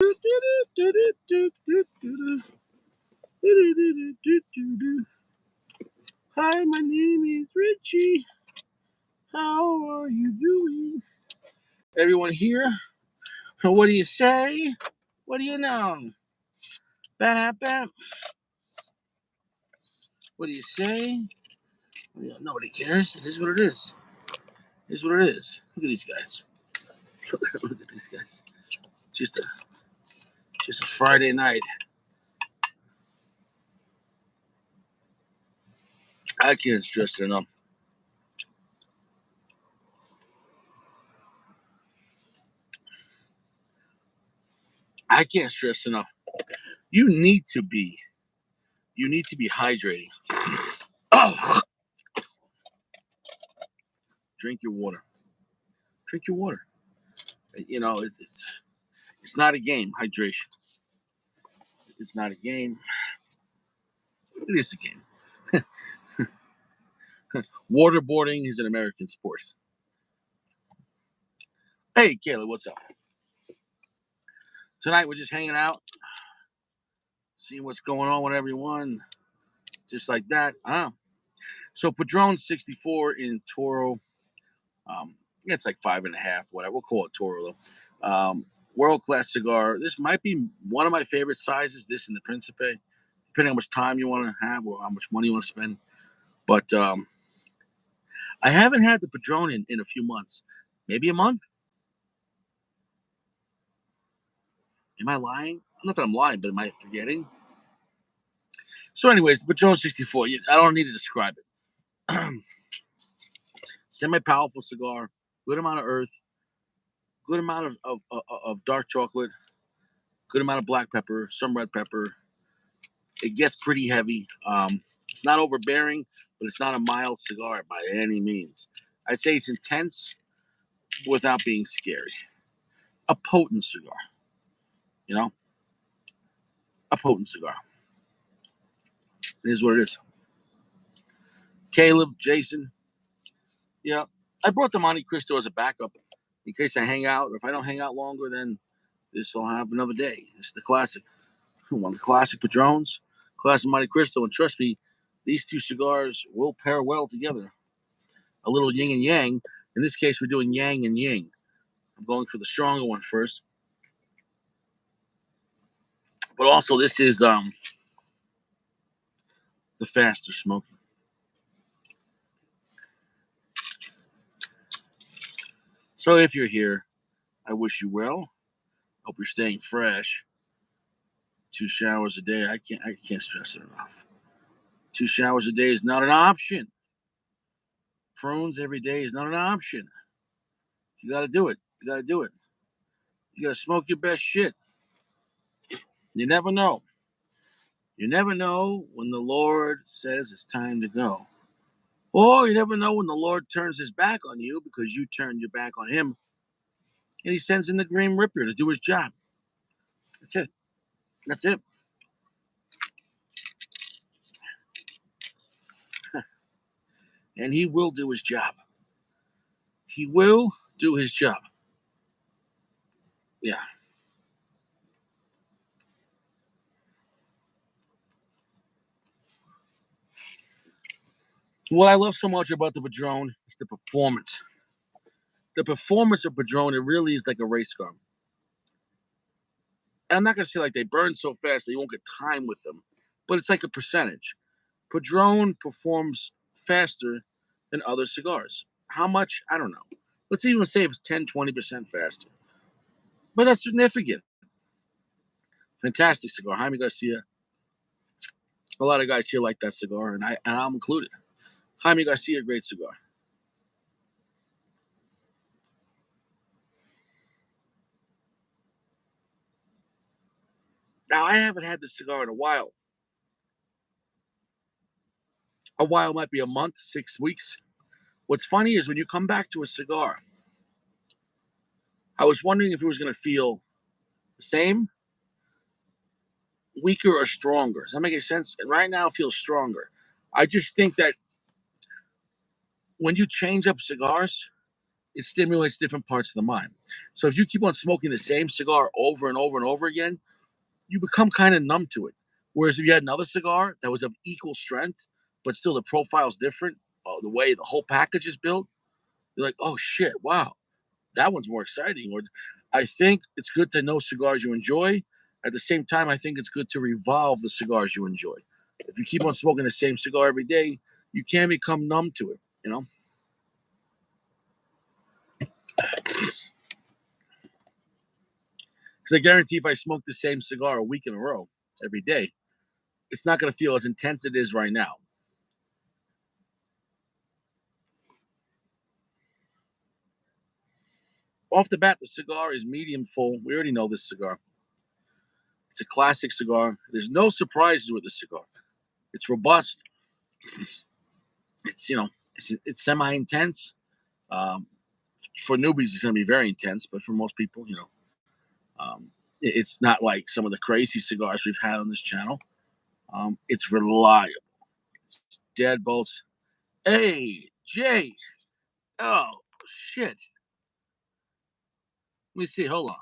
Hi, my name is Richie. How are you doing? Everyone here? What do you say? What do you know? Ba-da-ba. What do you say? Nobody cares. It is what it is. It is what it is. Look at these guys. Look at these guys. Just a Friday night. I can't stress it enough. I can't stress enough. You need to be hydrating. Oh, drink your water. Drink your water. You know, it's not a game. Hydration. It's not a game. It is a game. Waterboarding is an American sport. Hey, Kayla, what's up? Tonight we're just hanging out, seeing what's going on with everyone, just like that. So Padron 64 in Toro. It's like 5.5, whatever. We'll call it Toro though. World class cigar. This might be one of my favorite sizes. This and the Principe, depending on how much time you want to have or how much money you want to spend. But I haven't had the Padron in a few months, maybe a month. Am I lying? Not that I'm lying, but am I forgetting? So, anyways, the Padron 64. I don't need to describe it. Semi-powerful cigar, good amount of earth, good amount of dark chocolate, good amount of black pepper, some red pepper. It gets pretty heavy. It's not overbearing, but it's not a mild cigar by any means. I'd say it's intense without being scary. A potent cigar, you know? A potent cigar. It is what it is. Caleb, Jason, yeah. I brought the Montecristo as a backup in case I hang out. Or if I don't hang out longer, then this will have another day. It's the classic. One of the classic Padrones, classic Montecristo, and trust me, these two cigars will pair well together. A little yin and yang. In this case, we're doing yang and yin. I'm going for the stronger one first. But also, this is the faster smoking. So if you're here, I wish you well. Hope you're staying fresh. 2 showers a day. I can't stress it enough. 2 showers a day is not an option. Prunes every day is not an option. You got to do it. You got to do it. You got to smoke your best shit. You never know. You never know when the Lord says it's time to go. Or you never know when the Lord turns his back on you because you turned your back on him. And he sends in the Green Ripper to do his job. That's it. That's it. And he will do his job. He will do his job. Yeah. What I love so much about the Padron is the performance. The performance of Padron, it really is like a race car. And I'm not going to say like they burn so fast that you won't get time with them, but it's like a percentage. Padron performs faster than other cigars. How much? I don't know. Let's even say it's 10, 20% faster. But that's significant. Fantastic cigar. Jaime Garcia. A lot of guys here like that cigar, and I'm included. Jaime Garcia, great cigar. Now, I haven't had this cigar in a while. A while might be a month, 6 weeks. What's funny is when you come back to a cigar, I was wondering if it was going to feel the same, weaker, or stronger. Does that make any sense? And right now, it feels stronger. I just think that when you change up cigars, it stimulates different parts of the mind. So if you keep on smoking the same cigar over and over and over again, you become kind of numb to it. Whereas if you had another cigar that was of equal strength, but still the profile's different, the way the whole package is built, you're like, oh shit, wow, that one's more exciting. Or I think it's good to know cigars you enjoy. At the same time, I think it's good to revolve the cigars you enjoy. If you keep on smoking the same cigar every day, you can become numb to it, you know? Because I guarantee if I smoke the same cigar a week in a row every day, it's not going to feel as intense as it is right now. Off the bat, the cigar is medium full. We already know this cigar. It's a classic cigar. There's no surprises with this cigar. It's robust. It's it's semi intense. Um, for newbies, it's going to be very intense, but for most people, it's not like some of the crazy cigars we've had on this channel. It's reliable. It's dead bolts. Hey, Jay. Oh shit. Let me see. Hold on.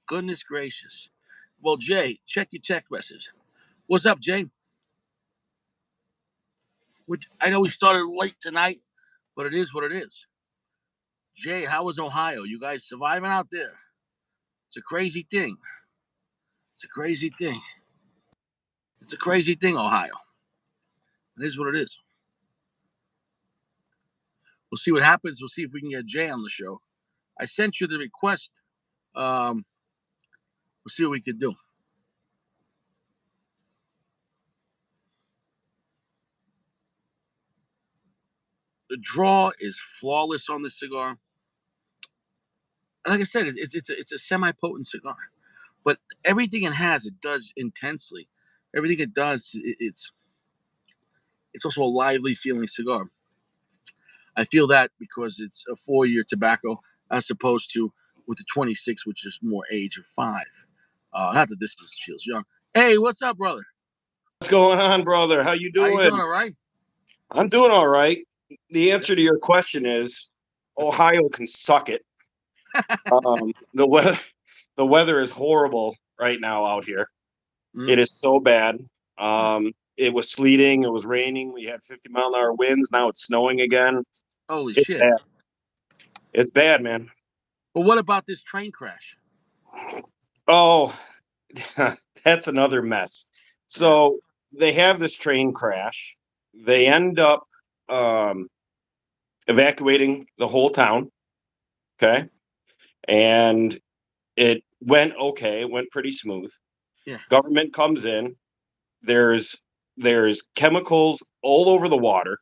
Goodness gracious. Well, Jay, check your text message. What's up, Jay? I know we started late tonight, but it is what it is. Jay, how was Ohio? You guys surviving out there? It's a crazy thing. It's a crazy thing. It's a crazy thing, Ohio. It is what it is. We'll see what happens. We'll see if we can get Jay on the show. I sent you the request. We'll see what we could do. The draw is flawless on this cigar. Like I said, it's a semi-potent cigar, but everything it has, it does intensely. Everything it does, it's also a lively feeling cigar. I feel that because it's a 4-year tobacco as opposed to with the 26, which is more age of 5. Not that this just feels young. Hey, what's up, brother? What's going on, brother? How you How you doing? doing? All right. I'm doing all right. The Yeah. answer to your question is Ohio can suck it. The weather, the weather is horrible right now out here. Mm. It is so bad. It was sleeting. It was raining. We had 50-mile-an-hour winds. Now it's snowing again. Holy It's shit. bad. It's bad, man. But what about this train crash? Oh, that's another mess. Yeah. So they have this train crash. They end up um, evacuating the whole town. Okay. And it went okay. It went pretty smooth. Yeah. Government comes in. There's there's chemicals all over the water.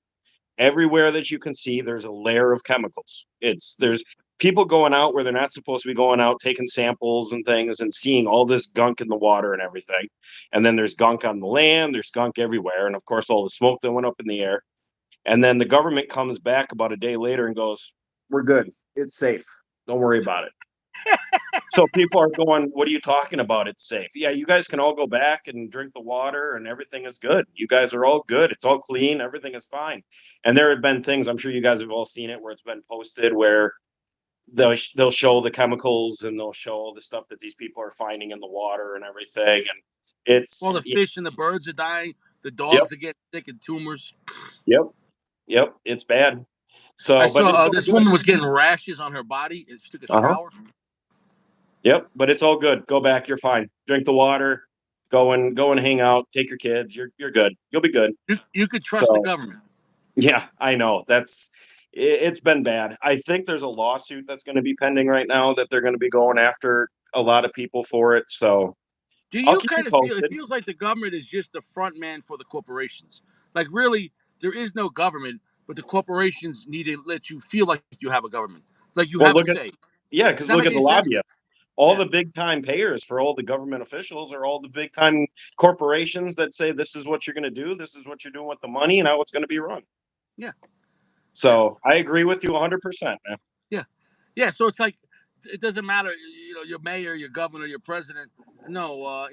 Everywhere that you can see, there's a layer of chemicals. There's people going out where they're not supposed to be going out, taking samples and things and seeing all this gunk in the water and everything. And then there's gunk on the land, there's gunk everywhere. And of course, all the smoke that went up in the air. And then the government comes back about a day later and goes, "We're good. It's safe. Don't worry about it." So people are going, "What are you talking about? It's safe." Yeah, you guys can all go back and drink the water and everything is good. You guys are all good. It's all clean. Everything is fine. And there have been things, I'm sure you guys have all seen it, where it's been posted where they'll show the chemicals and they'll show all the stuff that these people are finding in the water and everything. And All it's the fish and the birds are dying. The yep, dogs are getting sick and tumors. yep, yep. It's bad. I So, but saw it's all this good. woman was getting rashes on her body and she took a Uh-huh. shower. Yep, but it's all good. Go back. You're fine. Drink the water. Go and hang out. Take your kids. You're good. You'll be good. You could trust the So government. yeah, I know. It's been bad. I think there's a lawsuit that's going to be pending right now that they're going to be going after a lot of people for it. So Do I'll you keep you kind of feel it posted. feels like the government is just the front man for the corporations? Like really, there is no government, but the corporations need to let you feel like you have a government, like you Well, have a look at say. yeah, Does because that look make at the any sense? lobbyists. All Yeah, the big time payers for all the government officials are all the big time corporations that say this is what you're going to do, this is what you're doing with the money, and how it's going to be run. yeah, yeah, So I agree with you 100%, man. yeah, yeah. So it's like it doesn't matter, your mayor, your governor, your president. No,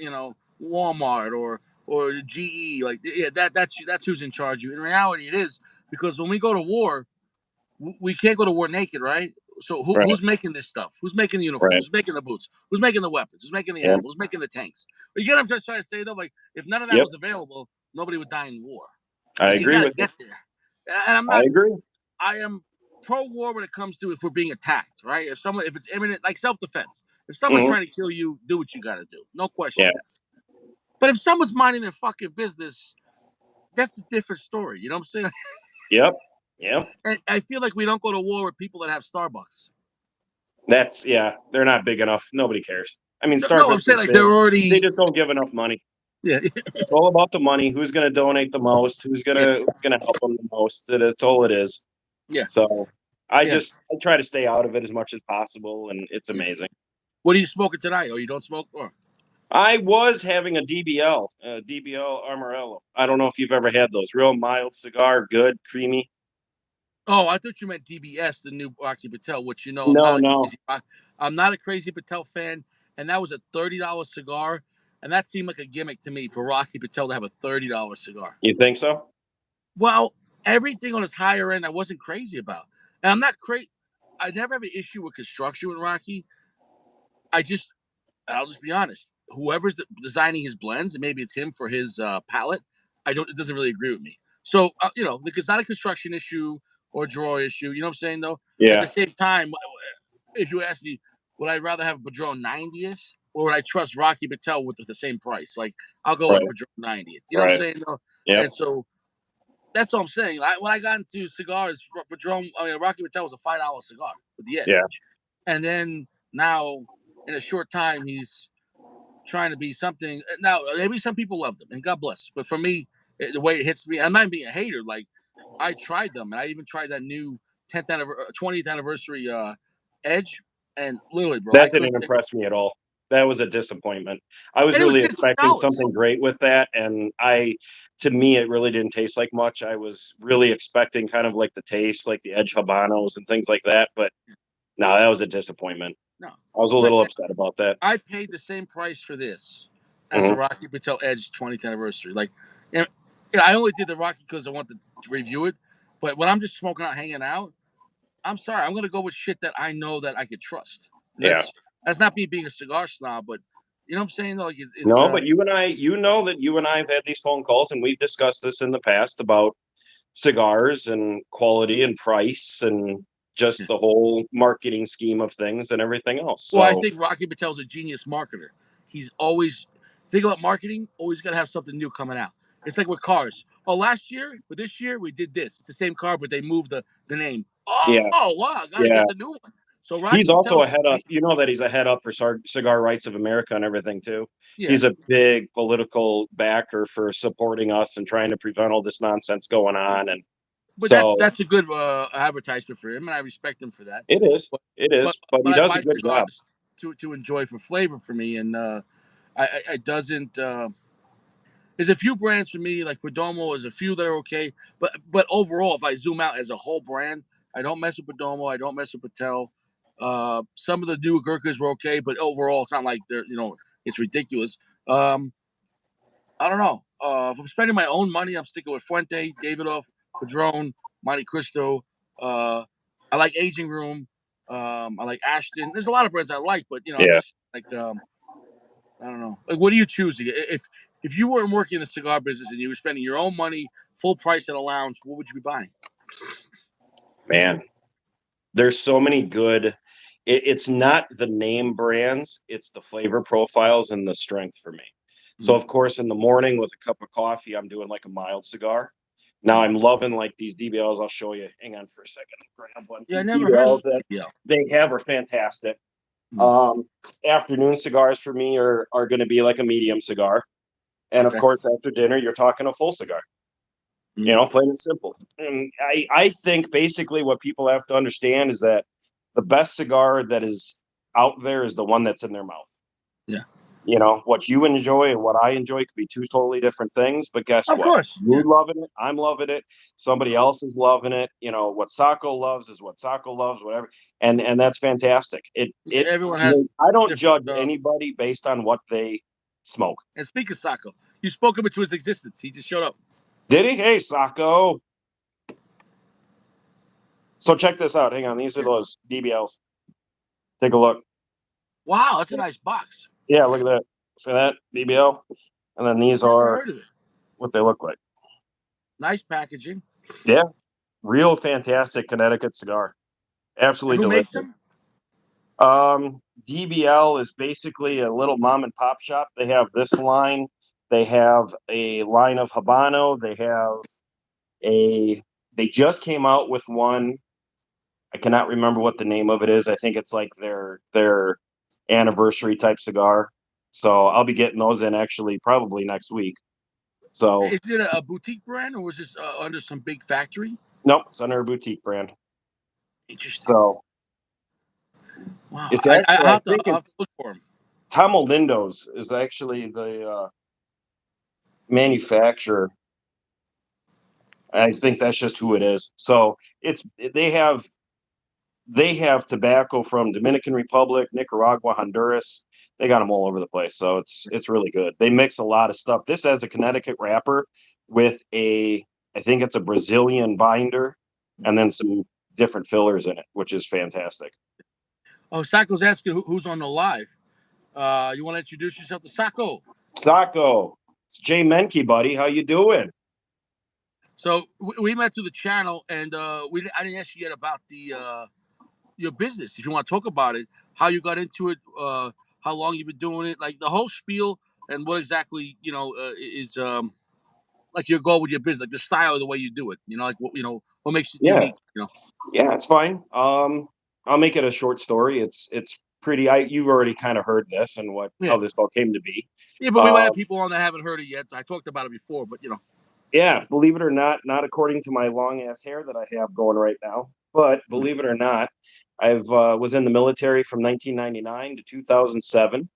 Walmart or the GE. Like, yeah, that's who's in charge of you. In reality, it is, because when we go to war, we can't go to war naked, right? So Right. who's making this stuff? Who's making the uniforms? Right. Who's making the boots? Who's making the weapons? Who's making the Yep. ammo? Who's making the tanks? But you get what I'm just trying to say though. Like, if none of that Yep. was available, nobody would die in war. I Like, you agree got to with you. get there. And I'm I not. agree. I am pro war when it comes to if we're being attacked, right? If it's imminent, like self defense. If someone's Hmm. trying to kill you, do what you got to do. No Yeah. questions asked. But if someone's minding their fucking business, that's a different story. You know what I'm saying? Yep. Yep. And I feel like we don't go to war with people that have Starbucks. That's yeah. They're not big enough. Nobody cares. I mean, No, I'm Starbucks is saying like they're big. They already. just don't give enough money. Yeah, It's all about the money. Who's going to donate the most? yeah, Who's gonna help them the most? That's all it is. yeah, So yeah, I try to stay out of it as much as possible, and it's yeah. amazing. What are you smoking tonight? Oh, you don't smoke? Or I was having a DBL, DBL Armorello. I don't know if you've ever had those. Real mild cigar, good, creamy. oh, I thought you meant DBS, the new Rocky Patel. Which, I'm No, not a no. crazy. I'm not a crazy Patel fan, and that was a $30 cigar, and that seemed like a gimmick to me for Rocky Patel to have a $30 cigar. You think so? Well, everything on his higher end, I wasn't crazy about, and I'm not crazy. I never have an issue with construction with Rocky. I just I'll just be honest. Whoever's designing his blends, and maybe it's him for his palette, I don't. It doesn't really agree with me. So like, it's not a construction issue or a draw issue. You know what I'm saying? Though at the Yeah. same time, if you ask me, would I rather have a Padron 90th or would I trust Rocky Patel with the same price? Like, I'll go with Right. Padron 90th. You know what I'm Right. saying? Though? Yep. And so that's what I'm saying. When I got into cigars, Padron, Rocky Patel was a $5 cigar with the edge, Yeah. and then now in a short time he's trying to be something. Now, maybe some people love them, and God bless. But for me, the way it hits me, I'm not being a hater. Like, I tried them, and I even tried that new 20th anniversary Edge, and literally, bro, I That didn't couldn't. impress me at all. That was a disappointment. I was And it was really expecting $15. something great with that, and to me, it really didn't taste like much. I was really expecting kind of like the taste, like the Edge Habanos and things like that, but no, that was a disappointment. No, I was a like, little upset about that. I paid the same price for this as the Mhm. Rocky Patel Edge 20th anniversary. Like, and, I only did the Rocky because I wanted to review it. But when I'm just smoking out, hanging out, I'm sorry. I'm gonna go with shit that I know that I could trust. And Yeah. that's not me being a cigar snob, but you know what I'm saying? Though, like, it's No, but you know that you and I have had these phone calls, and we've discussed this in the past about cigars and quality and price and just the whole marketing scheme of things and everything else. well, I So, think Rocky Patel's a genius marketer. He's always think about marketing. Always got to have something new coming out. It's like with cars. Oh, last year, but this year we did this. It's the same car, but they moved the name. yeah, Oh wow, I gotta yeah. get the new one. So He's Rocky also a Patel's a head up. genius. You know that he's a head up for Cigar Rights of America and everything too. Yeah, He's a big political backer for supporting us and trying to prevent all this nonsense going yeah. on. And But that's so that's a good advertisement for him, and I respect him for that. it is, But it but is. But he I does a buy good job. cigars to enjoy for flavor for me, and I doesn't. There's a few brands for me, like Perdomo. There's a few that are okay, but overall, if I zoom out as a whole brand, I don't mess with Perdomo. I don't mess with Patel. Some of the new Gurkhas were okay, but overall, it's not like they're it's ridiculous. Um, I don't know. If I'm spending my own money, I'm sticking with Fuente, Davidoff, Padron, Montecristo. Uh, I like Aging Room. I like Ashton. There's a lot of brands I like, but I'm Yeah, just like I don't know. Like, what are you choosing? If you weren't working in the cigar business and you were spending your own money, full price at a lounge, what would you be buying? man. There's so many good. It's not the name brands; it's the flavor profiles and the strength for me. So, Mm-hmm. of course, in the morning with a cup of coffee, I'm doing like a mild cigar. Now I'm loving like these DBLs. I'll show you. Hang on for a second. Grab one. Yeah, I These never heard DBLs of that yeah. they have are fantastic. Mm-hmm. Um, Afternoon cigars for me are going to be like a medium cigar, and of Okay. course after dinner you're talking a full cigar. Mm-hmm. Plain and simple. And I think basically what people have to understand is that the best cigar that is out there is the one that's in their mouth. Yeah. What you enjoy and what I enjoy could be two totally different things, but guess Of what? course. You're Yeah. loving it. I'm loving it. Somebody else is loving it. What Sacco loves is what Sacco loves, whatever. And that's fantastic. Everyone has I don't different. judge anybody based on what they smoke. And speak of Sacco. You spoke him into his existence. He just showed up. Did he? Hey, Sacco. So check this out. Hang on. These are Yeah. those DBLs. Take a look. Wow, that's a nice box. Yeah, look at that. See that? DBL? And then these Never are heard of it. what they look like. Nice packaging. Yeah. Real fantastic Connecticut cigar. And Absolutely who makes delicious. them? DBL is basically a little mom and pop shop. They have this line. They have a line of Habano. A, they just came out with one. I cannot remember what the name of it is. I think it's like their anniversary type cigar. So I'll be getting those in actually probably next week. So Is it a boutique brand or was this under some big factory? nope, it's under a boutique brand. Interesting. So Wow. it's I actually I think I'll have to it's look for them. Tamolindo's is actually the manufacturer. I think that's just who it is. So it's they have tobacco from Dominican Republic, Nicaragua, Honduras. They got them all over the place. So it's really good. They mix a lot of stuff. This has a Connecticut wrapper with I think it's a Brazilian binder and then some different fillers in it, which is fantastic. Oh, Sacco's asking who's on the live. You want to introduce yourself to Sacco? Sacco, it's Jay Menke, buddy. How you doing? So we met through the channel, and I didn't ask you yet about the your business. If you want to talk about it, how you got into it, how long you've been doing it, like the whole spiel, and what exactly is like your goal with your business, like the style of the way you do it. Like what makes it Yeah, unique. yeah, it's fine. I'll make it a short story. It's pretty. You've already kind of heard this and what Yeah, how this all came to be. yeah, but we might have Um, people on that haven't heard it yet. So I talked about it before, but Yeah, believe it or not, not according to my long ass hair that I have going right now, but believe it or not, I've was in the military from 1999 to 2007,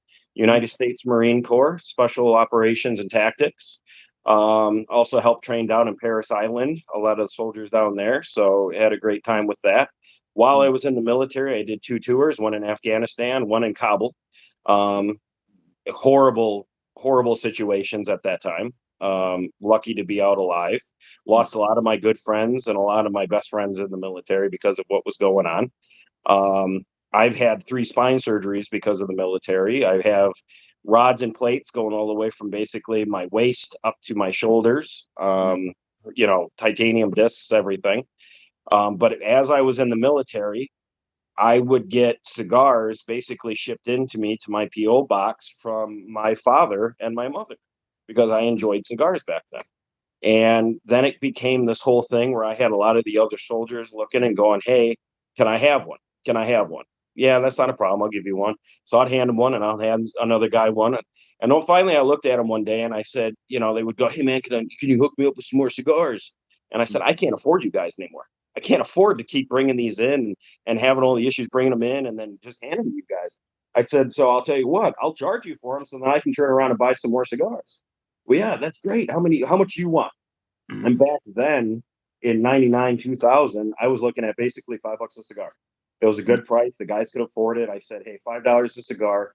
mm, United States Marine Corps, Special Operations and Tactics. Also helped train down in Paris Island, a lot of the soldiers down there, so had a great time with that. While I mm, was in the military, I did two tours, one in Afghanistan, one in Kabul. Um, horrible, horrible situations at that time. Lucky to be out alive. mm, Lost a lot of my good friends and a lot of my best friends in the military because of what was going on. I've had 3 spine surgeries because of the military. I have rods and plates going all the way from basically my waist up to my shoulders. mm, Titanium discs, everything. But as I was in the military, I would get cigars basically shipped into me to my PO box from my father and my mother because I enjoyed cigars back then. And then it became this whole thing where I had a lot of the other soldiers looking and going, "Hey, can I have one? Can I have one?" Yeah, that's not a problem. I'll give you one. So I'd hand them one, and I'll hand another guy one. And then finally, I looked at them one day, and I said, they would go, "Hey man, can you hook me up with some more cigars?" And I said, mm, "I can't afford you guys anymore. I can't afford to keep bringing these in and having all the issues bringing them in, and then just handing them to you guys." I said, "So I'll tell you what, I'll charge you for them, so then I can turn around and buy some more cigars." Well, yeah, that's great. How much do you want? mm, And back then in 99, 2000, I was looking at basically $5 a cigar. It was a mm, good price. The guys could afford it. I said, "Hey, $5 a cigar.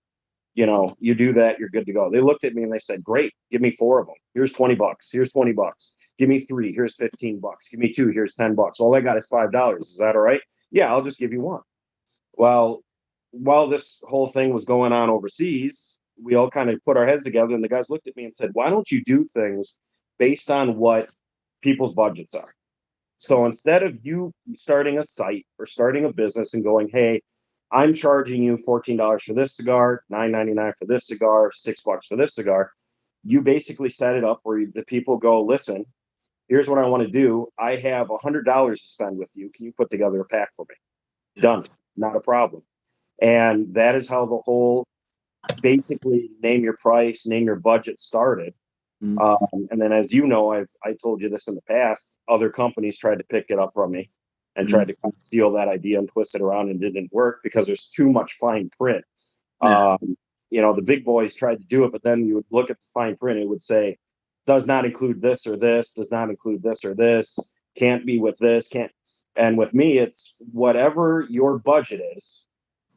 You do that, you're good to go." They looked at me and they said, "Great, give me 4 of them. Here's $20. Here's $20. Give me three. Here's $15. Give me two. Here's $10. All I got is $5. Is that all right?" "Yeah, I'll just give you one." Well, while this whole thing was going on overseas, we all kind of put our heads together, and the guys looked at me and said, "Why don't you do things based on what people's budgets are?" So instead of you starting a site or starting a business and going, "Hey, I'm charging you $14 for this cigar, $9.99 for this cigar, $6 for this cigar," you basically set it up where the people go, "Listen, here's what I want to do. I have $100 to spend with you. Can you put together a pack for me?" yeah, Done. Not a problem. And that is how the whole basically name your price, name your budget started. mm, And then, as I told you this in the past. Other companies tried to pick it up from me and mm, tried to kind of steal that idea and twist it around, and didn't work because there's too much fine print. yeah, Um, the big boys tried to do it, but then you would look at the fine print, it would say, "Does not include this or this, does not include this or this, can't be with this, can't." And with me, it's whatever your budget is.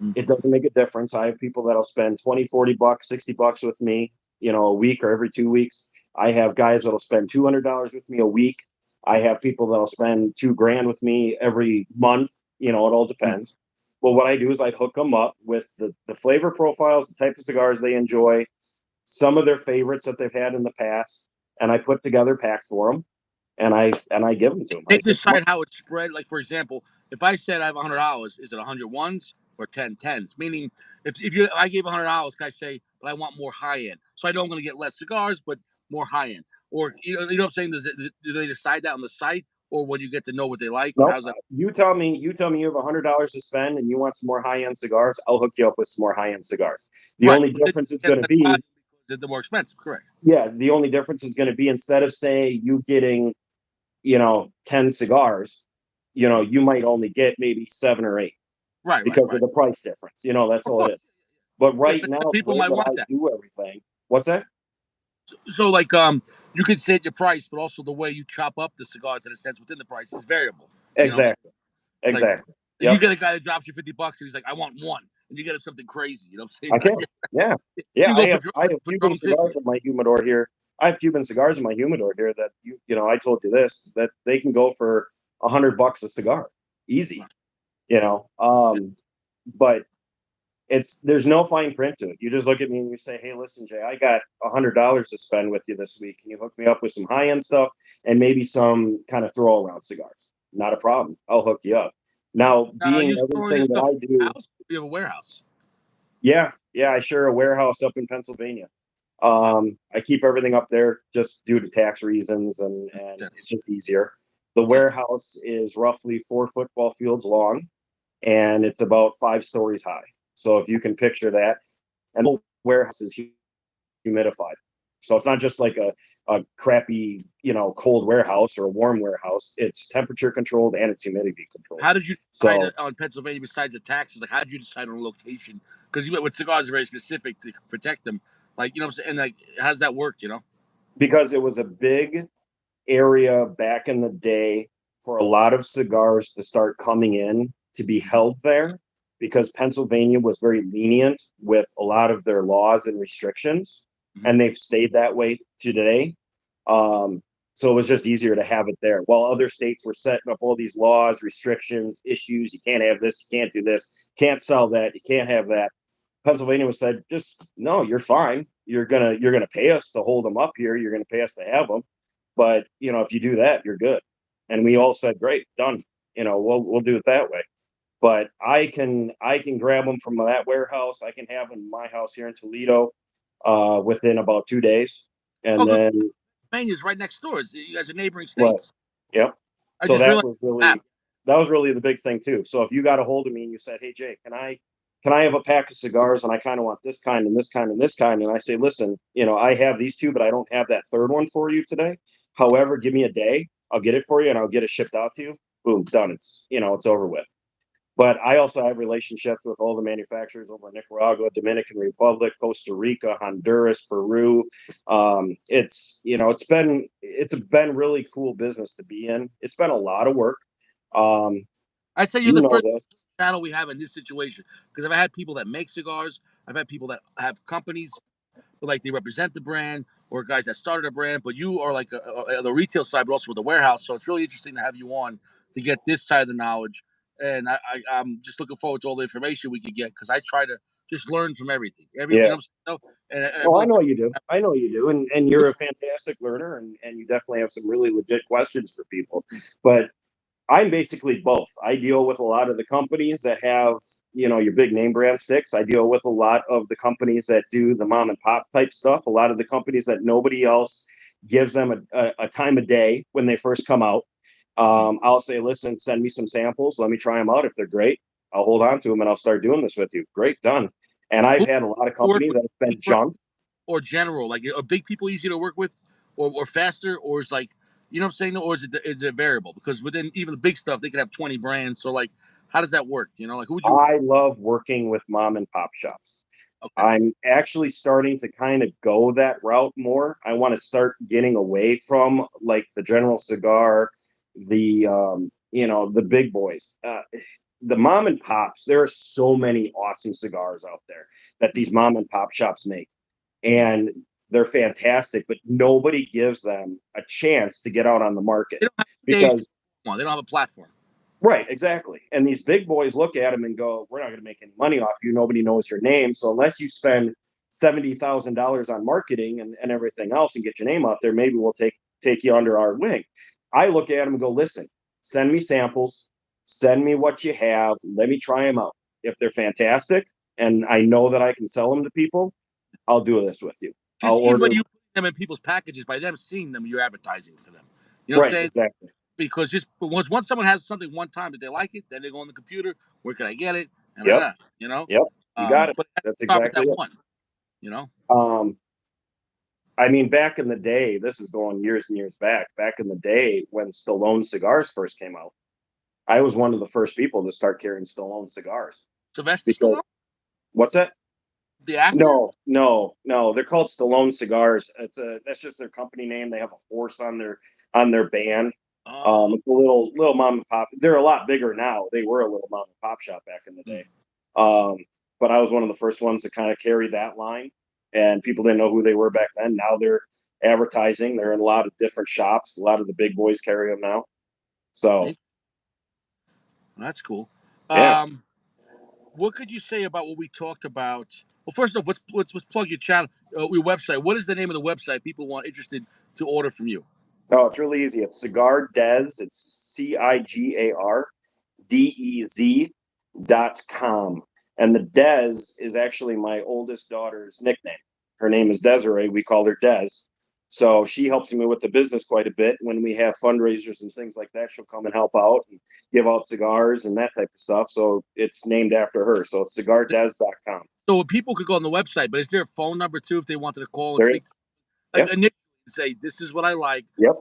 mm, It doesn't make a difference. I have people that'll spend 20, $40, $60 with me, a week or every 2 weeks. I have guys that'll spend $200 with me a week. I have people that'll spend $2,000 with me every month. It all Mm. depends. Well, what I do is I hook them up with the flavor profiles, the type of cigars they enjoy, some of their favorites that they've had in the past, and I put together packs for them, and I give them to them. They I say, come on. decide how it's spread. Like for example, if I said I have $100, is it 100 ones or 10 tens? Meaning, if I gave $100, can I say, but I want more high end, so I know I'm going to get less cigars, but more high end, or you know what I'm saying? Do they decide that on the site, or when you get to know what they like, or Nope. how's that? You tell me you have $100 to spend and you want some more high end cigars. I'll hook you up with some more high end cigars. The Right, only but they difference is get going to less value be, because they're more expensive. Correct. yeah, the only difference is going to be instead of say you getting 10 cigars, you might only get maybe 7 or 8 Right, right, because of right. the price difference. That's Of all course. it is. But Yeah, right but now, some the people way might that want I that. do everything, what's that? So like you could set your price, but also the way you chop up the cigars in a sense within the price is variable. You know, Exactly. like Exactly. you Yep. get a guy that drops you $50 and he's like, I want one, and you get him something crazy. You know what I'm I saying? can. Yeah. Yeah. You I go have I have Cuban Padron 50. cigars in my humidor here. I have Cuban cigars in my humidor here that I told you this, that they can go for $100 a cigar. Easy. You know. Yeah. But there's no fine print to it. You just look at me and you say, "Hey, listen, Jay, I got $100 to spend with you this week. Can you hook me up with some high end stuff and maybe some kind of throw around cigars?" Not a problem. I'll hook you up. Now, Now, are being you storing this everything that stuff I in your do, house? You have a warehouse. yeah, yeah, I share a warehouse up in Pennsylvania. Wow, I keep everything up there just due to tax reasons, and makes it's sense. just easier. The Right. warehouse is roughly 4 football fields long, and it's about 5 stories high. So if you can picture that, and the warehouse is humidified. So it's not just like a crappy, cold warehouse or a warm warehouse. It's temperature controlled and it's humidity controlled. How did you decide So on Pennsylvania besides the taxes? Like, how did you decide on a location? Because with cigars are very specific to protect them. Like, you know what I'm saying? And like, how does that work? You know? because it was a big area back in the day for a lot of cigars to start coming in to be held there, because Pennsylvania was very lenient with a lot of their laws and restrictions, Mm-hmm. and they've stayed that way to today. Um, so it was just easier to have it there. While other states were setting up all these laws, restrictions, issues, you can't have this, you can't do this, can't sell that, you can't have that. Pennsylvania was said, just no, you're fine. You're gonna pay us to hold them up here. You're gonna pay us to have them, but if you do that, you're good. And we all said, great, done. We'll do it that way. But I can grab them from that warehouse. I can have them in my house here in Toledo within about 2 days, Oh, and good. then Pennsylvania's right next door. You guys are neighboring what? states. Yep. I So just that realized was the map. really the big thing too. So if you got a hold of me and you said, "Hey Jay, can I have a pack of cigars and I kind of want this kind and this kind and this kind," and I say, "Listen, I have these two, but I don't have that third one for you today. However, give me a day, I'll get it for you and I'll get it shipped out to you." Boom, done. It's over with. But I also have relationships with all the manufacturers over in Nicaragua, Dominican Republic, Costa Rica, Honduras, Peru. It's been really cool business to be in. It's been a lot of work. Um, I'd say you're you the know first this. channel we have in this situation because I've had people that make cigars. I've had people that have companies, but like they represent the brand, or guys that started a brand. But you are like the retail side, but also with the warehouse. So it's really interesting to have you on to get this side of the knowledge. And I'm just looking forward to all the information we could get because I try to just learn from everything. Yeah. And I Well, I really know you do. I know you do, and you're a fantastic learner, and you definitely have some really legit questions for people. But I'm basically both. I deal with a lot of the companies that have, your big name brand sticks. I deal with a lot of the companies that do the mom and pop type stuff. A lot of the companies that nobody else gives them a time of day when they first come out. I'll say, listen, send me some samples. Let me try them out. If they're great, I'll hold on to them and I'll start doing this with you. Great, done. And I've who had a lot of work companies with that have big been brand junk. or general. Like are big people easy to work with, or faster, or is like you know what I'm saying, or is it variable? Because within even the big stuff, they could have 20 brands. So like, how does that work? You know, like who would you? I love working with mom and pop shops. Okay, I'm actually starting to kind of go that route more. I want to start getting away from like the General Cigar, the big boys. The mom and pops, there are so many awesome cigars out there that these mom and pop shops make. And They're fantastic, but nobody gives them a chance to get out on the market They don't have a stage to because perform on. They don't have a platform. right, exactly. And these big boys look at them and go, "We're not going to make any money off you. Nobody knows your name. So unless you spend $70,000 on marketing and everything else and get your name out there, maybe we'll take you under our wing." I look at them and go, "Listen, send me samples, send me what you have. Let me try them out. If they're fantastic and I know that I can sell them to people, I'll do this with you. I'll Just even by order." you putting them in people's packages, by them seeing them, you're advertising for them. You know what I'm Right, saying? exactly. Because just once someone has something one time that they like it, then they go on the computer. Where can I get it? And Yep, you know, yep. You got it. but it has That's to start with exactly that it. one. You know, Um, I mean, back in the day, this is going years and years back. Back in the day when Stallone cigars first came out, I was one of the first people to start carrying Stallone cigars. Sylvester Because Stallone, what's that? the actor. No, no, no. They're called Stallone cigars. That's just their company name. They have a horse on their band. Oh, It's a little mom and pop. They're a lot bigger now. They were a little mom and pop shop back in the mm. day. Um, but I was one of the first ones to kind of carry that line, and people didn't know who they were back then. Now they're advertising. They're in a lot of different shops. A lot of the big boys carry them now. So That's cool. yeah. Um, what could you say about what we talked about? Well, first off, let's plug your channel, your website. What is the name of the website people want interested to order from you? Oh, it's really easy. It's Cigar Dez. It's CIGARDEZ.com. And the Dez is actually my oldest daughter's nickname. Her name is Desiree. We call her Des. So she helps me with the business quite a bit. When we have fundraisers and things like that, she'll come and help out and give out cigars and that type of stuff. So it's named after her. So it's cigardez.com. So people could go on the website, but is there a phone number too if they wanted to call and There speak? is. Like Yep. initially say, this is what I like, Yep.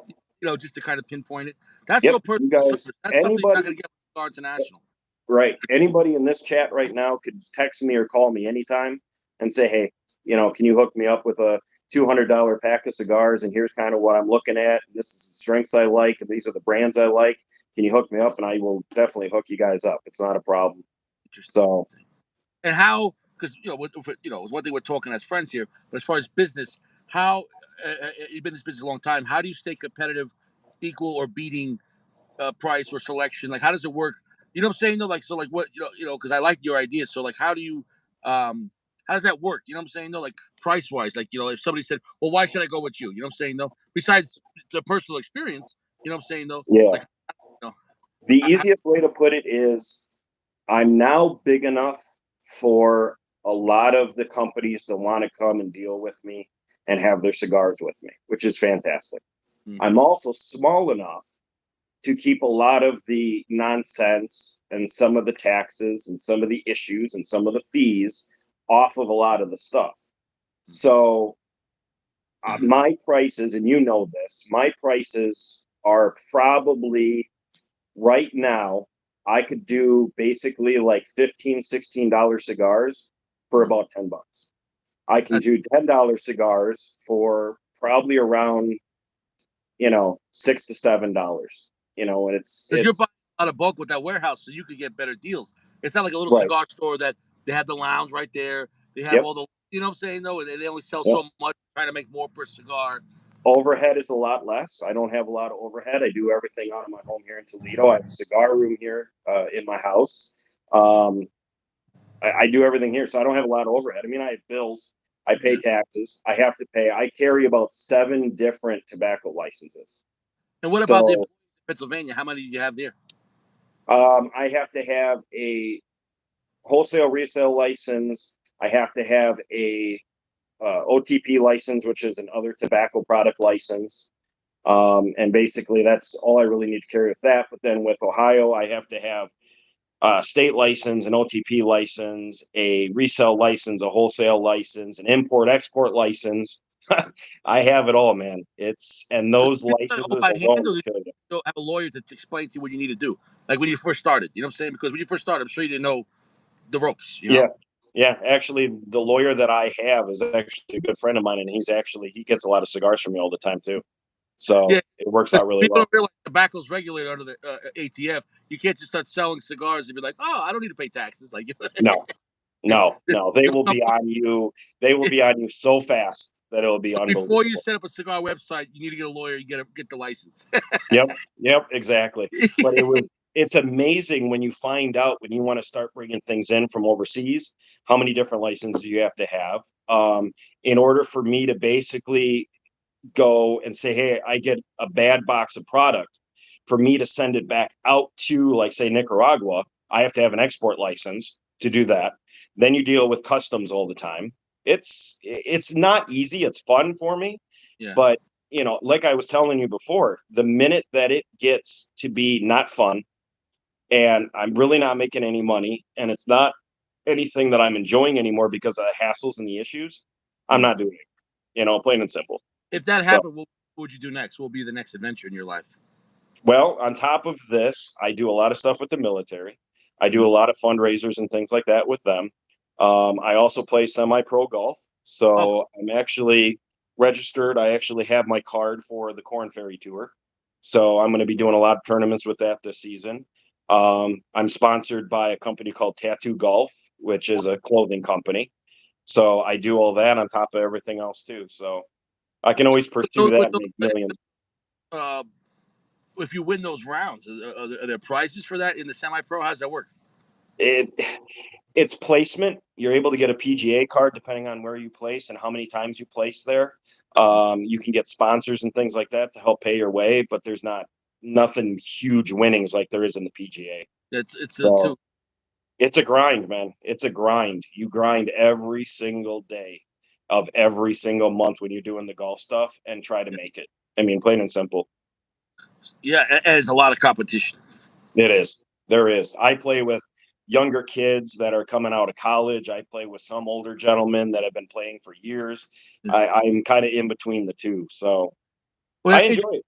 just to kind of pinpoint it. That's Yep. real personal You guys, service. That's something you're not anybody. going to get with Cigar International. Right. Anybody in this chat right now could text me or call me anytime and say, "Hey, can you hook me up with a $200 pack of cigars? And here's kind of what I'm looking at. This is the strengths I like, and these are the brands I like. Can you hook me up?" And I will definitely hook you guys up. It's not a problem. Interesting. So, And how? Because it's one thing we're talking as friends here, but as far as business, how you've been in this business a long time. How do you stay competitive, equal or beating price or selection? Like, how does it work? You know what I'm saying? No, like, so, like, what because I like your idea. So, like, how does that work? You know what I'm saying? No, like price wise, like if somebody said, "Well, why should I go with you?" You know what I'm saying? No, besides the personal experience, you know what I'm saying? No, yeah. like, you know, The how, easiest way to put it is I'm now big enough for a lot of the companies to want to come and deal with me and have their cigars with me, which is fantastic. mm-hmm. I'm also small enough to keep a lot of the nonsense and some of the taxes and some of the issues and some of the fees off of a lot of the stuff. So my prices, and you know this, my prices are probably right now, I could do basically like $15, $16 cigars for Mm-hmm. about $10. I can That's do $10 cigars for probably around, $6 to $7. And because you're it's buying a lot of bulk with that warehouse, so you could get better deals. It's not like a little right. cigar store that they have the lounge right there. They have Yep. all the, you know what I'm saying? No, and they only sell Yep. so much, trying to make more per cigar. Overhead is a lot less. I don't have a lot of overhead. I do everything out of my home here in Toledo. I have a cigar room here in my house. Um, I do everything here, so I don't have a lot of overhead. I mean, I have bills. I pay Yeah. taxes. I have to pay. I carry about 7 different tobacco licenses. And what about the So employees in Pennsylvania? How many do you have there? I have to have a wholesale resale license. I have to have a OTP license, which is an other tobacco product license. And basically, that's all I really need to carry with that. But then with Ohio, I have to have a state license, an OTP license, a resale license, a wholesale license, an import export license. I have it all, man. And So those you do it all licenses by hand, alone or will do kill you. you have a lawyer to explain to you what you need to do? Like when you first started, you know what I'm saying? Because when you first started, I'm sure you didn't know the ropes, you Yeah. know? Yeah, actually, the lawyer that I have is actually a good friend of mine, and he gets a lot of cigars from me all the time too. Yeah, So it works because out really people well. don't realize tobacco's regulated under the ATF. You can't just start selling cigars and be like, "Oh, I don't need to pay taxes." Like, No, no, no. They there's will no be point. on you. They will be on you so fast. that it'll be Before you unbelievable. set up a cigar website, you need to get a lawyer. You get the license. Yep, yep, exactly. But it's amazing when you find out when you want to start bringing things in from overseas, how many different licenses you have to have. In order for me to basically go and say, hey, I get a bad box of product, for me to send it back out to, like, say, Nicaragua, I have to have an export license to do that. Then you deal with customs all the time. It's not easy. It's fun for me, Yeah. but like I was telling you before, the minute that it gets to be not fun and I'm really not making any money and it's not anything that I'm enjoying anymore because of the hassles and the issues, I'm Mm. not doing it. Plain and simple. If that So, happened, what would you do next? What would be the next adventure in your life? well, on top of this, I do a lot of stuff with the military. I do Mm. a lot of fundraisers and things like that with them. I also play semi-pro golf, Oh, so I'm actually registered. I actually have my card for the Corn Ferry Tour, so I'm going to be doing a lot of tournaments with that this season. I'm sponsored by a company called Tattoo Golf, which is a clothing company. So I do all that on top of everything else too. So I can always pursue that with and make millions. uh, if you win those rounds, are there prizes for that in the semi-pro? How does that work? It it's placement. You're able to get a PGA card depending on where you place and how many times you place there. You can get sponsors and things like that to help pay your way, but there's nothing huge winnings like there is in the PGA. It's a So two. it's a grind, man. It's a grind. You grind every single day of every single month when you're doing the golf stuff and try to make it. I mean, plain and simple. Yeah, and it's a lot of competition. It is. There is. I play with younger kids that are coming out of college. I play with some older gentlemen that have been playing for years. Yeah. I'm kind of in between the two, so Well, I enjoy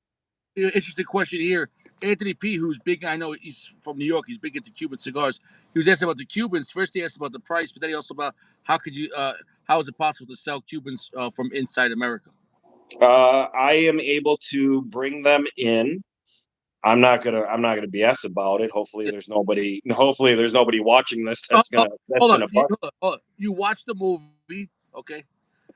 it. interesting question here. Anthony P, who's big, I know he's from New York. He's big into Cuban cigars. He was asking about the Cubans. First, he asked about the price, but then he also about how is it possible to sell Cubans from inside America? I am able to bring them in. I'm not gonna BS about it. Hopefully, Yeah. there's nobody. Hopefully, there's nobody watching this Oh, that's gonna that's hold on, gonna fuck. hold on. You watched the movie, okay?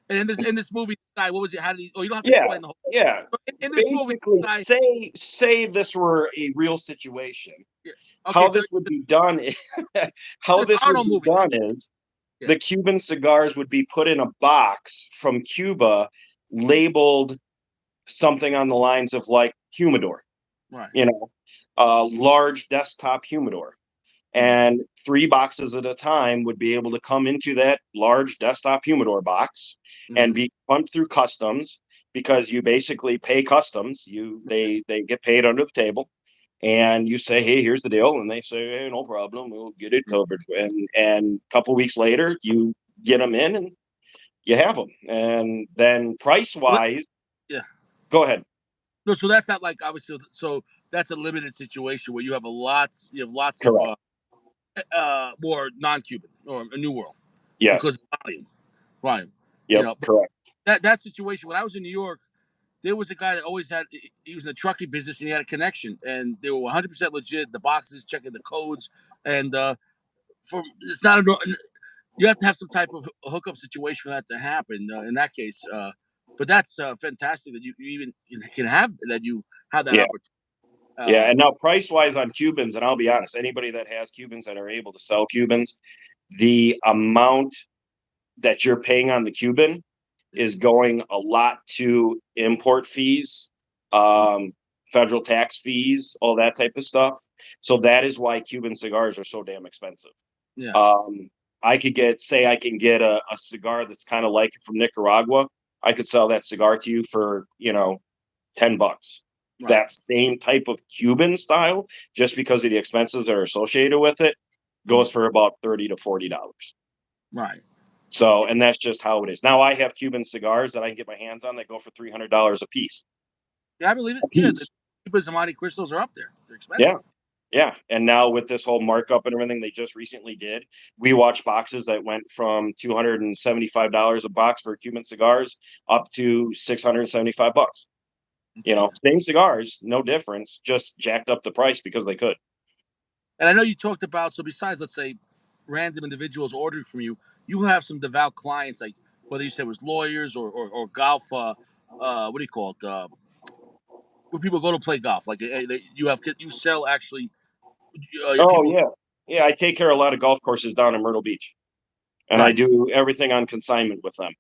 And in this movie, guy, what was it? How did he? Oh, you don't have to Yeah, explain the whole. yeah. In this movie, Basically, guy. say this were a real situation. Yeah, okay, How so this would be done is how this this would Arnold be movie. done is Yeah. the Cuban cigars would be put in a box from Cuba, labeled something on the lines of like humidor, Right. you know, a large desktop humidor. Mm. And 3 boxes at a time would be able to come into that large desktop humidor box and Mm-hmm. be pumped through customs because you basically pay customs. They get paid under the table, and you say, hey, here's the deal, and they say, hey, no problem, we'll get it covered. And a couple weeks later you get them in and you have them. And then price Well, wise, yeah. go ahead. No, so that's not like obviously. So that's a limited situation where you have lots of Correct. more non-Cuban or a New World Yes. because of volume. Yep. But Correct. that situation when I was in New York, there was a guy that always had. He was in the trucking business and he had a connection, and they were 100% legit. The boxes checking the codes, and from it's not a you have to have some type of hookup situation for that to happen. In that case, but that's fantastic that you even can have that you have that Yeah. opportunity. Yeah. Uh, And now price wise on Cubans, and I'll be honest, anybody that has Cubans that are able to sell Cubans, the amount that you're paying on the Cuban yeah, is going a lot to import fees, um, federal tax fees, all that type of stuff. So that is why Cuban cigars are so damn expensive. yeah, Um, I can get a cigar that's kind of like from Nicaragua. I could sell that cigar to you for, $10. right, That same type of Cuban style, just because of the expenses that are associated with it, mm, goes for about $30 to $40. right. So, and that's just how it is. Now I have Cuban cigars that I can get my hands on that go for $300 a piece. Yeah, I believe it. A Yeah, the piece. Cubas and Montecristos are up there. They're Yeah. expensive. Yeah. And now with this whole markup and everything they just recently did, we watched boxes that went from $275 a box for Cuban cigars up to $675. Okay. Same cigars, no difference, just jacked up the price because they could. And I know you talked about so besides let's say random individuals ordering from you, you have some devout clients like whether you said it was lawyers or golf. What do you call it? Where people go to play golf. Like you sell actually your Oh people. yeah, yeah. I take care of a lot of golf courses down in Myrtle Beach, and I Right. do everything on consignment with them.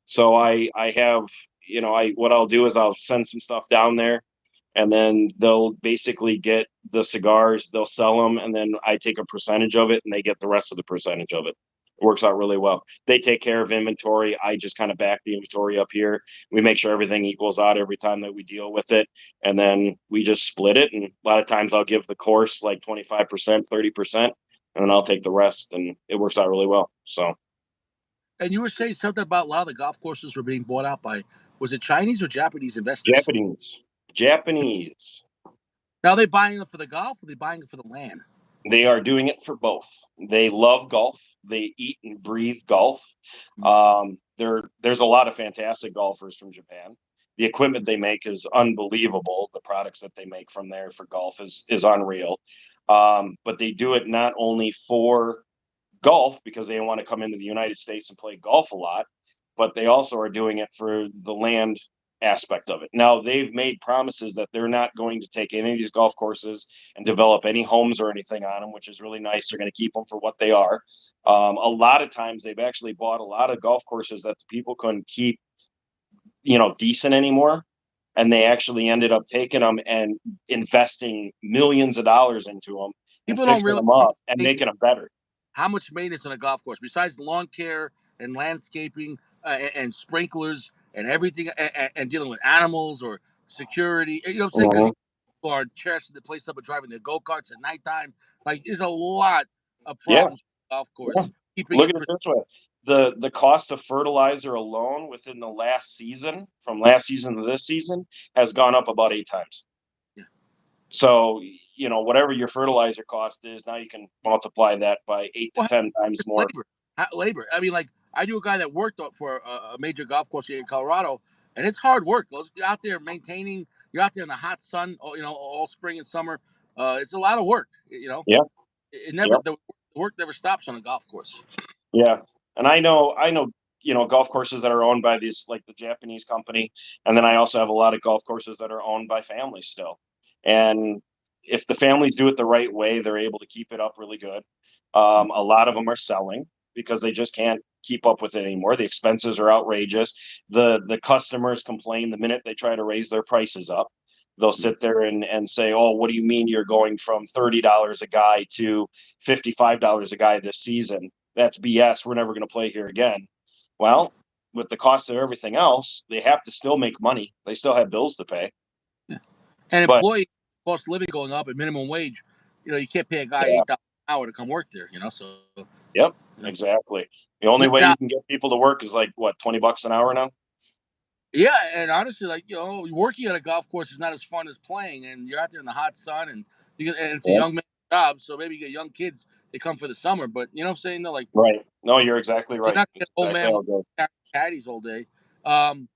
So I have, I what I'll do is I'll send some stuff down there, and then they'll basically get the cigars, they'll sell them, and then I take a percentage of it, and they get the rest of the percentage of it. It works out really well. They take care of inventory. I just kind of back the inventory up here. We make sure everything equals out every time that we deal with it, and then we just split it. And a lot of times I'll give the course like 25%, 30%, and then I'll take the rest, and it works out really well. So And you were saying something about a lot of the golf courses were being bought out by, was it Chinese or Japanese investors? Japanese, Japanese. Now are they buying them for the golf, or are they buying it for the land? They are doing it for both. They love golf. They eat and breathe golf. Mm. There's a lot of fantastic golfers from Japan. The equipment they make is unbelievable. The products that they make from there for golf is unreal. But they do it not only for golf because they want to come into the United States and play golf a lot, but they also are doing it for the land aspect of it. Now, they've made promises that they're not going to take any of these golf courses and develop any homes or anything on them, which is really nice. They're going to keep them for what they are. A lot of times, they've actually bought a lot of golf courses that the people couldn't keep, decent anymore. And they actually ended up taking them and investing millions of dollars into them and People don't fixing realize them up and making them better. how much maintenance on a golf course, besides lawn care and landscaping and sprinklers and everything, and dealing with animals or security. You know what I'm saying? Because Mhm. people are trashing the place up and driving their go karts at nighttime. Like, there's a lot of Yeah. problems with the golf Yeah. course. Keeping Look it. at it this way. The cost of fertilizer alone within the last season, from last season to this season, has gone up about 8 times. Yeah. So, whatever your fertilizer cost is, now you can multiply that by 8 to Well, 10 times it's more. labor. Labor. I mean, like, I knew a guy that worked for a major golf course here in Colorado, and it's hard work. You're out there maintaining. You're out there in the hot sun, all spring and summer. It's a lot of work. Yeah, It never yeah, the work never stops on a golf course. yeah. And I know, golf courses that are owned by these like the Japanese company, and then I also have a lot of golf courses that are owned by families still. And if the families do it the right way, they're able to keep it up really good. A lot of them are selling because they just can't keep up with it anymore. The expenses are outrageous. The customers complain the minute they try to raise their prices up. They'll sit there and say, "Oh, what do you mean you're going from $30 a guy to $55 a guy this season? That's BS. We're never going to play here again." Well, with the cost of everything else, they have to still make money. They still have bills to pay. Yeah. And But employee cost of living going up and minimum wage. You can't pay a guy yeah, $8 an hour to come work there. So yep, you know. exactly. The only way Now, you can get people to work is like what, $20 an hour now? yeah, and honestly, like, working at a golf course is not as fun as playing, and you're out there in the hot sun, and it's a Yeah, young man's job, so maybe you get young kids, they come for the summer, but you know what I'm saying? They're like, right. No, you're exactly you're right. not That's gonna get an old exactly man how it goes. carrying caddies all day. Um,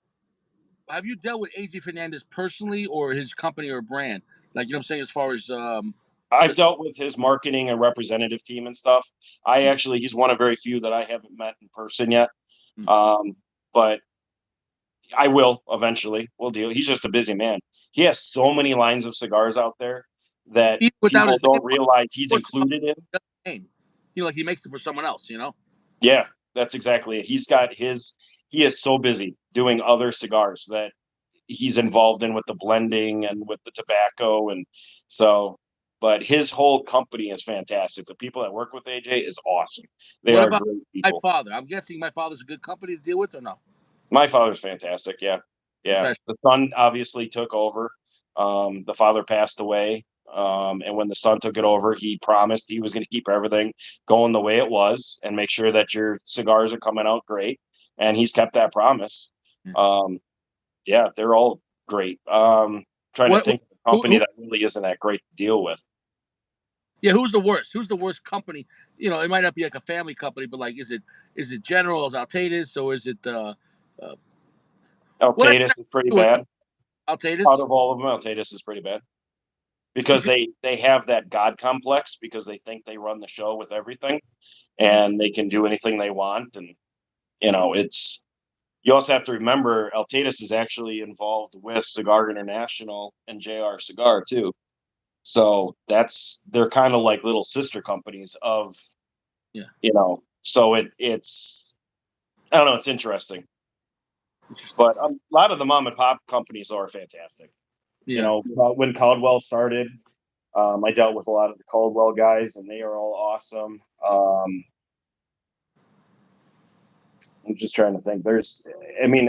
have you dealt with AJ Fernandez personally, or his company or brand? Like, you know what I'm saying, as far as I've the, dealt with his marketing and representative team and stuff. He's one of very few that I haven't met in person yet. Um, but I will eventually. We'll deal. He's just a busy man. He has so many lines of cigars out there that even without people his name don't on it, realize of he's course, included in. name. Like, he makes it for someone else. Yeah, that's exactly it. He is so busy doing other cigars that he's involved in with the blending and with the tobacco. And so, but his whole company is fantastic. The people that work with AJ is awesome. They What are about great my people. father? I'm guessing my father's a good company to deal with, or no? My father's fantastic. Yeah. Yeah. Professional. The son obviously took over. The father passed away. And when the son took it over, he promised he was going to keep everything going the way it was and make sure that your cigars are coming out great. And he's kept that promise. Yeah. Um, yeah, they're all great. Trying to What, think of a company who that really isn't that great to deal with. Yeah, who's the worst? Who's the worst company? It might not be like a family company, but like, is it General, is Altatus, or is it uh what I Altatus is pretty do with bad. Out Altatus? of all of them, Altatus is pretty bad because Because they have that God complex because they think they run the show with everything Mhm. and they can do anything they want. And It's you also have to remember Altatus is actually involved with Cigar International and JR Cigar too. So they're kind of like little sister companies of, Yeah. so it's I don't know, it's interesting. Interesting. But a lot of the mom and pop companies are fantastic. Yeah. When Caldwell started, I dealt with a lot of the Caldwell guys, and they are all awesome. I'm just trying to think. I mean,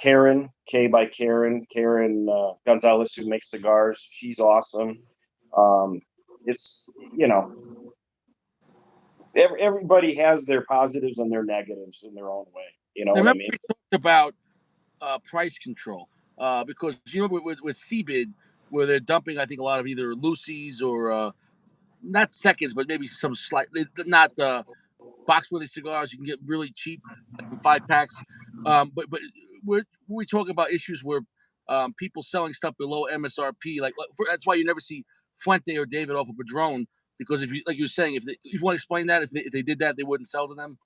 Karen K by Karen Gonzalez, who makes cigars. She's awesome. Um, it's everybody has their positives and their negatives in their own way. You know I what I remember mean? we talked about price control because you know with CBID where they're dumping, I think a lot of either Lucy's or not seconds, but maybe some slight, not box worthy cigars you can get really cheap, like in 5 packs. But we're talking about issues where people selling stuff below MSRP. That's why you never see Fuente or David off of Padron because if you like you were saying, if you want to explain that, if they did that, they wouldn't sell to them.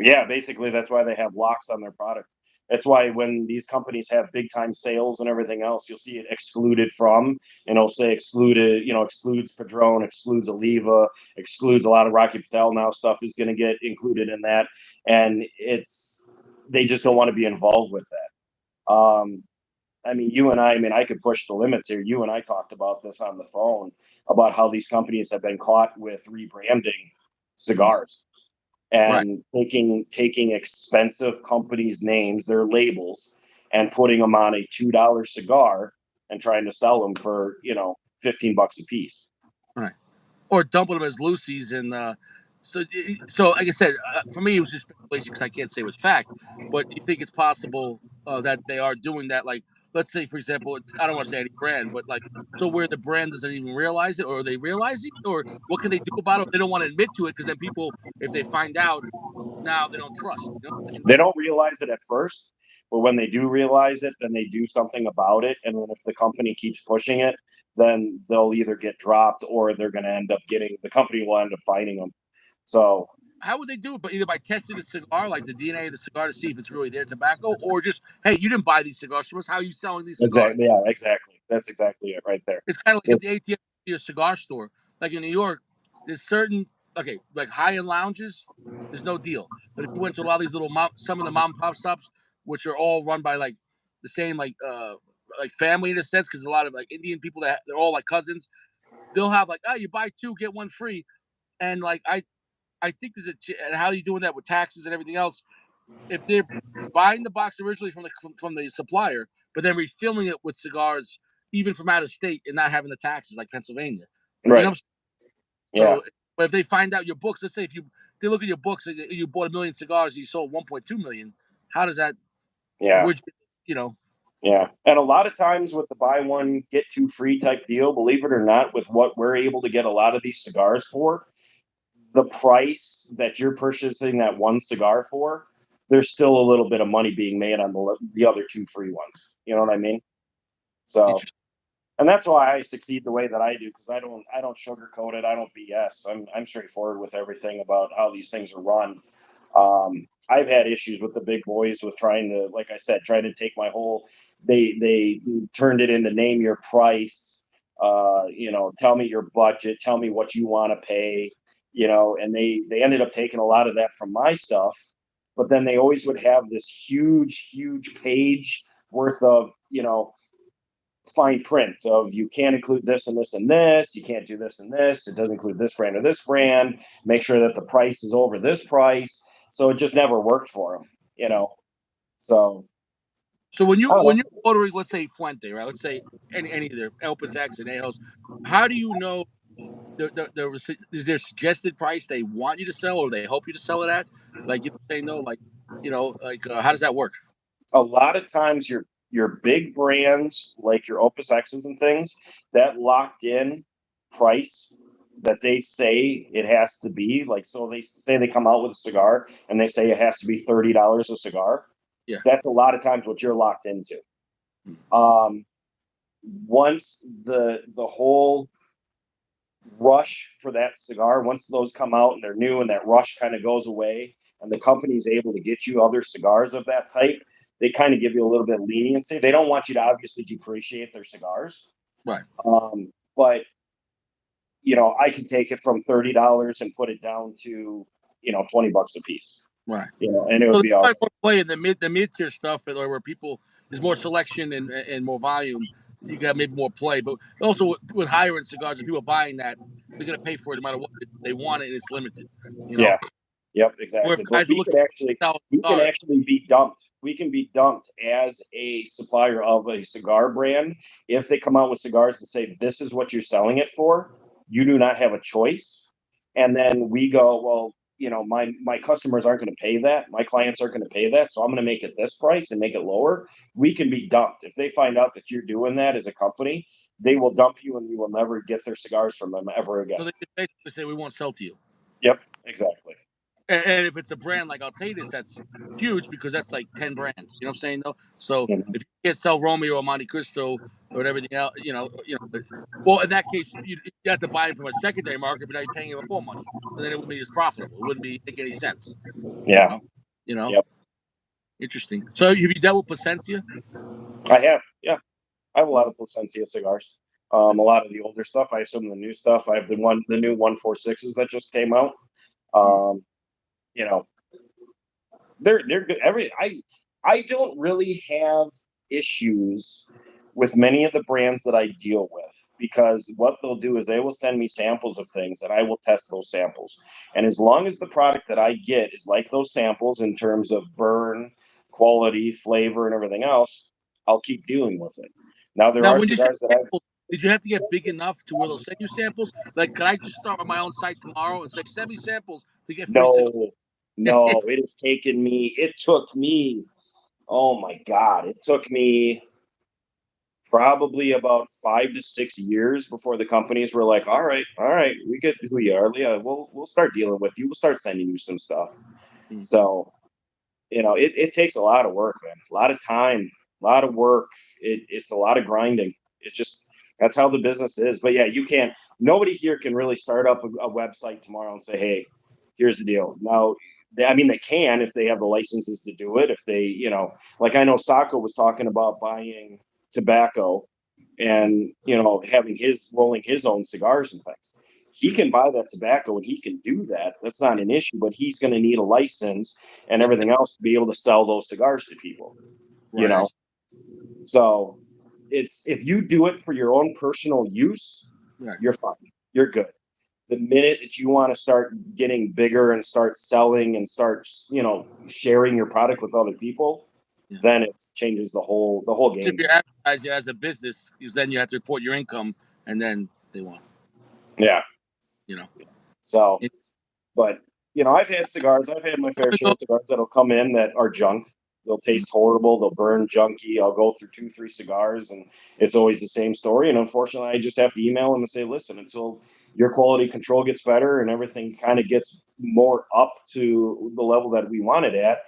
Yeah, basically that's why they have locks on their product. That's why when these companies have big time sales and everything else, you'll see it excluded from, and it'll say excluded, excludes Padron, excludes Oliva, excludes a lot of Rocky Patel now stuff is going to get included in that. And they just don't want to be involved with that. I mean, I mean, I could push the limits here. You and I talked about this on the phone about how these companies have been caught with rebranding cigars Right. and taking expensive companies' names, their labels, and putting them on a $2 cigar and trying to sell them for $15 a piece. Right. Or dumping them as Lucy's. And so like I said, for me, it was just speculation because I can't say with fact. But do you think it's possible that they are doing that? Like, let's say, for example, I don't want to say any brand, but like, so where the brand doesn't even realize it, or are they realizing, or what can they do about it? They don't want to admit to it because then people, if they find out, now they don't trust. You know what I'm saying? They don't realize it at first, but when they do realize it, then they do something about it. And then if the company keeps pushing it, then they'll either get dropped or they're going to end up the company will end up fining them. So How would they do it? But either by testing the cigar, like the DNA of the cigar, to see if it's really their tobacco, or just, hey, you didn't buy these cigars from us. How are you selling these cigars? exactly, yeah, exactly. That's exactly it right there. It's kind of like at the It's ATM to your cigar store. Like in New York, there's certain like high end lounges. There's no deal. But if you went to a lot of these some of the mom and pop shops, which are all run by like the same like family in a sense, because a lot of like Indian people that they're all like cousins. They'll have like, oh, you buy two get one free, and like I think and how are you doing that with taxes and everything else? If they're buying the box originally from the supplier, but then refilling it with cigars even from out of state and not having the taxes like Pennsylvania. You know, right. Yeah, so but if they find out your books, let's say if they look at your books and you bought 1 million cigars, you sold 1.2 million. How does that? yeah. Would you know? Yeah. And a lot of times with the buy one, get two free type deal, believe it or not, with what we're able to get a lot of these cigars for, the price that you're purchasing that one cigar for, there's still a little bit of money being made on the other two free ones. You know what I mean? So, Interesting. and that's why I succeed the way that I do because I don't sugarcoat it. I don't BS. I'm straightforward with everything about how these things are run. I've had issues with the big boys with trying to, like I said, try to take my whole. They turned it into name your price. Tell me your budget. Tell me what you want to pay. And they ended up taking a lot of that from my stuff, but then they always would have this huge page worth of fine print of you can't include this and this and this, you can't do this and this, it doesn't include this brand or this brand, make sure that the price is over this price. So it just never worked for them. So So when I you don't when know. you're ordering, let's say Fuente, right? Let's say any of their Elpis X and Ajos, how do you know is there suggested price they want you to sell or they hope you to sell it at? Like you say no, like how does that work? A lot of times your big brands like your Opus X's and things, that locked in price that they say it has to be, like, so they say they come out with a cigar and they say it has to be $30 a cigar. Yeah. That's a lot of times what you're locked into. Um, Once the whole rush for that cigar, once those come out and they're new and that rush kind of goes away, and the company's able to get you other cigars of that type, they kind of give you a little bit of leniency. They don't want you to obviously depreciate their cigars, Right. but I can take it from $30 and put it down to $20 a piece. Right. And it So would there's be all probably good. more play in the mid tier stuff, where people there's more selection and more volume. You got maybe more play, but also with higher end cigars, if people are buying that, they're gonna pay for it no matter what they want it, and it's limited. You know, Yeah. Yep, or if exactly. But guys are looking for we can $1,000 actually be dumped. We can be dumped as a supplier of a cigar brand if they come out with cigars and say this is what you're selling it for. You do not have a choice. And then we go, well, my customers aren't going to pay that. My clients aren't going to pay that, so I'm going to make it this price and make it lower. We can be dumped if they find out that you're doing that as a company. They will dump you, and you will never get their cigars from them ever again. so they can basically say we won't sell to you. Yep, exactly. And if it's a brand like I'll tell you this, that's huge because that's like 10 brands. You know what I'm saying though? So Mhm. if you can't sell Romeo or Montecristo or everything else, well, in that case, you have to buy it from a secondary market, but now you're paying it more money. And then it wouldn't be as profitable. It wouldn't make any sense. You Yeah. know? You know? Yep. Interesting. So have you dealt with Placencia? I have. Yeah. I have a lot of Placencia cigars. A lot of the older stuff. I assume the new stuff. I have the new 146s that just came out. Mm. Um, you know, they're good. I don't really have issues with many of the brands that I deal with because what they'll do is they will send me samples of things and I will test those samples. And as long as the product that I get is like those samples in terms of burn, quality, flavor, and everything else, I'll keep dealing with it. Now there Now, are when you say cigars that I've samples, did you have to get big enough to where they'll send you samples? Like, could I just start on my own site tomorrow and say, send me samples to get free cigars? no, no, it has taken me. It took me. Oh my God! It took me probably about 5 to 6 years before the companies were like, all right, we get who you are. Yeah, we'll start dealing with you. We'll start sending you some stuff. Mm. So, it takes a lot of work, man. A lot of time, a lot of work. It's a lot of grinding. It's just that's how the business is. But yeah, you can't. Nobody here can really start up a website tomorrow and say, hey, here's the deal. Now, I mean, they can if they have the licenses to do it. If they, like I know Sacco was talking about buying tobacco and having his rolling his own cigars and things. He can buy that tobacco and he can do that. That's not an issue, but he's going to need a license and Yeah, everything else to be able to sell those cigars to people. You right. know, so it's if you do it for your own personal use, Right. you're fine. You're good. The minute that you want to start getting bigger and start selling and start, sharing your product with other people, Yeah. then it changes the whole If game. you're advertising as a business, because then you have to report your income, and then they want, Yeah. you know. So, It, but I've had cigars. I've had my fair share of cigars that'll come in that are junk. They'll taste horrible. They'll burn junky. I'll go through 2, 3 cigars, and it's always the same story. And unfortunately, I just have to email them and say, "Listen, until your quality control gets better and everything kind of gets more up to the level that we want it at,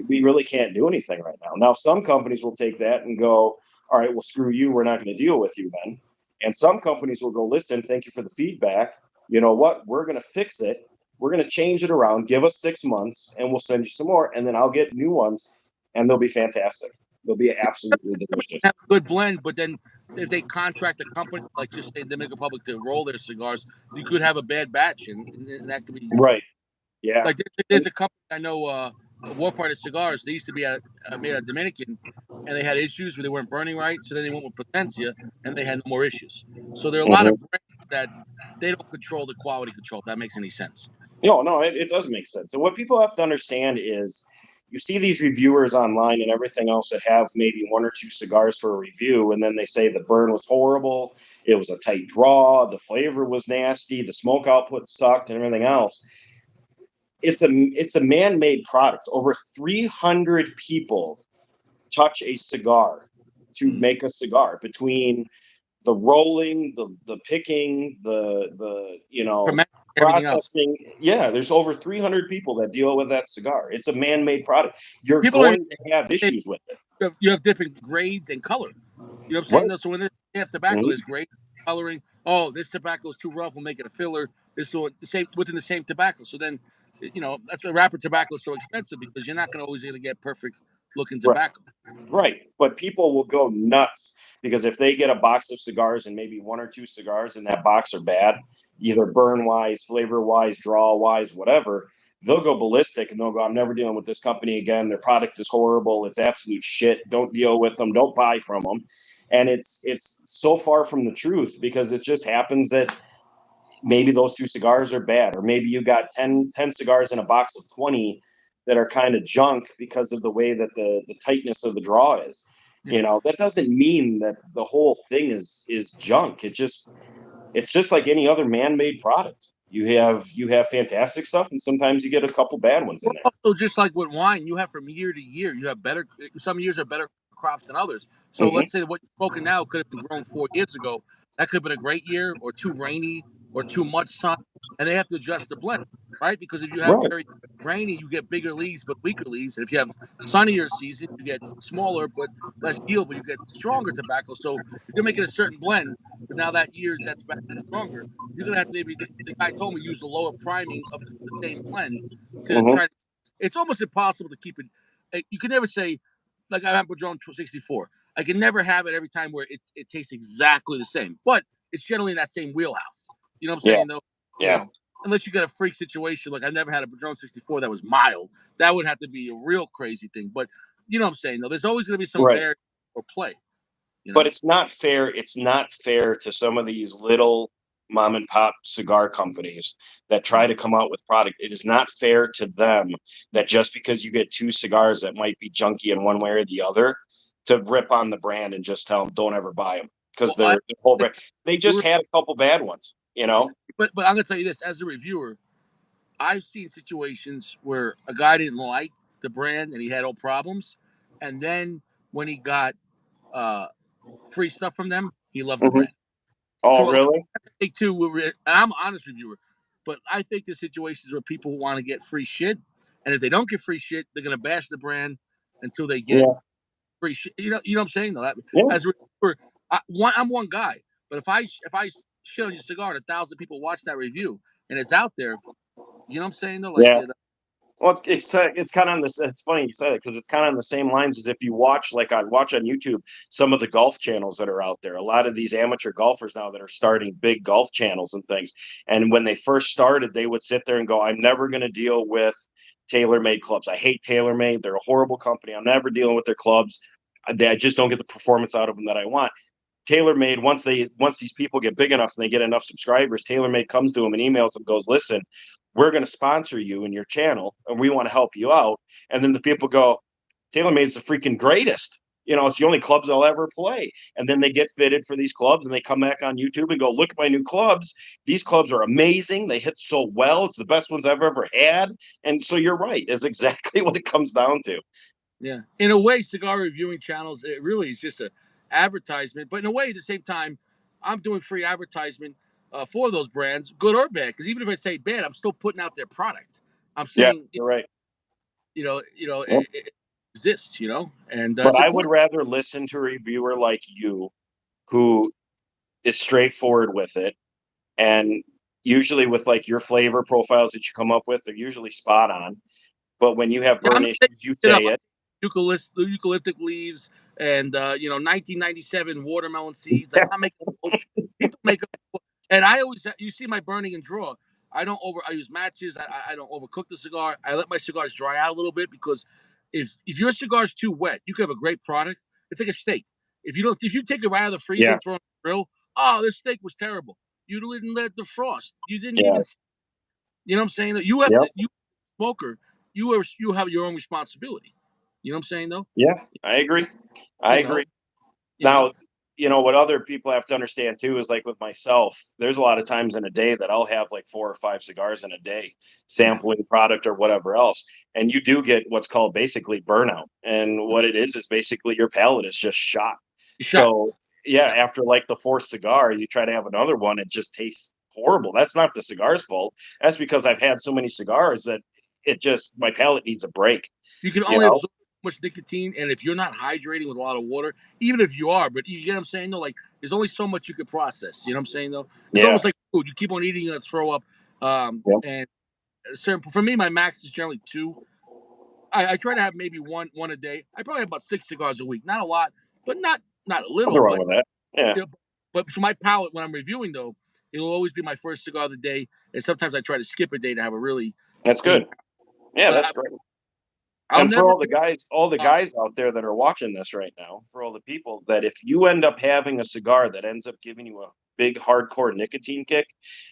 we really can't do anything right now." Now, some companies will take that and go, all right, well, screw you. We're not going to deal with you then. And some companies will go, listen, thank you for the feedback. You know what? We're going to fix it. We're going to change it around. Give us 6 months and we'll send you some more. And then I'll get new ones and they'll be fantastic. They'll be absolutely delicious. have a good blend, but then if they contract a company, like just say Dominican Republic, to roll their cigars, you could have a bad batch, and that could be Right. Yeah. like there's a company I know, Warfighter Cigars. They used to be made out of Dominican, and they had issues where they weren't burning right. So then they went with Potencia, and they had no more issues. So there are a lot Mm-hmm. of brands that they don't control the quality control. If that makes any sense. No, it does make sense. And what people have to understand is you see these reviewers online and everything else that have maybe 1 or 2 cigars for a review, and then they say the burn was horrible, it was a tight draw, the flavor was nasty, the smoke output sucked, and everything else. It's a man-made product. Over 300 people touch a cigar to Mm. make a cigar between the rolling, the picking, the Fermenting, everything else. processing. Yeah, there's over 300 people that deal with that cigar. It's a man-made product. You're People don't going to have even, issues with it. you have different grades and color. You know what I'm saying? Right. Though? So when they have tobacco, Mhm. there's grade coloring. Oh, this tobacco is too rough. We'll make it a filler. This one, the same within the same tobacco. So then That's why wrapper tobacco is so expensive because you're not always going to get perfect looking Right. tobacco. Right. But people will go nuts because if they get a box of cigars and maybe one or two cigars in that box are bad, either burn wise, flavor wise, draw wise, whatever, they'll go ballistic and they'll go, I'm never dealing with this company again. Their product is horrible. It's absolute shit. Don't deal with them. Don't buy from them. And it's so far from the truth because it just happens that maybe those two cigars are bad, or maybe you got 10 cigars in a box of 20 that are kind of junk because of the way that the tightness of the draw is. Yeah. That doesn't mean that the whole thing is junk. It's just like any other man-made product. You have fantastic stuff, and sometimes you get a couple bad ones in Well, there. also, just like with wine, you have from year to year, you have better. Some years are better crops than others. So Hmm. let's say what you're smoking now could have been grown 4 years ago. That could have been a great year, or too rainy, or too much sun, and they have to adjust the blend, right? Because if you have Right. very rainy, you get bigger leaves but weaker leaves, and if you have sunnier season, you get smaller but less yield, but you get stronger tobacco. So if you're making a certain blend, but now that year that's back stronger, you're gonna have to maybe. The guy told me use the lower priming of the same blend to Hmm. try. It's almost impossible to keep it. You can never say, like I have Padron 64. I can never have it every time where it tastes exactly the same, but it's generally in that same wheelhouse. You know what I'm Yeah. saying? Though, you Yeah. know, unless you got a freak situation, like I never had a Padron 64 that was mild. That would have to be a real crazy thing. But you know what I'm saying? Though, there's always going to be some Right. variation or play. You But know. it's not fair. It's not fair to some of these little mom and pop cigar companies that try to come out with product. It is not fair to them that just because you get two cigars that might be junky in one way or the other, to rip on the brand and just tell them don't ever buy them because Well, I they're the whole brand. They just had a couple bad ones, you know. but I'm gonna tell you this as a reviewer, I've seen situations where a guy didn't like the brand and he had all problems, and then when he got uh, free stuff from them, he loved the Mhm. brand. Oh, So really? I think too, and I'm an honest reviewer, but I think there's situations where people want to get free shit, and if they don't get free shit, they're gonna bash the brand until they get Yeah. free shit. You know what I'm saying? Though, Yeah. as a reviewer, I'm one guy, but if I shit on your cigar and 1,000 people watch that review and it's out there, you know what I'm saying? Though, like Yeah. Well, it's kind of on this. It's funny you said it because it's kind of on the same lines as if you watch, like I watch on YouTube, some of the golf channels that are out there. A lot of these amateur golfers now that are starting big golf channels and things. And when they first started, they would sit there and go, "I'm never going to deal with TaylorMade clubs. I hate TaylorMade. They're a horrible company. I'm never dealing with their clubs. I just don't get the performance out of them that I want." TaylorMade, once these people get big enough and they get enough subscribers, TaylorMade comes to them and emails them, goes, "Listen, we're going to sponsor you and your channel, and we want to help you out." And then the people go, "TaylorMade's the freaking greatest. It's the only clubs I'll ever play." And then they get fitted for these clubs, and they come back on YouTube and go, "Look at my new clubs. These clubs are amazing. They hit so well. It's the best ones I've ever had." And so you're right. Is exactly what it comes down to. Yeah, in a way, cigar reviewing channels it really is just a advertisement, but in a way, at the same time, I'm doing free advertisement for those brands, good or bad. Because even if I say bad, I'm still putting out their product. I'm Yeah, saying, you're right. Yep. it exists, and But it's I would important. rather listen to a reviewer like you who is straightforward with it. And usually with like your flavor profiles that you come up with, they're usually spot on. But when you have Yeah, I'm burn not making issues, you it up. say it. Eucalyptic leaves and 1997 watermelon seeds. Like I'm not making bullshit. People make up, and I always you see my burning and draw. I don't over. I use matches. I don't overcook the cigar. I let my cigars dry out a little bit because if your cigar's too wet, you can have a great product. It's like a steak. If you take it right out of the freezer Yeah, and throw it on the grill, oh, this steak was terrible. You didn't let it defrost. You didn't yeah, even. You know what I'm saying? That you have yep, to. You smoker. You have your own responsibility. You know what I'm saying though? yeah. I agree. I You know. agree. You know. Now, what other people have to understand too is like with myself, there's a lot of times in a day that I'll have like 4 or 5 cigars in a day, Yeah. sampling product or whatever else. And you do get what's called basically burnout. And what it is basically your palate is just shot. You shot. So yeah, Yeah. after like the fourth cigar, you try to have another one, it just tastes horrible. That's not the cigar's fault. That's because I've had so many cigars that my palate needs a break, You can you only know? absorb so much nicotine, and if you're not hydrating with a lot of water, even if you are, but you get what I'm saying though, like there's only so much you could process. You know what I'm saying though? It's Yeah. almost like food. You keep on eating, you throw up. Yep. And For me, my max is generally two. I try to have maybe one a day. I probably have about 6 cigars a week. Not a lot, but not a Nothing little. wrong But with that. Yeah, you know, but for my palate, when I'm reviewing though, it'll always be my first cigar of the day. And sometimes I try to skip a day to have a really that's clean. good. Yeah, But that's great. I'll And for never. all the Um, guys out there that are watching this right now, for all the people that if you end up having a cigar that ends up giving you a big hardcore nicotine kick,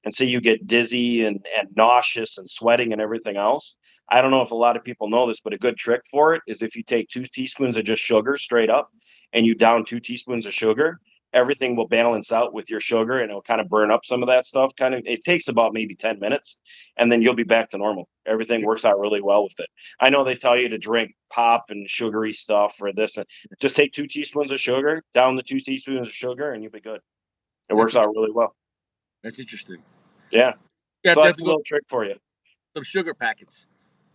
and say you get dizzy and nauseous and sweating and everything else, I don't know if a lot of people know this, but a good trick for it is if you take 2 teaspoons of just sugar straight up and you down 2 teaspoons of sugar, everything will balance out with your sugar and it'll kind of burn up some of that stuff. Kind of, it takes about maybe 10 minutes and then you'll be back to normal. Everything works out really well with it. I know they tell you to drink pop and sugary stuff for this. And just take 2 teaspoons of sugar, down the 2 teaspoons of sugar, and you'll be good. It that's works out really well. that's interesting. Yeah. So You have that's to a go little trick for you. some sugar packets.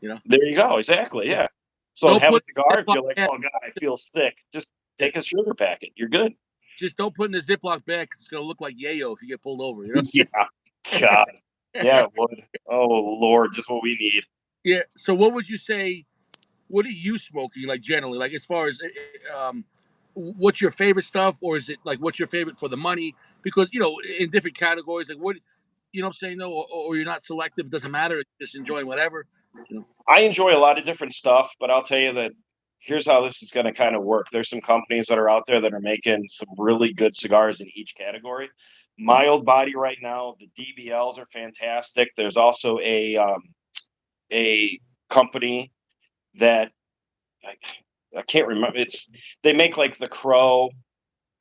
You know. There you go. Exactly. Yeah. Yeah. So Don't have a put cigar if Ziploc you're like, bag. oh God, I feel sick. Just Yeah. take a sugar packet. You're good. Just don't put in a Ziploc bag because it's gonna look like yayo if you get pulled over. You Yeah. God. know. Yeah, it would. Oh Lord, just what we need. Yeah. So what would you say? What are you smoking like generally? Like as far as what's your favorite stuff, or is it like what's your favorite for the money? Because in different categories, like what what I'm saying though, or you're not selective. It doesn't matter. It's just enjoying whatever. You know. I enjoy a lot of different stuff, but I'll tell you that here's how this is going to kind of work. There's some companies that are out there that are making some really good cigars in each category. Mild body right now, the DBLs are fantastic. There's also a company that I, I can't remember. It's they make like the Crow.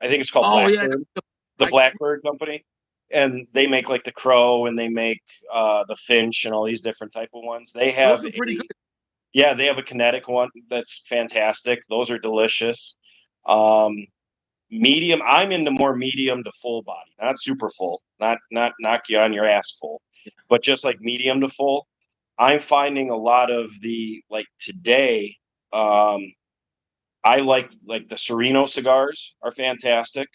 I think it's called Oh yeah, Blackbird, the I can't. Blackbird company, and they make like the Crow and they make the Finch and all these different type of ones. They Those have are pretty good. a yeah, they have a kinetic one that's fantastic. Those are delicious. Um, medium. I'm into more medium to full body, not super full, not knock you on your ass full, but just like medium to full. I'm finding a lot of the like today. Um, I like the Sereno cigars are fantastic.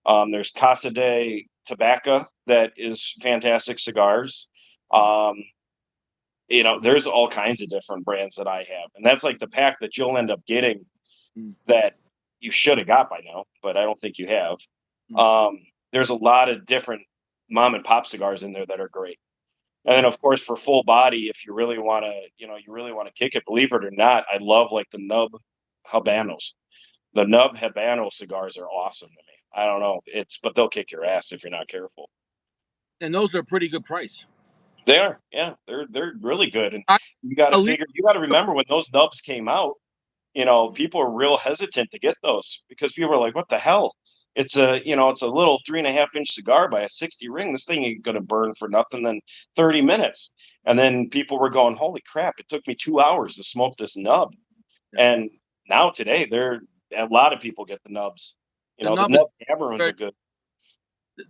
There's Casa de Tobacco that is fantastic cigars. Um, there's all kinds of different brands that I have, and that's like the pack that you'll end up getting Mm, that you should have got by now, but I don't think you have. mm, Um, there's a lot of different mom and pop cigars in there that are great. And then mm. of course for full body, if you really want to, you really want to kick it, believe it or not, I love like the nub habanos. The nub habano cigars are awesome to me. I don't know. But they'll kick your ass if you're not careful. And those are a pretty good price. They are, yeah, they're really good. And I I'll you got to remember when those nubs came out, people are real hesitant to get those because people are like, what the hell? It's a little 3.5 inch cigar by a 60 ring. This thing ain't going to burn for nothing than 30 minutes. And then people were going, holy crap, it took me 2 hours to smoke this nub. Yeah. And now today, a lot of people get the nubs. The The nub is nub Cameroons very, are good.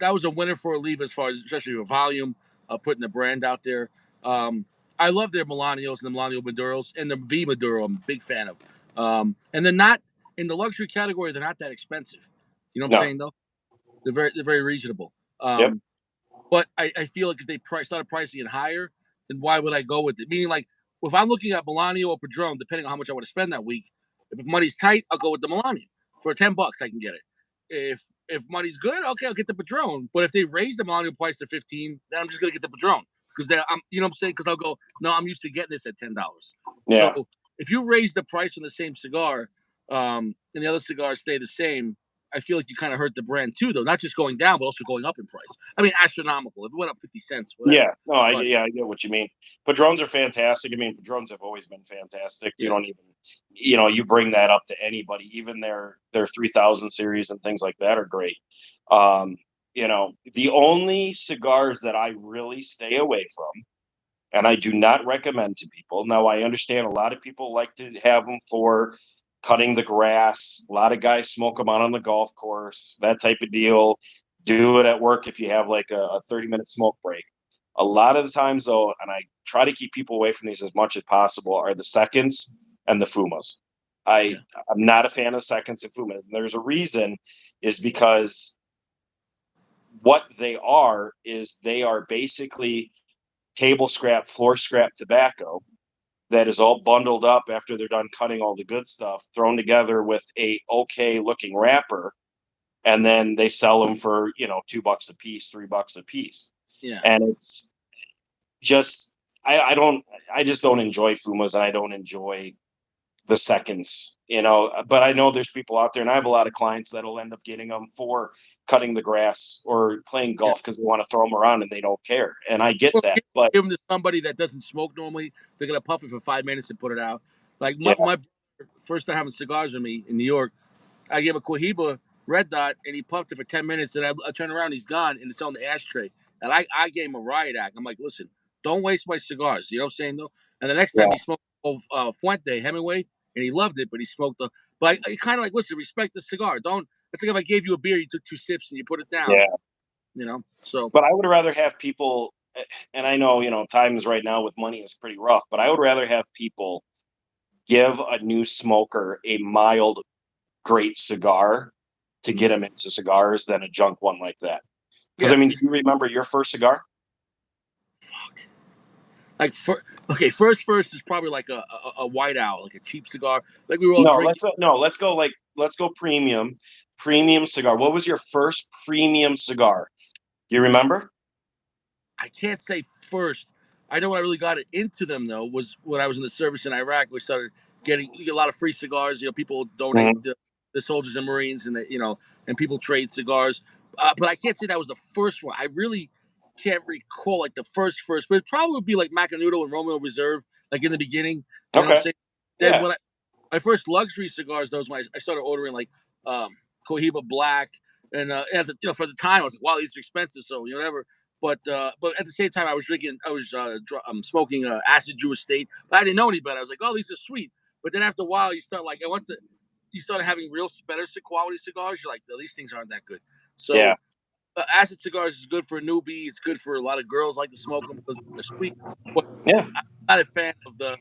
that was a winner for a leave as far as especially with volume, putting the brand out there. Um, I love their Milanios and the Milano Maduros and the V Maduro. I'm a big fan of. And they're not in the luxury category. They're not that expensive. You know what I'm No. saying though? They're very reasonable. Yep. But I feel like if they started pricing it higher, then why would I go with it? Meaning, like, if I'm looking at Milano or Padron, depending on how much I want to spend that week, if money's tight, I'll go with the Milano. For $10, I can get it. If money's good, okay, I'll get the Padron. But if they raise the Milano price to 15, then I'm just gonna get the Padron because I'm, what I'm saying? Because I'll go, no, I'm used to getting this at $10. So Yeah. if you raise the price on the same cigar, and the other cigars stay the same, I feel like you kind of hurt the brand too, though. Not just going down, but also going up in price. I mean, astronomical. If it went up 50 cents, whatever. Yeah. No, But I get what you mean. Padrones are fantastic. I mean, Padrones have always been fantastic. You yeah, don't even, you bring that up to anybody. Even their 3000 series and things like that are great. Um, the only cigars that I really stay away from, and I do not recommend to people. Now, I understand a lot of people like to have them for cutting the grass. A lot of guys smoke them out on the golf course, that type of deal. Do it at work if you have like a 30-minute smoke break. A lot of the times, though, and I try to keep people away from these as much as possible, are the seconds and the fumas. yeah, I'm not a fan of seconds and fumas, and there's a reason, is because what they are is they are basically table scrap, floor scrap tobacco that is all bundled up after they're done cutting all the good stuff, thrown together with a okay looking wrapper, and then they sell them for $2 a piece, $3 a piece, Yeah. and it's just I just don't enjoy Fumas, and I don't enjoy the seconds, but I know there's people out there, and I have a lot of clients that'll end up getting them for cutting the grass or playing Yeah. golf because they want to throw them around and they don't care, and I get Well, that, but give them to somebody that doesn't smoke normally. They're gonna puff it for 5 minutes and put it out. Like yeah, my first time having cigars with me in New York, I gave a Cohiba Red Dot, and he puffed it for 10 minutes, and I turned around, he's gone, and it's on the ashtray. And I gave him a riot act. I'm like, listen, don't waste my cigars. You know what I'm saying though? And the next time yeah, he smoked Fuente Hemingway, and he loved it, but he smoked the. But I kind of like, listen, respect the cigar. Don't. It's like if I gave you a beer, you took 2 sips and you put it down. yeah. So But I would rather have people, and I know times right now with money is pretty rough, but I would rather have people give a new smoker a mild, great cigar to get them into cigars than a junk one like that. Because I yeah, mean, do you remember your first cigar? fuck. Like okay, first is probably like a white owl, like a cheap cigar. Like we were all No, drinking. let's go premium cigar. What was your first premium cigar? Do you remember? I can't say first. I know when I really got into them though was when I was in the service in Iraq. We started getting you get a lot of free cigars. People donate Mhm. the soldiers and Marines, and and people trade cigars. But I can't say that was the first one. I really can't recall like the first, but it probably would be like Macanudo and Romeo Reserve, like in the beginning. You know what I'm Okay. saying? Then Yeah. when my first luxury cigars, those when I started ordering like Cohiba Black, and as for the time I was like, wow, these are expensive, so whatever. But at the same time, I was smoking acid Jewish State, but I didn't know any better. I was like, oh, these are sweet. But then after a while, you start like, and once you started having real better quality cigars, you're like, oh, these things aren't that good. Yeah. So acid cigars is good for a newbie. It's good for a lot of girls like to smoke them because they're sweet. But Yeah. I'm not a fan of the.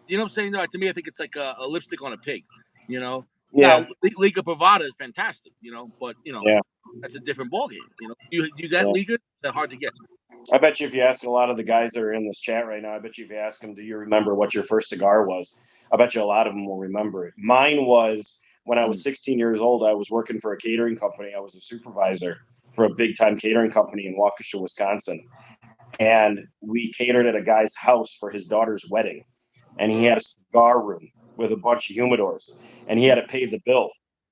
You know what I'm saying? No, to me, I think it's like a lipstick on a pig. You know. Now, Yeah. Liga Privada is fantastic. But Yeah. that's a different ballgame. You get Yeah. Liga? That hard to get. I bet you if you ask a lot of the guys that are in this chat right now, I bet you if you ask them, do you remember what your first cigar was? I bet you a lot of them will remember it. Mine was when I was Mm. 16 years old. I was working for a catering company. I was a supervisor for a big time catering company in Waukesha, Wisconsin. And we catered at a guy's house for his daughter's wedding. And he had a cigar room with a bunch of humidors, and he had to pay the bill.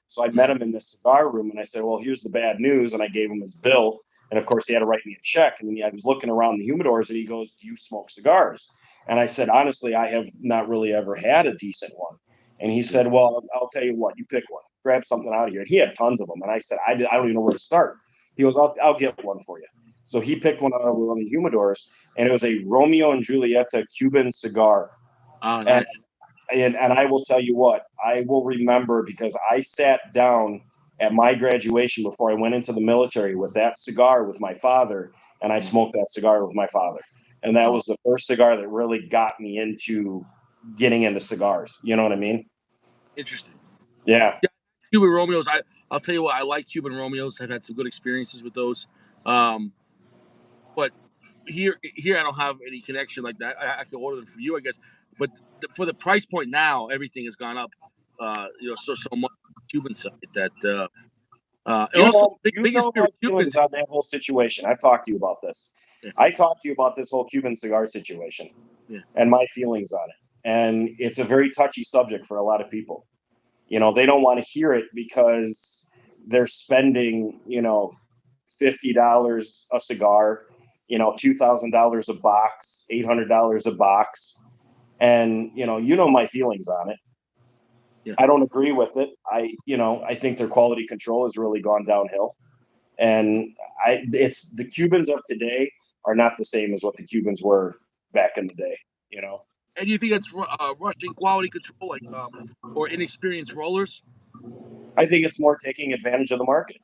So I met Yeah. him in the cigar room, and I said, "Well, here's the bad news," and I gave him his bill. And of course, he had to write me a check. And then I was looking around the humidors, and he goes, "Do you smoke cigars?" And I said, "Honestly, I have not really ever had a decent one." And he Yeah. said, "Well, I'll tell you what, you pick one, grab something out of here." And he had tons of them. And I said, I don't even know where to start. He goes, I'll get one for you. So he picked one out of one of the humidors, and it was a Romeo and Julieta Cuban cigar. Oh, And nice. and I will tell you what, I will remember because I sat down at my graduation before I went into the military with that cigar with my father, and I Mm. smoked that cigar with my father. And that Oh, was the first cigar that really got me into getting into cigars. You know what I mean? interesting. Yeah. Yeah, Cuban Romeos. I'll tell you what. I like Cuban Romeos. I've had some good experiences with those. Um, but here I don't have any connection like that. I can order them from you, I guess. But for the price point now, everything has gone up. So much on the Cuban side that and also biggest fear My of Cubans. feelings on that whole situation. I've talked to you about this. Yeah, I talked to you about this whole Cuban cigar situation yeah. and my feelings on it. And it's a very touchy subject for a lot of people. They don't want to hear it because they're spending, $50 a cigar, $2,000 a box, $800 a box. And, my feelings on it. Yeah. I don't agree with it. I think their quality control has really gone downhill. And it's the Cubans of today are not the same as what the Cubans were back in the day. And you think it's Russian quality control, like or inexperienced rollers? I think it's more taking advantage of the market.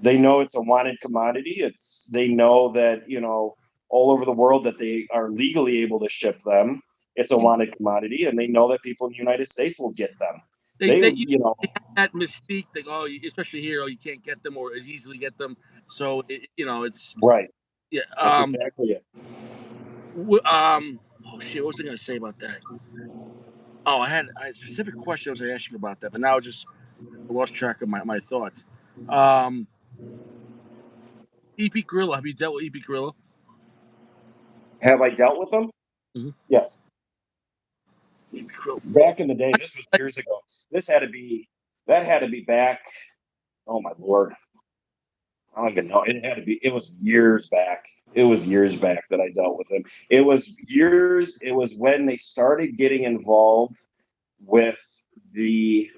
They know it's a wanted commodity. They know that all over the world that they are legally able to ship them. It's a wanted commodity, and they know that people in the United States will get them. They They they, you know they have that mystique, like especially here, you can't get them or as easily get them. So it's right. Yeah. That's exactly it. Oh shit. What was I gonna say about that? Oh, I had a specific question I was gonna ask you about that, but now I just lost track of my thoughts. Um, EP Gorilla. Have you dealt with EP Gorilla? Have I dealt with them? Mm-hmm. Yes. EP Gorilla. Back in the day, this was years ago. This had to be that had to be back. Oh my lord. I don't even know. It was years back. It was years back that I dealt with him. It was when they started getting involved with the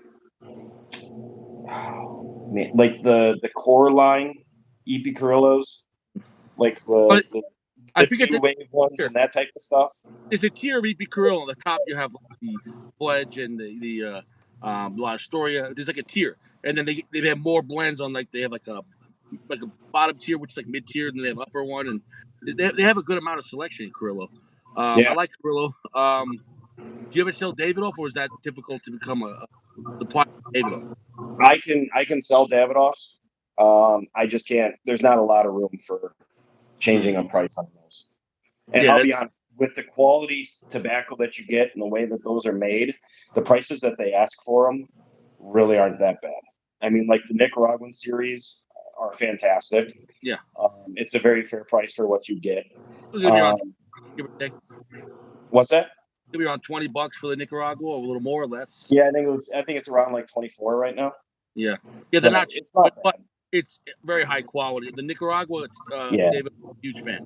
like the core line EP Carrillos, like But I the forget new the wave ones tier. and that type of stuff. There's a tier of EP Gorilla. On the top, you have like the Pledge and the La Historia. There's like a tier, and then they have more blends on they have like a bottom tier, which is like mid tier, and they have upper one, and they have a good amount of selection in Carrillo. I Yeah, like Carrillo. Do you ever sell Davidoff, or is that difficult to become a supplier of Davidoff? I can sell Davidoffs. I just can't. There's not a lot of room for changing a price on those. And Yeah, I'll be that's honest, with the quality tobacco that you get and the way that those are made, the prices that they ask for them really aren't that bad. I mean, like the Nicaraguan series are fantastic. yeah. It's a very fair price for what you get. It's gonna be around Um, give or take. what's that? It's gonna be around $20 for the Nicaragua, or a little more or less. Yeah, I think it's around like 24 right now. Yeah, yeah. They're So not cheap, it's not but bad. it's very high quality. The Nicaragua, Yeah, David, huge fan.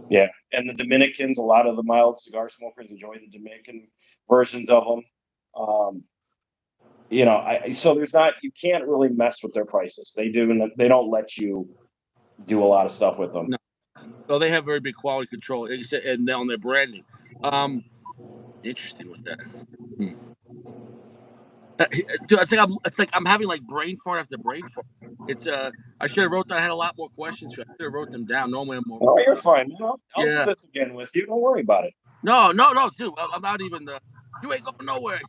yeah. And the Dominicans, a lot of the mild cigar smokers enjoy the Dominican versions of them. Um, so there's not you can't really mess with their prices. They don't let you do a lot of stuff with them. No, so they have very big quality control, and on their branding. Um, Interesting with that. Hmm. Dude, it's like I'm having like brain fart after brain fart. It's I should have wrote that. I had a lot more questions for you. I should have wrote them down. Normally I'm more Oh, you're fine. I'll do yeah. this again with you. Don't worry about No, dude. I'm not even. You ain't going nowhere.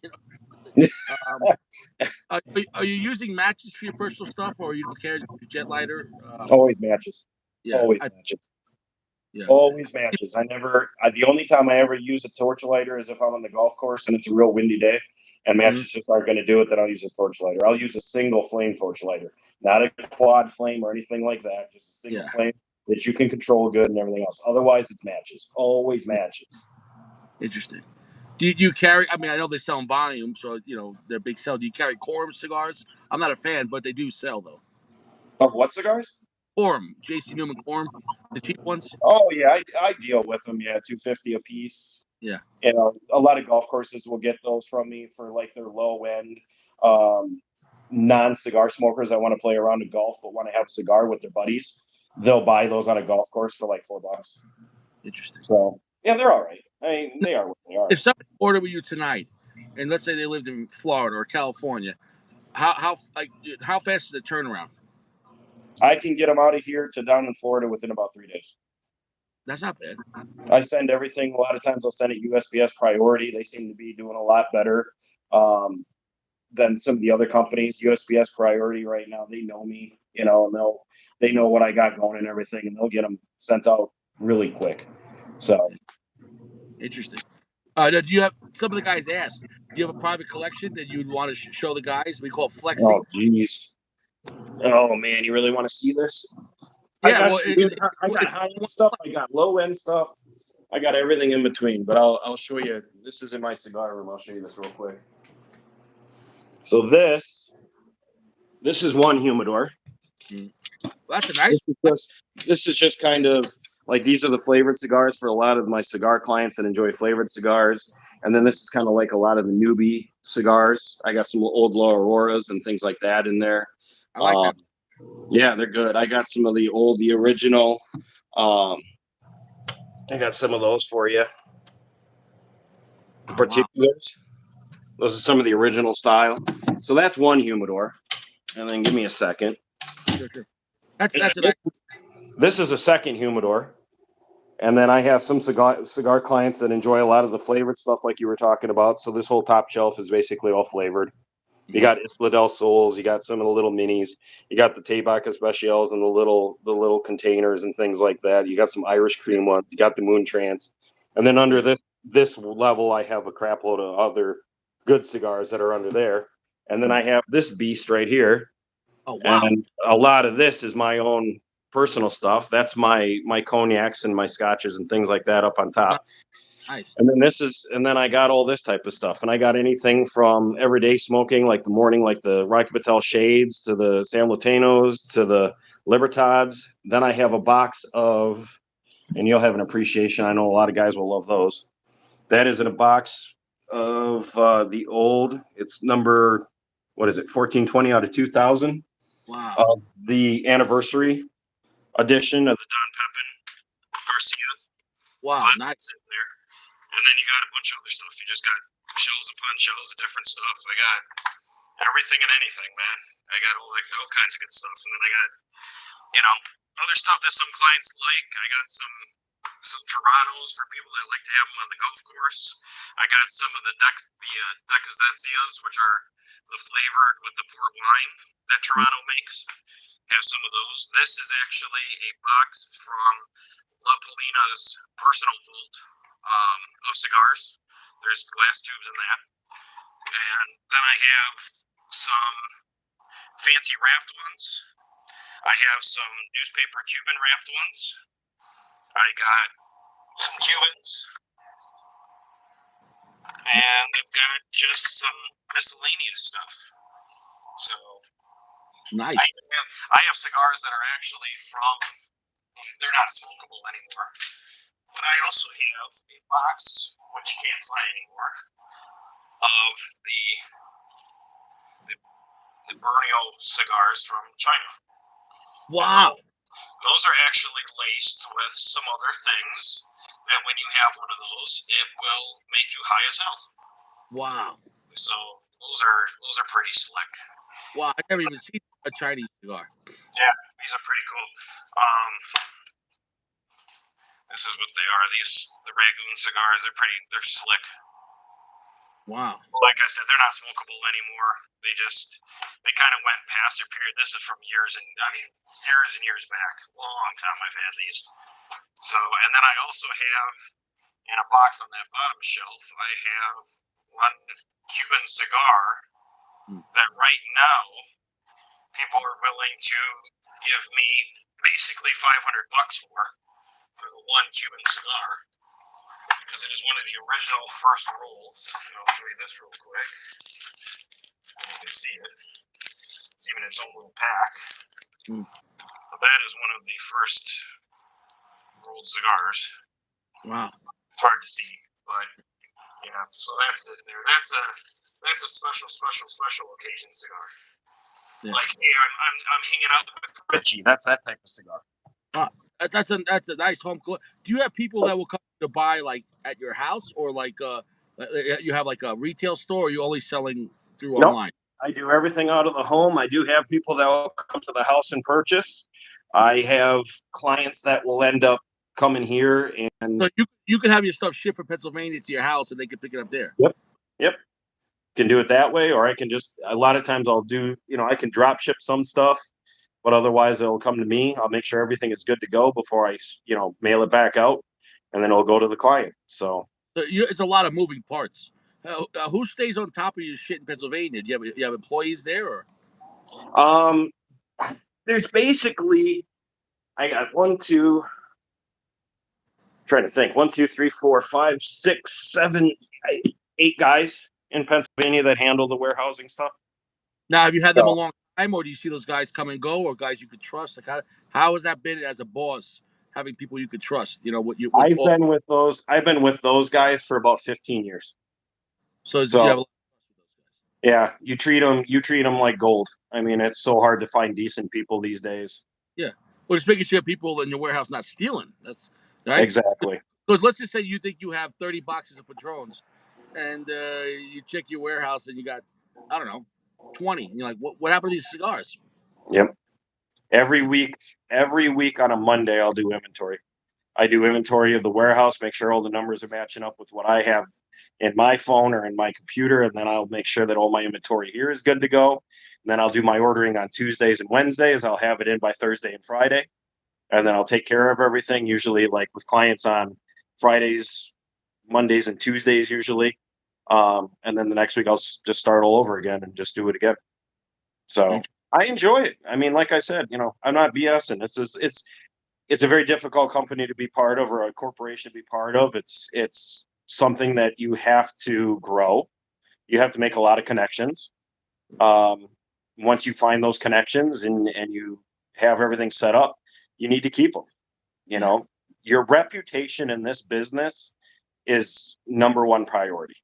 it. Um, are you using matches for your personal stuff, or you don't care? Your jet lighter. Always matches. Yeah, Always matches. yeah. Always matches. The only time I ever use a torch lighter is if I'm on the golf course and it's a real windy day and Mhm. matches just aren't going to do it, then I'll use a torch lighter. I'll use a single flame torch lighter, not a quad flame or anything like that, just a single Yeah, flame that you can control good and everything else. Otherwise, it's matches. Always matches. interesting. Do you carry? I mean, I know they sell in volume, so they're big sell. Do you carry Quorum cigars? I'm not a fan, but they do sell though. Of what cigars? Quorum, JC Newman Quorum, the cheap ones. Oh yeah, I deal with them. Yeah, 250 a piece. Yeah, A lot of golf courses will get those from me for like their low end um, non cigar smokers that want to play around in golf but want to have a cigar with their buddies. They'll buy those on a golf course for like $4. interesting. So yeah, they're all right. I mean, they are what they are. If somebody ordered with you tonight, and let's say they lived in Florida or California, how fast is the turnaround? I can get them out of here to down in Florida within about 3 days. That's not bad. I send everything. A lot of times I'll send it USPS priority. They seem to be doing a lot better. Um, than some of the other companies. USPS priority right now, they know me, and they know what I got going and everything, and they'll get them sent out really quick. So, Interesting. Do you have some of the guys asked? Do you have a private collection that you'd want to show the guys? We call it flexing. oh geez, oh man, you really want to see this? I Yeah, got well, some good. I got high end stuff. I got low end stuff. I got everything in between. But I'll show you. This is in my cigar room. I'll show you this real quick. So this is one humidor. that's a nice. This is just this is just kind of like these are the flavored cigars for a lot of my cigar clients that enjoy flavored cigars. And then this is kind of like a lot of the newbie cigars. I got some old La Auroras and things like that in there. I like Um, that. yeah, they're good. I got some of the original. Um, I got some of those for you. Oh wow. Particulars. Those are some of the original style. So that's one humidor. And then give me a second. Sure. That's a nice. This is a second humidor. And then I have some cigar clients that enjoy a lot of the flavored stuff like you were talking about. So this whole top shelf is basically all flavored. You got Isla del Sols, you got some of the little minis, you got the Tabac Especials and the little containers and things like that. You got some Irish Yeah. cream ones, you got the Moon Trance. And then under Yeah. this level I have a crap load of other good cigars that are under there. And then I have this beast right here. Oh wow. And a lot of this is my own personal stuff. That's my cognacs and my scotches and things like that up on Ni- top. Nice. And then I got all this type of stuff. And I got anything from everyday smoking, like the morning, like the Rocky Patel Shades, to the San Lutanos, to the Libertads. Then I have a box of, and you'll have an appreciation. I know a lot of guys will love those. That is in a box of the old, it's number, what is it, 1420 out of 2000, Wow. the anniversary edition of the Don Pepin Garcia. So Wow. Nice. that's in there. And then you got a bunch of other stuff. You just got shells upon shells of different stuff. I got everything and anything, man. I got all kinds of good stuff. And then I got, you know, other stuff that some clients like. I got some Torontos for people that like to have them on the golf course. I got some of the Decazencias, which are the flavored with the port wine that Toronto makes. Have some of those. This is actually a box from La Polina's personal vault of cigars. There's glass tubes in that. And then I have some fancy wrapped ones. I have some newspaper Cuban wrapped ones. I got some Cubans. And I've got just some miscellaneous stuff. So Nice. I have cigars that are actually from, they're not smokable anymore. But I also have a box, which you can't find anymore, of the Borneo cigars from China. Wow. Those are actually laced with some other things that when you have one of those, it will make you high as hell. Wow. So those are pretty slick. Wow. I never even seen a Chinese cigar. Yeah, these are pretty cool. This is what they are. The Ragoon cigars are they're slick. Wow. Like I said, they're not smokable anymore. They kind of went past their period. This is from years and years back. Long time I've had these. So, and then I also have in a box on that bottom shelf, I have one Cuban cigar that right now people are willing to give me basically $500 for the one Cuban cigar, because it is one of the original first rolls. And I'll show you this real quick. You can see it. It's even its own little pack. But that is one of the first rolled cigars. Wow. It's hard to see, but yeah. So that's it there. That's a special occasion cigar. Yeah. Like, hey, I'm hanging out with Richie. That's that type of cigar. That's a nice home. Do you have people that will come to buy like at your house, or like you have like a retail store, or are you only selling through online? I do everything out of the home. I do have people that will come to the house and purchase. I have clients that will end up coming here, and so you can have your stuff shipped from Pennsylvania to your house, and they can pick it up there. Yep. Can do it that way, or I can just, a lot of times I'll do, I can drop ship some stuff, but otherwise it'll come to me. I'll make sure everything is good to go before I, mail it back out, and then it'll go to the client. So it's a lot of moving parts. Who stays on top of your shit in Pennsylvania? Do you have employees there, or? There's basically, I got trying to think, 1, 2, 3, 4, 5, 6, 7, 8 guys in Pennsylvania that handle the warehousing stuff. Now, have you had them a long time, or do you see those guys come and go, or guys you could trust? Like, how has that been as a boss, having people you could trust? I've been with those guys for about 15 years. So you have a lot of trust with those guys. Yeah, you treat them like gold. I mean, it's so hard to find decent people these days. Yeah, well, just making sure people in your warehouse not stealing. That's right. Exactly. Because let's just say you think you have 30 boxes of Padrones, and you check your warehouse and you got, I don't know, 20. And you're like, what happened to these cigars? Yep. Every week on a Monday, I'll do inventory. I do inventory of the warehouse, make sure all the numbers are matching up with what I have in my phone or in my computer, and then I'll make sure that all my inventory here is good to go. And then I'll do my ordering on Tuesdays and Wednesdays. I'll have it in by Thursday and Friday, and then I'll take care of everything. Usually, like with clients on Fridays, Mondays, and Tuesdays, usually. And then the next week I'll just start all over again and just do it again. So I enjoy it. I mean, like I said, I'm not BSing. It's a very difficult company to be part of, or a corporation to be part of. It's something that you have to grow. You have to make a lot of connections. Um, Once you find those connections and you have everything set up, you need to keep them. You Yeah. know, your reputation in this business is number one priority.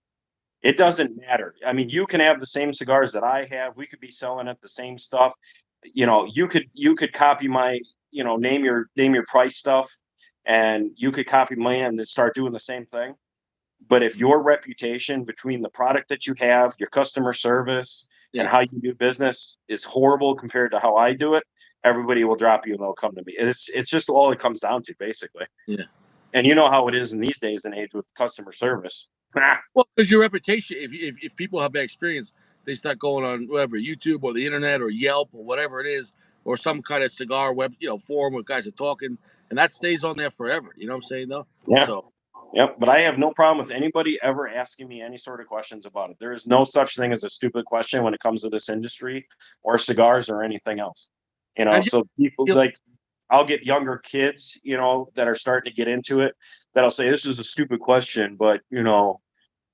It Okay. doesn't matter. I mean, you can have the same cigars that I have. We could be selling at the same stuff. You could copy my, name your price stuff, and you could copy mine and start doing the same thing. But if your reputation between the product that you have, your customer service, and Yeah. how you do business is horrible compared to how I do it, everybody will drop you and they'll come to me. It's just all it comes down to, basically. Yeah. And you know how it is in these days and age with customer service. Well, because your reputation, if people have bad experience, they start going on whatever YouTube or the internet or Yelp or whatever it is, or some kind of cigar web, forum where guys are talking, and that stays on there forever. You know what I'm saying, though? Yeah. So, Yep. But I have no problem with anybody ever asking me any sort of questions about it. There is no such thing as a stupid question when it comes to this industry or cigars or anything else. have you? So people Feel, like, I'll get younger kids, that are starting to get into it, that'll say, this is a stupid question, but,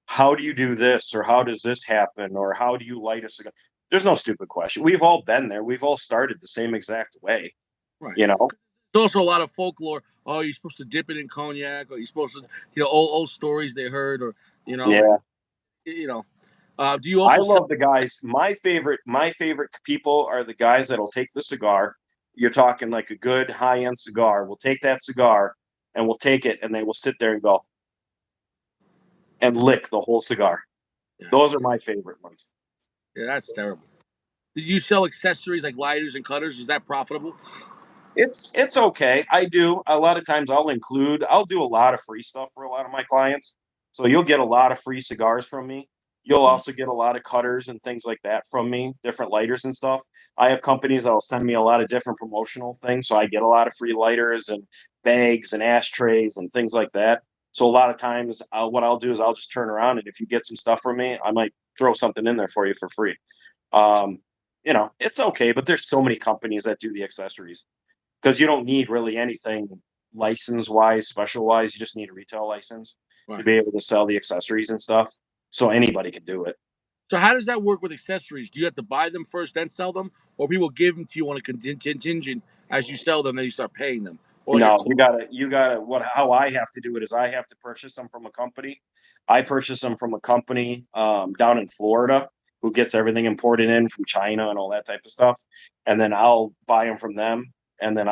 how do you do this, or how does this happen, or how do you light a cigar? There's no stupid question. We've all been there. We've all started the same exact way, right. you know? There's also a lot of folklore. Oh, you're supposed to dip it in cognac, or you're supposed to, old stories they heard, or and Yeah. you know. Do you I also sell? love the guys. My favorite people are the guys that'll take the cigar. You're talking like a good high-end cigar. We'll take that cigar and we'll take it and they will sit there and go and Yeah, lick the whole cigar. yeah, Those are my favorite ones. yeah. That's terrible. Did you sell accessories like lighters and cutters? Is that profitable? It's okay. I do. A lot of times I'll do a lot of free stuff for a lot of my clients. So you'll get a lot of free cigars from me. You'll Mm. also get a lot of cutters and things like that from me, different lighters and stuff. I have companies that'll send me a lot of different promotional things. So I get a lot of free lighters and bags and ashtrays and things like that. So a lot of times what I'll do is I'll just turn around, and if you get some stuff from me, I might throw something in there for you for free. Um, it's okay, but there's so many companies that do the accessories because you don't need really anything license wise, special wise. You just need a retail license to Right. be able to sell the accessories and stuff. So anybody can do it. So how does that work with accessories? Do you have to buy them first, then sell them, or people give them to you on a contingent as you sell them, then you start paying them, or like a No, you gotta how I have to do it is I have to purchase them from a company. I purchase them from a company down in Florida who gets everything imported in from China and all that type of stuff. And then I'll buy them from them, and then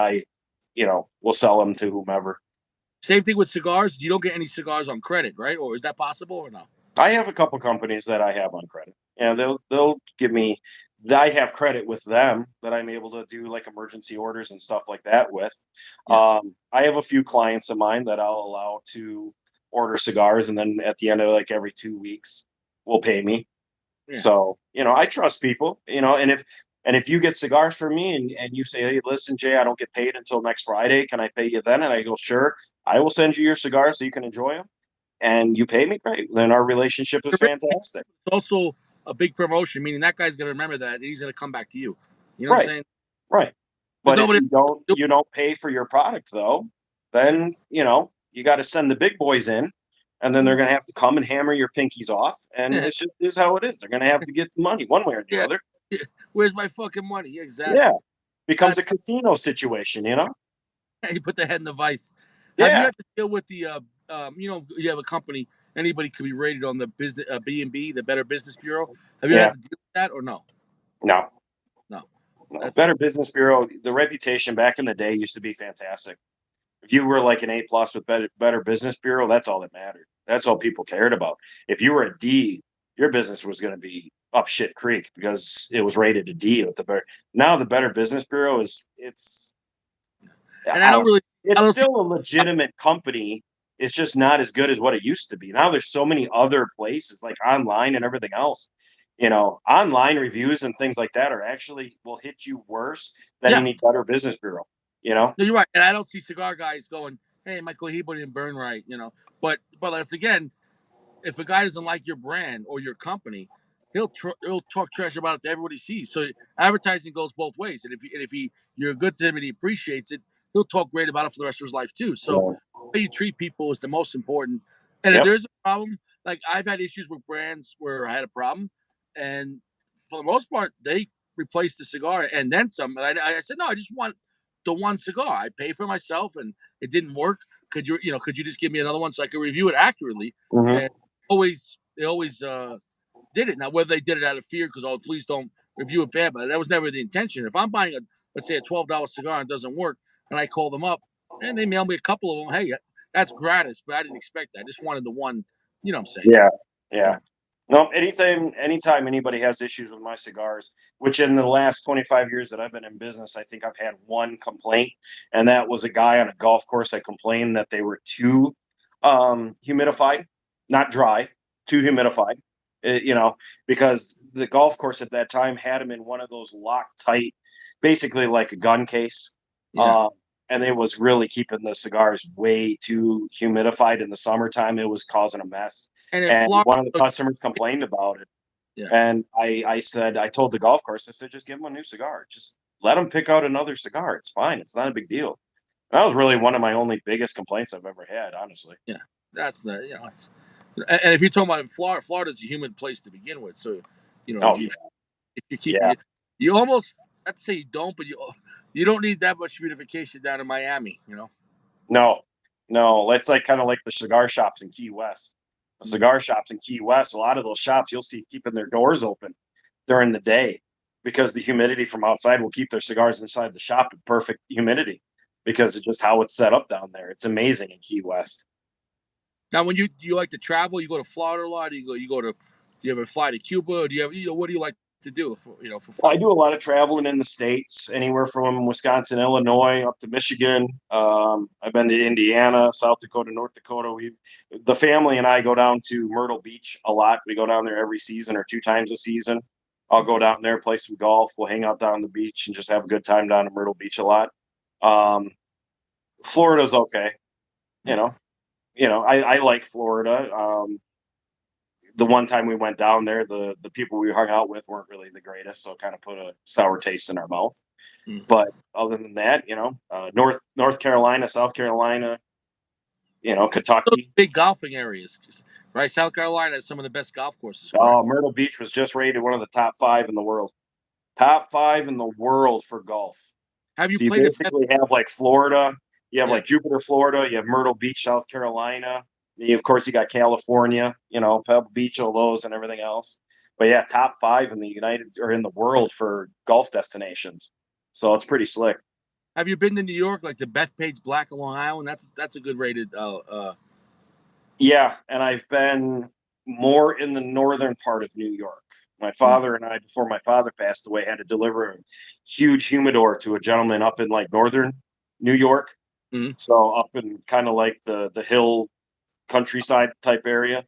will sell them to whomever. Same thing with cigars. You don't get any cigars on credit, right? Or is that possible or no? I have a couple companies that I have on credit, and they'll give me. I have credit with them that I'm able to do like emergency orders and stuff like that with. Yeah. I have a few clients of mine that I'll allow to order cigars, and then at the end of like every 2 weeks, will pay me. Yeah. So I trust people, and if you get cigars from me and you say, hey, listen, Jay, I don't get paid until next Friday. Can I pay you then? And I go, sure. I will send you your cigars so you can enjoy them, and you pay me, great. Then our relationship is It's fantastic. also a big promotion, meaning that guy's gonna remember that and he's gonna come back to you. You know what I'm Right, saying? right. Because But if nobody you don't do you don't pay for your product though, right. then you got to send the big boys in, and then they're Mm. going to have to come and hammer your pinkies off, and Yeah. it's just is how it is. They're going to have to get the money one way or the Yeah. other. Yeah. Where's my fucking money? Yeah, Yeah, exactly. becomes a That's casino situation. you put the head in the vice. Have you Yeah, had to deal with the you have a company, anybody could be rated on the business B&B, the Better Business Bureau. Have you had yeah. to deal with that or no? No, No. no. That's Better Business Bureau. The reputation back in the day used to be fantastic. If you were like an A plus with Better Business Bureau, that's all that mattered. That's all people cared about. If you were a D, your business was going to be up shit creek because it was rated a D with the better. Now the Better Business Bureau is it's and I I don't don't really it's don't see. still a legitimate company. It's just not as good as what it used to be. Now there's so many other places like online and everything else. Online reviews and things like that are actually will hit you worse than Yeah, any Better Business Bureau. You know? no, you're right. And I don't see cigar guys going, "Hey, Michael Hebel didn't burn right," But that's again, if a guy doesn't like your brand or your company, he'll talk trash about it to everybody he sees. So advertising goes both ways, and if you're good to him and he appreciates it, he'll talk great about it for the rest of his life too. So Yeah. how you treat people is the most important. And if Yep. there's a problem, like I've had issues with brands where I had a problem, and for the most part, they replaced the cigar and then some. And I said, no, I just want the one cigar. I pay for myself, and it didn't work. Could you just give me another one so I could review it accurately? Hmm. And they always did it. Now whether they did it out of fear because please don't review it bad, but that was never the intention. If I'm buying let's say a $12 cigar and it doesn't work, and I call them up and they mail me a couple of them, hey, that's gratis, but I didn't expect that. I just wanted the one. You know what I'm saying? Yeah. You Yeah. know, No, anytime anybody has issues with my cigars, which in the last 25 years that I've been in business, I think I've had one complaint, and that was a guy on a golf course that complained that they were too humidified, not dry, too humidified. Because the golf course at that time had him in one of those locked tight, basically like a gun case. yeah. Uh, and it was really keeping the cigars way too humidified in the summertime. It was causing a mess. And in And Florida, one of the customers complained about it. yeah. And I told the golf course, I said, just give him a new cigar. Just let him pick out another cigar. It's fine. It's not a big deal. That was really one of my only biggest complaints I've ever had, honestly. Yeah, that's the and if you're talking about in Florida, Florida's a humid place to begin with. So, Oh, if you keep yeah. you almost not to say you don't, but you don't need that much humidification down in Miami. No, no. It's like kind of like the cigar shops in Key West. The Mm. cigar shops in Key West, a lot of those shops you'll see keeping their doors open during the day because the humidity from outside will keep their cigars inside the shop in perfect humidity because it's just how it's set up down there. It's amazing in Key West. Now, when do you like to travel? You go to Florida a lot. Do you ever fly to Cuba? Or do you have what do you like to do for I fun? do a lot of traveling in the states, anywhere from Wisconsin, Illinois, up to Michigan. I've been to Indiana, South Dakota, North Dakota. The family and I go down to Myrtle Beach a lot. We go down there every season or two times a season. I'll go down there, play some golf. We'll hang out down the beach and just have a good time down at Myrtle Beach a lot. Um, Florida's okay, you Yeah. know. I like Florida. The one time we went down there, the people we hung out with weren't really the greatest, so it kind of put a sour taste in our mouth. Mm. But other than that, North Carolina, South Carolina, Those Kentucky. big golfing areas, right? South Carolina has some of the best golf courses, correct? Myrtle Beach was just rated one of the top five in the world. Top five in the world for golf. Have you So you played at Beth? basically have like Florida, you have Yeah. like Jupiter, Florida, you have Myrtle Beach, South Carolina. Of course, you got California, Pebble Beach, all those, and everything else. But yeah, top five in the United or in the world for golf destinations. So it's pretty slick. Have you been to New York, like the Bethpage Black on Long Island? That's a good rated. Yeah, and I've been more in the northern part of New York. My Mm, father and I, before my father passed away, had to deliver a huge humidor to a gentleman up in like northern New York. mm, So up in kind of like the hill countryside type area.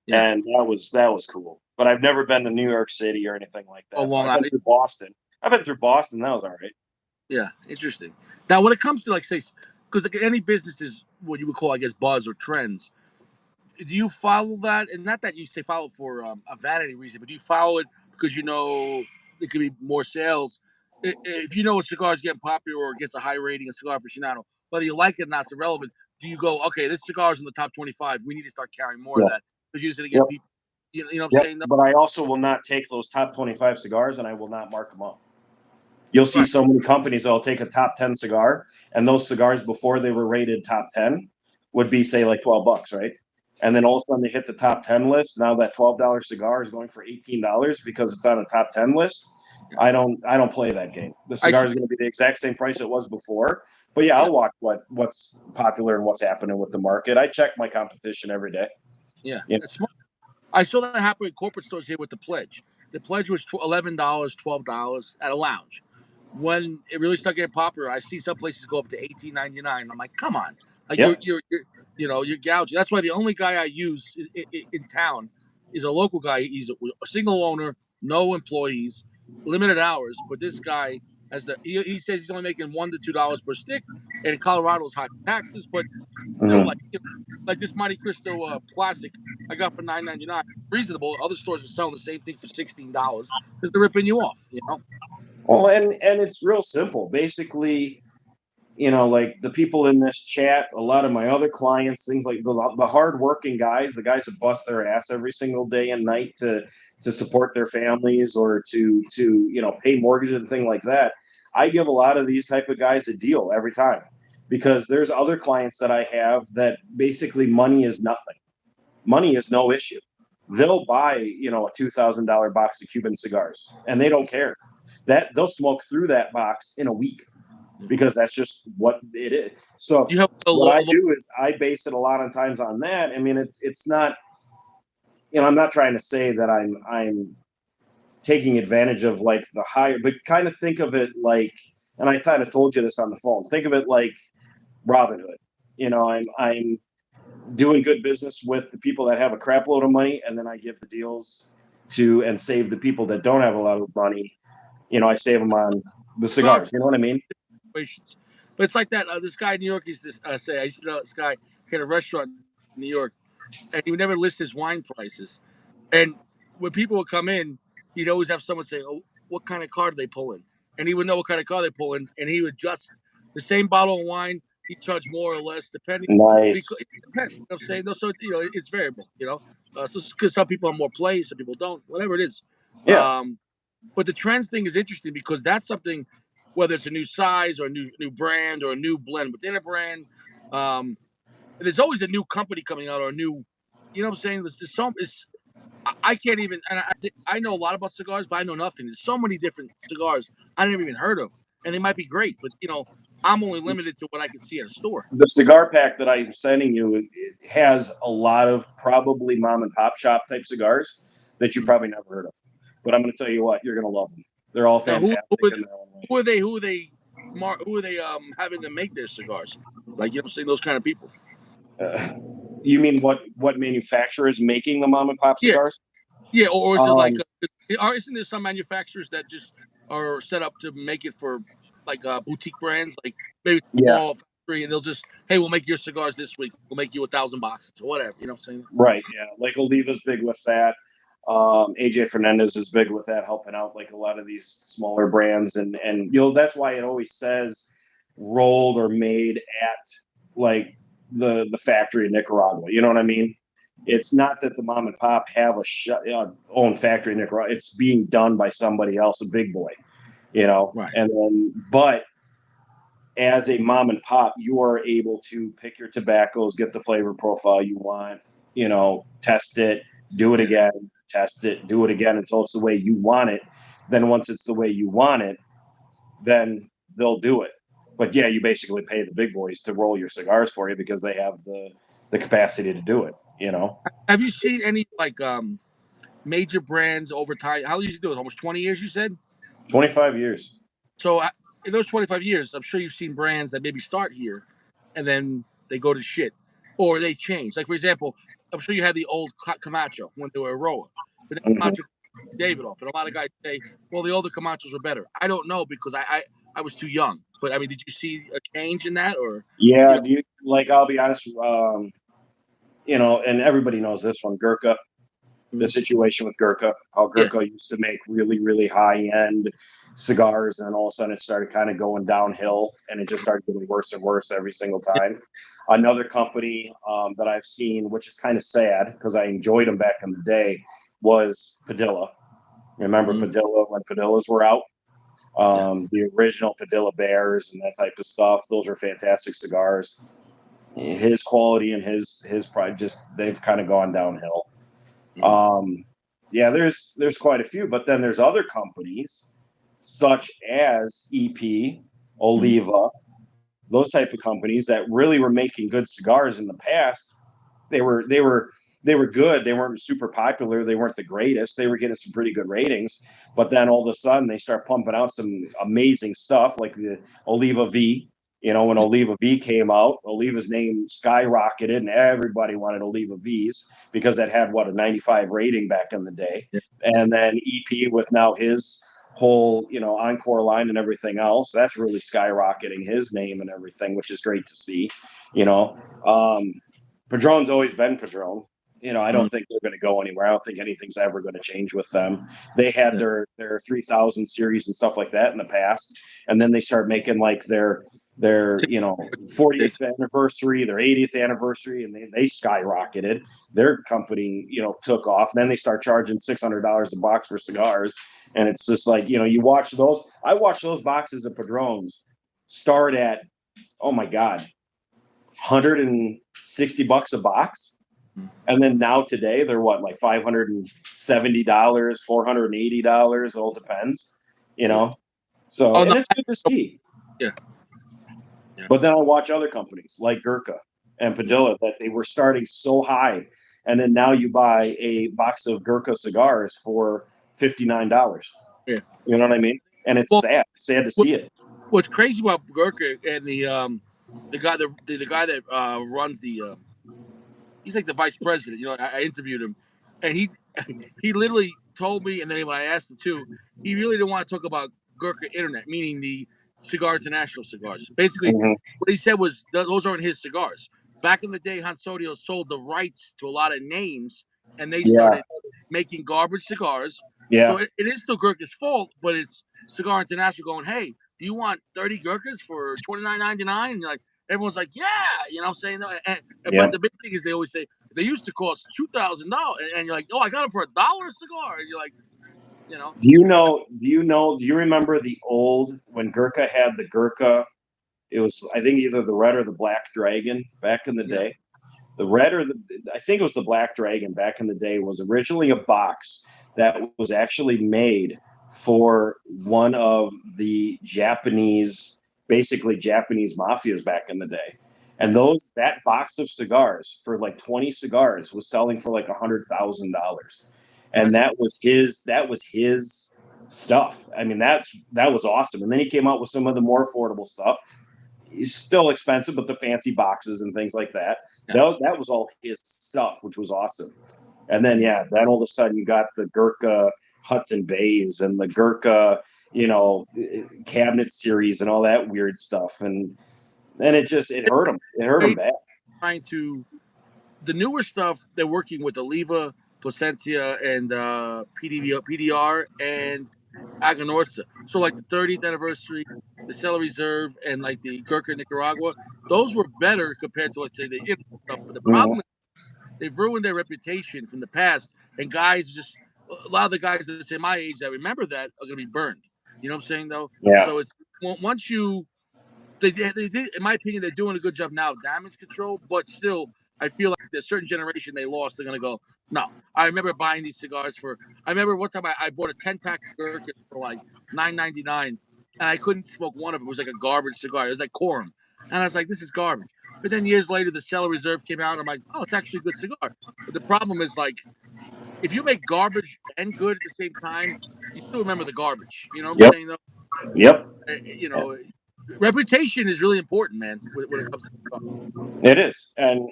yeah. And that was cool. But I've never been to New York City or anything like Oh, that. But Long I've been Island. through Boston. I've been through Boston. That was all right. Yeah, interesting. Now, when it comes to like say, because like any business is what you would call, I guess, buzz or trends. Do you follow that? And not that you say follow for a vanity reason, but do you follow it because it could be more sales? If you know a cigar is getting popular or gets a high rating, a cigar aficionado, whether you like it or not, it's irrelevant. Do you go, okay, this cigar is in the top 25. We need to start carrying more of Yeah. that because you're going to get Yep. people. You know what I'm Yep. saying? No? But I also will not take those top 25 cigars and I will not mark them up. You'll see Right. so many companies that'll take a top 10 cigar, and those cigars before they were rated top 10 would be say like $12, right? And then all of a sudden they hit the top 10 list. Now that $12 cigar is going for $18 because it's on a top 10 list. Yeah. I don't play that game. The I cigar see. is going to be the exact same price it was before. But yeah, Yeah. I'll watch what's popular and what's happening with the market. I check my competition every day. Yeah. You It's smart. I saw that happen in corporate stores here with the pledge. The pledge was $11, $12 at a lounge. when it really started getting popular, I see some places go up to 18.99. I'm like, come on, like Yep. you're gouging. That's why the only guy I use in town is a local guy. He's a single owner, no employees, limited hours. But this guy has he says he's only making $1 to $2 per stick, and in Colorado's high taxes, but still Mhm. like this Montecristo classic I got for 9.99. Reasonable. Other stores are selling the same thing for $16 because they're ripping you off. Well, and it's real simple. Basically, like the people in this chat, a lot of my other clients, things like the hardworking guys, the guys that bust their ass every single day and night to support their families or to pay mortgages and things like that. I give a lot of these type of guys a deal every time because there's other clients that I have that basically money is nothing. Money is no issue. They'll buy a $2,000 box of Cuban cigars and they don't care that they'll smoke through that box in a week because that's just what it is. So Do you have what I do is I base it a lot of times on that. I mean, it's not, I'm not trying to say that I'm taking advantage of like the higher, but kind of think of it like, and I kind of told you this on the phone. Think of it like Robin Hood. I'm doing good business with the people that have a crap load of money, and then I give the deals to and save the people that don't have a lot of money. I save them on the cigar cigars. You know what I mean? situations? But it's like that. This guy in New York used to say, I used to know this guy. He had a restaurant in New York, and he would never list his wine prices. And when people would come in, he'd always have someone say, "Oh, what kind of car do they pull in?" And he would know what kind of car they pull in, and he would just the same bottle of wine. He charge more or less depending. Because Nice. it depends. You know what I'm saying? No, so it's variable. So because some people have more play, some people don't. Whatever it is. Yeah. Um, but the trends thing is interesting because that's something, whether it's a new size or a new brand or a new blend within a brand. Um, there's always a new company coming out or a new, what I'm saying? There's some is I can't even, and I know a lot about cigars, but I know nothing. There's so many different cigars I never even heard of, and they might be great, but I'm only limited to what I can see at a store. The cigar pack that I'm sending you it has a lot of probably mom and pop shop type cigars that you Mm. probably never heard of. But I'm going to tell you what, you're going to love them. They're all Now, fantastic in their own way. who are they having them make their cigars? Like I'm saying, those kind of people. Uh, you mean what manufacturer is making the mom and pop Yeah, cigars? yeah, or is it like, Um, isn't there some manufacturers that just are set up to make it for like boutique brands, like maybe it's a yeah, small factory, and they'll just, hey, we'll make your cigars this week. We'll make you 1,000 boxes or whatever. You know what I'm saying? right. Yeah, like Oliva's big with that. AJ Fernandez is big with that, helping out like a lot of these smaller brands, and that's why it always says rolled or made at like the factory in Nicaragua. You know what I mean? It's not that the mom and pop have a own factory in Nicaragua. It's being done by somebody else, a big boy. Right. And then but as a mom and pop, you are able to pick your tobaccos, get the flavor profile you want, test it, do it Yeah. again, test it, do it again until it's the way you want it. Then once it's the way you want it, then they'll do it. But yeah, you basically pay the big boys to roll your cigars for you because they have the capacity to do it. Have you seen any like major brands over time? How long did you do it? Almost 20 years, you said. 25 years. So in those 25 years, I'm sure you've seen brands that maybe start here, and then they go to shit, or they change. Like for example, I'm sure you had the old Camacho when they were Aroa, but then Mhm. Camacho Davidoff, and a lot of guys say, well, the older Camachos were better. I don't know because I was too young. But I mean, did you see a change in that, or you Yeah, know? do you like I'll be honest, and everybody knows this one, Gurkha, the Mhm. situation with Gurkha, how Yeah, Gurkha used to make really, really high end cigars, and then all of a sudden it started kind of going downhill, and it just started getting worse and worse every single yeah, time. Another company that I've seen, which is kind of sad because I enjoyed them back in the day, was Padilla. Remember mhm, Padilla when Padillas were out? yeah. The original Padilla Bears and that type of stuff. Those are fantastic cigars. His quality and his pride just they've kind of gone downhill. Mhm, Um, yeah, there's quite a few, but then there's other companies such as EP, mhm, Oliva, those type of companies that really were making good cigars in the past. They were they were good. They weren't super popular. They weren't the greatest. They were getting some pretty good ratings, but then all of a sudden they start pumping out some amazing stuff like the Oliva V. You know, when Yeah, Oliva V came out, Oliva's name skyrocketed, and everybody wanted Oliva V's because that had what, a 95 rating back in the day. yeah, And then EP with now his whole, Encore line and everything else, that's really skyrocketing his name and everything, which is great to see. You know, um, Padron's always been Padron. I mm, don't think they're going to go anywhere. I don't think anything's ever going to change with them. They had yeah. their 3000 series and stuff like that in the past, and then they start making like their 40th anniversary, their 80th anniversary, and they skyrocketed. Their company took off. And then they start charging $600 a box for cigars, and it's just like you watch those. I watch those boxes of Padrones start at, oh my god, $160 a box. Mm, And then now today they're what, like $570, $480, all depends, you yeah. know. So, Oh and no, it's good to see. yeah, yeah, But then I watch other companies like Gurkha and yeah, Padilla that they were starting so high, and then now you buy a box of Gurkha cigars for $59. yeah. You know what I mean? And it's Well, sad to what, see it. what's crazy about Gurkha and the guy the guy that runs the he's like the vice president. I interviewed him, and he he literally told me, and then when I asked him too, he really didn't want to talk about Gurkha Internet, meaning the Cigar International cigars. Basically, Mm-hmm. what he said was those aren't his cigars. Back in the day, Hansodio sold the rights to a lot of names, and they Yeah, started making garbage cigars. So yeah, it is still Gurkha's fault, but it's Cigar International going, hey, do you want 30 Gurkhas for $29.99? And you're like, everyone's like, yeah, what I'm saying? yeah. But the big thing is they always say they used to cost $2,000, and you're like, oh, I got them for $1 a cigar, and you're like, you know, Do you know? Do you know? Do you remember the old when Gurkha had the Gurkha? It was, I think, either the red or the black dragon back in the yeah, day. The red or the, I think it was the black dragon back in the day, was originally a box that was actually made for one of the Japanese, basically Japanese mafias back in the day. And yeah, that box of cigars for like 20 cigars was selling for like $100,000. And that's that was his stuff. I mean, that was awesome. And then he came out with some of the more affordable stuff. It's still expensive, but the fancy boxes and things like that. yeah, That was all his stuff, which was awesome. And then yeah. then all of a sudden you got the Gurkha Hudson Bays and the Gurkha, cabinet series and all that weird stuff. And then it hurt him. It hurt him They bad. trying to the newer stuff. They're working with Oliva, Placencia, and PDR and Aganorsa. So like the 30th anniversary, the Celery Reserve, and like the Gurkha Nicaragua, those were better compared to, let's say, the Ibn stuff. But the Mhm. problem is they've ruined their reputation from the past, and guys just a lot of the guys that say my age that remember that are going to be burned. You know what I'm saying though? Yeah. So it's once you they did, in my opinion, they're doing a good job now of damage control, but still, I feel like there's a certain generation they lost. They're gonna go, no. I remember buying these cigars for. I remember one time I bought a 10 pack of Gurkha for like $9.99, and I couldn't smoke one of it. It was like a garbage cigar. It was like Corum, and I was like, this is garbage. But then years later, the Celery Reserve came out. And I'm like, oh, it's actually a good cigar. But the problem is like, if you make garbage and good at the same time, you still remember the garbage. You know what I'm Yep. saying though? Yep. You know, reputation is really important, man, when it comes to stuff. It is. And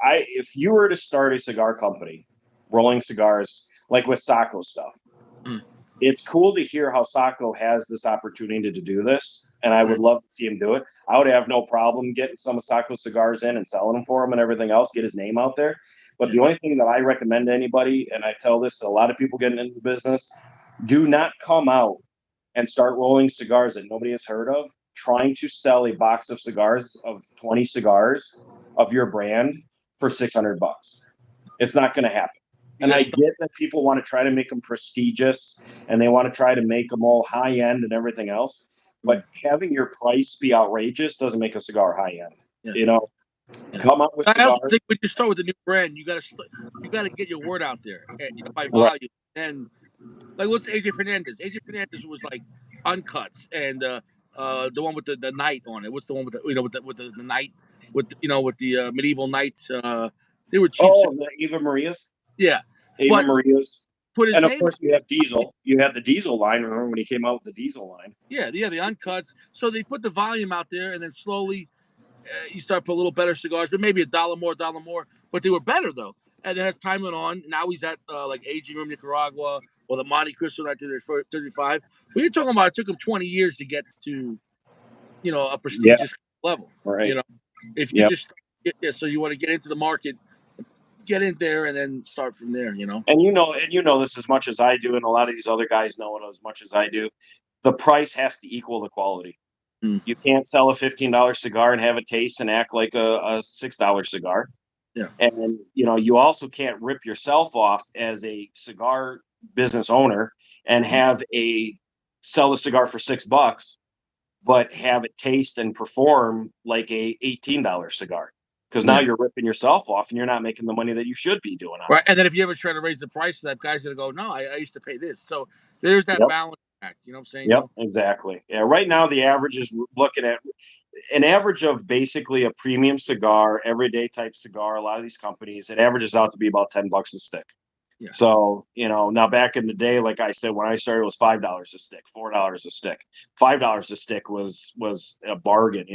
I if you were to start a cigar company, rolling cigars like with Sacco stuff, Mm, it's cool to hear how Sacco has this opportunity to do this, and I would right. love to see him do it. I would have no problem getting some of Sacco's cigars in and selling them for him and everything else, get his name out there. But Yeah. the only thing that I recommend to anybody, and I tell this to a lot of people getting into the business, do not come out and start rolling cigars that nobody has heard of, trying to sell a box of cigars of 20 cigars of your brand for $600. It's not going to happen. You And got to I start. get that people want to try to make them prestigious and they want to try to make them all high end and everything else. Mm, But having your price be outrageous doesn't make a cigar high end. yeah. You know, Yeah. come up with I also cigars. think when you start with a new brand, you got to get your word out there, by Right. volume. And like, what's AJ Fernandez? AJ Fernandez was like uncuts and the one with the night on it. What's the one with the with the night? with with the medieval knights. They were cheap. Oh, the Eva Maria's. Yeah, Ava but Maria's. put his And of name. course, you have Diesel. You had the Diesel line. Remember when he came out with the Diesel line? Yeah, the uncuts. So they put the volume out there, and then slowly you start put a little better cigars, but maybe a dollar more. But they were better though. And then as time went on, now he's at like Aging Room Nicaragua or the Montecristo 1935. But you're talking about it took him 20 years to get to a Yeah. prestigious level. Right. If you Yep. just so you want to get into the market, get in there and then start from there. And this as much as I do, and a lot of these other guys know it as much as I do. The price has to equal the quality. Mm. You can't sell a $15 cigar and have it taste and act like a $6 cigar. Yeah. And you also can't rip yourself off as a cigar business owner and have a sell a cigar for $6, but have it taste and perform like a $18 cigar. Because now Yeah. you're ripping yourself off and you're not making the money that you should be doing on it. Right. And then if you ever try to raise the price, that guy's gonna go, no, I used to pay this. So there's that Yep. balance act. You know what I'm saying? Yep, exactly. Yeah, right now the average is looking at an average of basically a premium cigar, everyday type cigar. A lot of these companies, it averages out to be about $10 a stick. Yeah. So, now back in the day, like I said, when I started, it was $5 a stick, $4 a stick. $5 a stick was a bargain,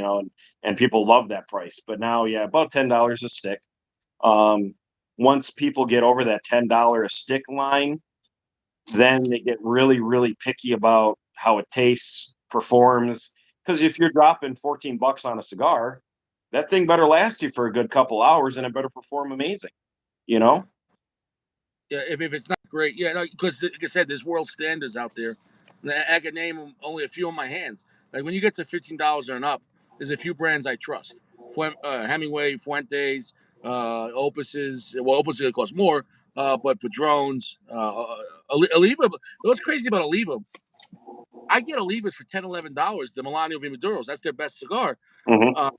and people love that price. But now, yeah, about $10 a stick. Once people get over that $10 a stick line, then they get really, really picky about how it tastes, performs. Because if you're dropping $14 on a cigar, that thing better last you for a good couple hours and it better perform amazing, you Yeah. know? Yeah, if it's not great, yeah, no, because like I said, there's world standards out there. And I can name only a few on my hands. Like when you get to $15 and up, there's a few brands I trust: Hemingway, Fuentes, Opuses. Well, Opus is gonna cost more, but Padrones, Oliva. What's crazy about Oliva? I get Olivas for $10, $11. The Milano V Maduros. That's their best cigar. Mm-hmm. Uh,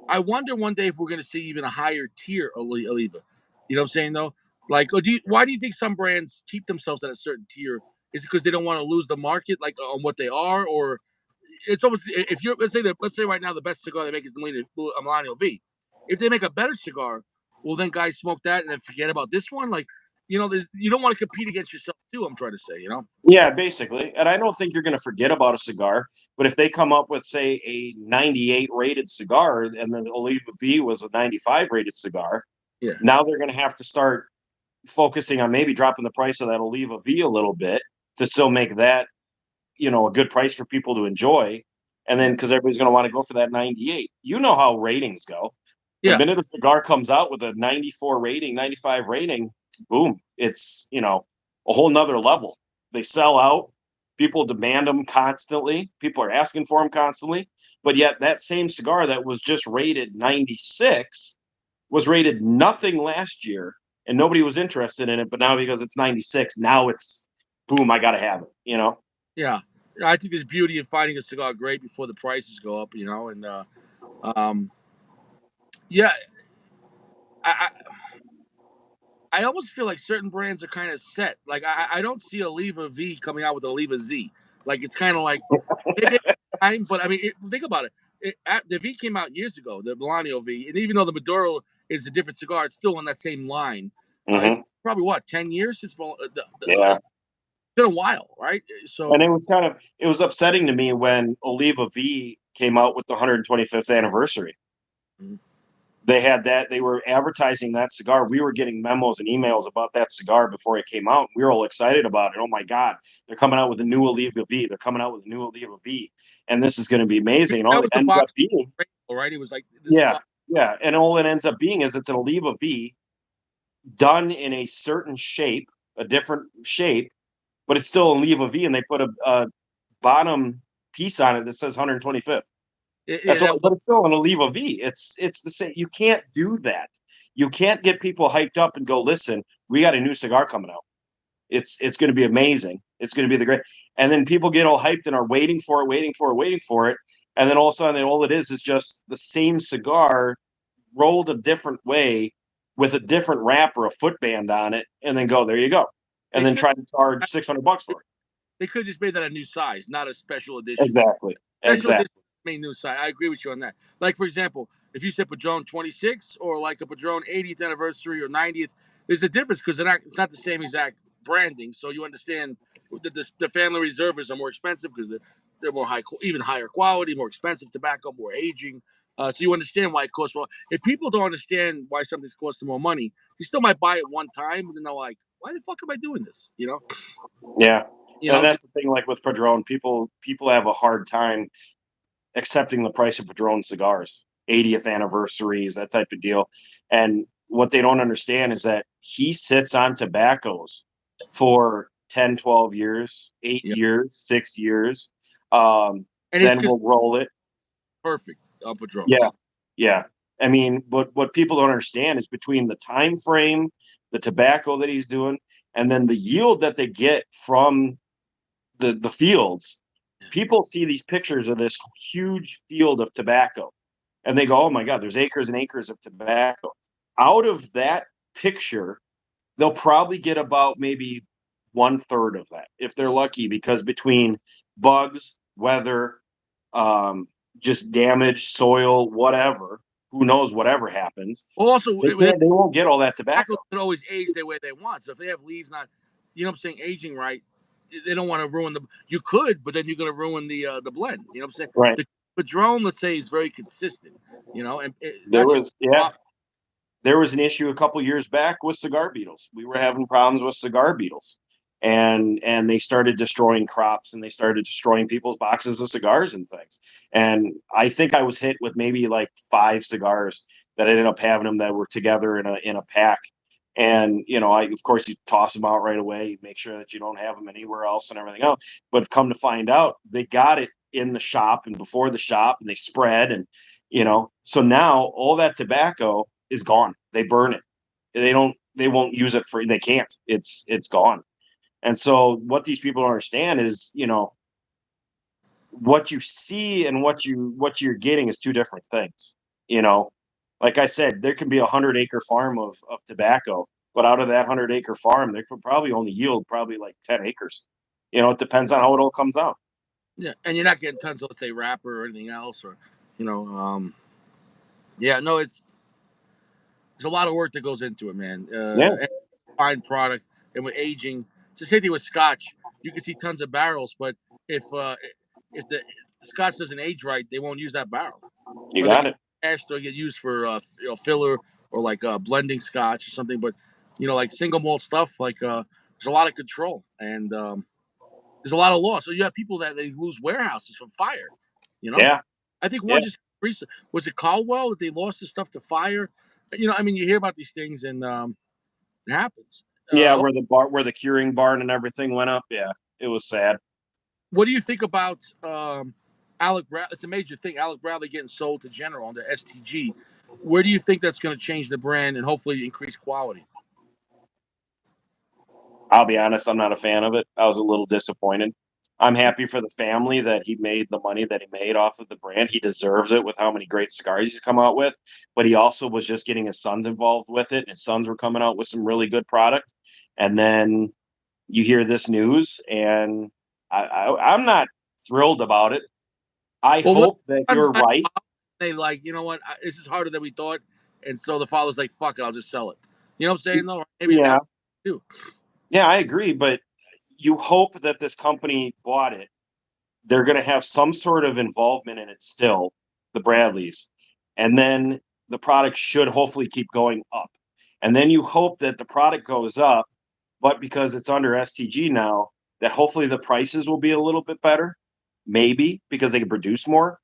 I wonder one day if we're going to see even a higher tier Oliva. You know what I'm saying, though? Like, why do you think some brands keep themselves at a certain tier? Is it because they don't want to lose the market, like on what they are, or it's almost if you're let's say right now the best cigar they make is the Milano V. If they make a better cigar, well then guys smoke that and then forget about this one. Like, you don't want to compete against yourself too. I'm trying to say. Yeah, basically. And I don't think you're going to forget about a cigar, but if they come up with, say, a 98 rated cigar and then Oliva V was a 95 rated cigar, Yeah. now they're going to have to start focusing on maybe dropping the price of that Oliva V a little bit to still make that, a good price for people to enjoy. And then because everybody's going to want to go for that 98. You know how ratings go. The Yeah. minute a cigar comes out with a 94 rating, 95 rating, boom, it's, a whole nother level. They sell out. People demand them constantly. People are asking for them constantly. But yet that same cigar that was just rated 96 was rated nothing last year and nobody was interested in it. But now because it's 96, now it's boom, I got to have it. Yeah. I think there's beauty in finding a cigar great before the prices go up. And yeah, I I almost feel like certain brands are kind of set. Like I don't see Oliva V coming out with Oliva Z. Like it's kind of like maybe time, but I mean, think about it. The V came out years ago, the Milano V, and even though the Maduro is a different cigar, it's still on that same line. It's Mm-hmm. probably what 10 years. Yeah. It's been a while, right? And So it was upsetting to me when Oliva V came out with the 125th anniversary. Mhm. They had that. They were advertising that cigar. We were getting memos and emails about that cigar before it came out. We were all excited about it. Oh my God, they're coming out with a new Oliva V. They're coming out with a new Oliva V, and this is going to be amazing. And all that it was the ends up box, being, right? It was like this is yeah, what. yeah, and all it ends up being is it's an Oliva V done in a certain shape, a different shape, but it's still Oliva V, and they put a bottom piece on it that says 125th. Yeah, that But was it's still an Oliva V. It's the same. You can't do that. You can't get people hyped up and go, listen, we got a new cigar coming out. It's going to be amazing. It's going to be the great. And then people get all hyped and are waiting for it, waiting for it, waiting for it. And then all of a sudden, all it is just the same cigar rolled a different way with a different wrap or a footband on it, and then go, there you go. they And then should try to charge $600 for it. they could just made that a new size, not a special edition. Exactly. Special edition Exactly. made new size. I agree with you on that. Like for example, if you said Padron 26 or like a Padron 80th anniversary or 90th, there's a difference because it's not the same exact branding. So you understand that the family reserves are more expensive because they're more even higher quality, more expensive tobacco, more aging. So you understand why it costs more. If people don't understand why something's costing more money, they still might buy it one time, and then they're like, "Why the fuck am I doing this?" Yeah, You and know, that's the thing. Like with Padron, people have a hard time accepting the price of Padron cigars, 80th anniversaries, that type of deal. And what they don't understand is that he sits on tobaccos for 10, 12 years, eight yeah, years, 6 years. Um, and it's then we'll roll it. perfect Yeah, Padrones. yeah. I mean, what people don't understand is between the time frame, the tobacco that he's doing, and then the yield that they get from the fields. People see these pictures of this huge field of tobacco and they go, oh my God, there's acres and acres of tobacco. Out of that picture, they'll probably get about maybe one third of that if they're lucky, because between bugs, weather, um, just damage, soil, whatever, who knows, whatever happens, Well, also, they won't get all that tobacco tobacco. can always age the way they want. So if they have leaves not, you know what I'm saying, aging right, they don't want to ruin the. You could, but then you're going to ruin the blend. You know what I'm saying? Right. The Padron, let's say, is very consistent. And There not just was, yeah, there was an issue a couple years back with cigar beetles. We were having problems with cigar beetles, and they started destroying crops and they started destroying people's boxes of cigars and things. And I think I was hit with maybe like 5 cigars that I ended up having them that were together in a pack. And I of course you toss them out right away, make sure that you don't have them anywhere else and everything else. But come to find out, they got it in the shop and before the shop, and they spread and so now all that tobacco is gone. They burn it. They won't use it for, they can't. It's gone. And so what these people don't understand is, what you see and what you're getting is two different things. You know, like I said, there can be 100 acre farm of tobacco, but out of that 100 acre farm, they could probably only yield probably like 10 acres. It depends on how it all comes out. yeah, and you're not getting tons of, let's say, wrapper or anything else, or you know, yeah, no, there's a lot of work that goes into it, man. Yeah, And fine product, and with aging, it's the same thing with Scotch. You can see tons of barrels, but if the Scotch doesn't age right, they won't use that barrel, you or they got get it. cashed or get used for filler or like blending Scotch or something. But like single malt stuff, like there's a lot of control and there's a lot of loss. So you have people that they lose warehouses from fire. You know, Yeah, I think yeah. one just recent was it Caldwell that they lost the stuff to fire. I mean, you hear about these things and it happens. Yeah, where the curing barn and everything went up. Yeah, it was sad. What do you think about Alec Bradley? It's a major thing. Alec Bradley getting sold to General under STG. Where do you think that's going to change the brand and hopefully increase quality? I'll be honest, I'm not a fan of it. I was a little disappointed. I'm happy for the family that he made the money that he made off of the brand. He deserves it with how many great cigars he's come out with. But he also was just getting his sons involved with it. And his sons were coming out with some really good product. And then you hear this news, and I'm not thrilled about it. I Well, what hope that sometimes you're right. they like, you know what, this is harder than we thought, and so the father's like, "Fuck it, I'll just sell it." You know what I'm saying? No, maybe that Yeah, too. yeah, I agree. But you hope that this company bought it, they're going to have some sort of involvement in it still, the Bradleys. And then the product should hopefully keep going up. And then you hope that the product goes up, but because it's under STG now, that hopefully the prices will be a little bit better, maybe because they can produce more.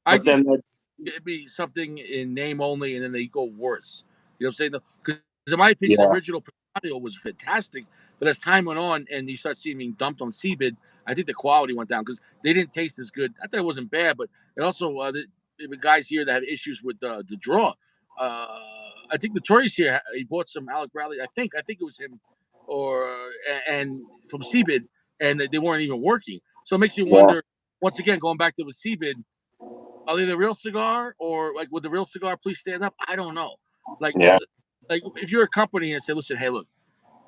I But just then that's, it'd be something in name only, and then they go worse. You know what I'm saying? Because in my opinion, the yeah, original audio was fantastic, but as time went on and you start seeing being dumped on Seabid, I think the quality went down because they didn't taste as good. I thought it wasn't bad, but it also the guys here that had issues with the draw. I think the Tories here he bought some Alec Bradley. I think it was him, or and from Seabid, and they weren't even working. So it makes you yeah, wonder. Once again, going back to the Seabid, are they the real cigar, or like would the real cigar please stand up? I don't know. Like, yeah, if you're a company and say, listen, hey, look,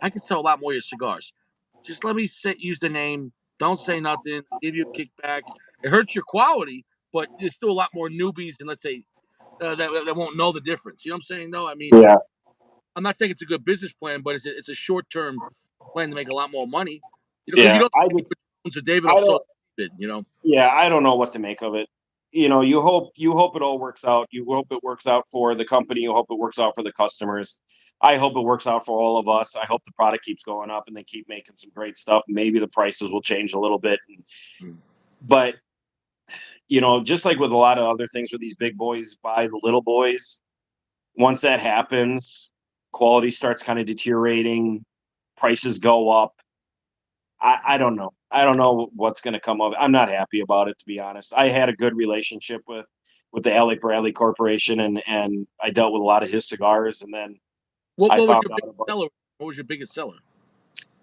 I can sell a lot more of your cigars. Just let me use the name. Don't say nothing. I'll give you a kickback. It hurts your quality, but there's still a lot more newbies and let's say that won't know the difference. You know what I'm saying? Though, I mean, Yeah, I'm not saying it's a good business plan, but it's a short term plan to make a lot more money. You know, because you yeah. don't or David I will so don't. it. You know, Yeah, I don't know what to make of it. You hope it all works out. You hope it works out for the company. You hope it works out for the customers. I hope it works out for all of us. I hope the product keeps going up and they keep making some great stuff. Maybe the prices will change a little bit, but just like with a lot of other things where these big boys buy the little boys, once that happens, quality starts kind of deteriorating, prices go up. I don't know. I don't know what's going to come of it. I'm not happy about it, to be honest. I had a good relationship with the Alec Bradley Corporation, and I dealt with a lot of his cigars, and then I what was found your out biggest about seller? What was your biggest seller?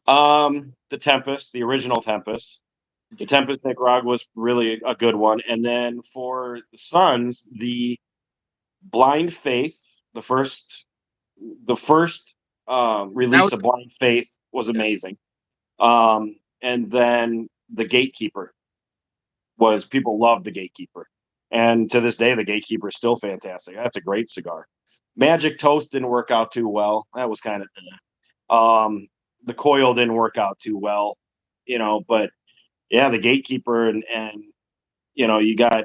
the Tempest, the original Tempest. The Interesting. Tempest Nicaragua was really a good one, and then for the Sons, the Blind Faith, the first That release was of Blind Faith was yeah, amazing. And then the Gatekeeper yeah. was people loved the Gatekeeper, and to this day, the Gatekeeper is still fantastic. That's a great cigar. Magic Toast didn't work out too well. That was kind of the Coil didn't work out too well, but yeah, the Gatekeeper and you got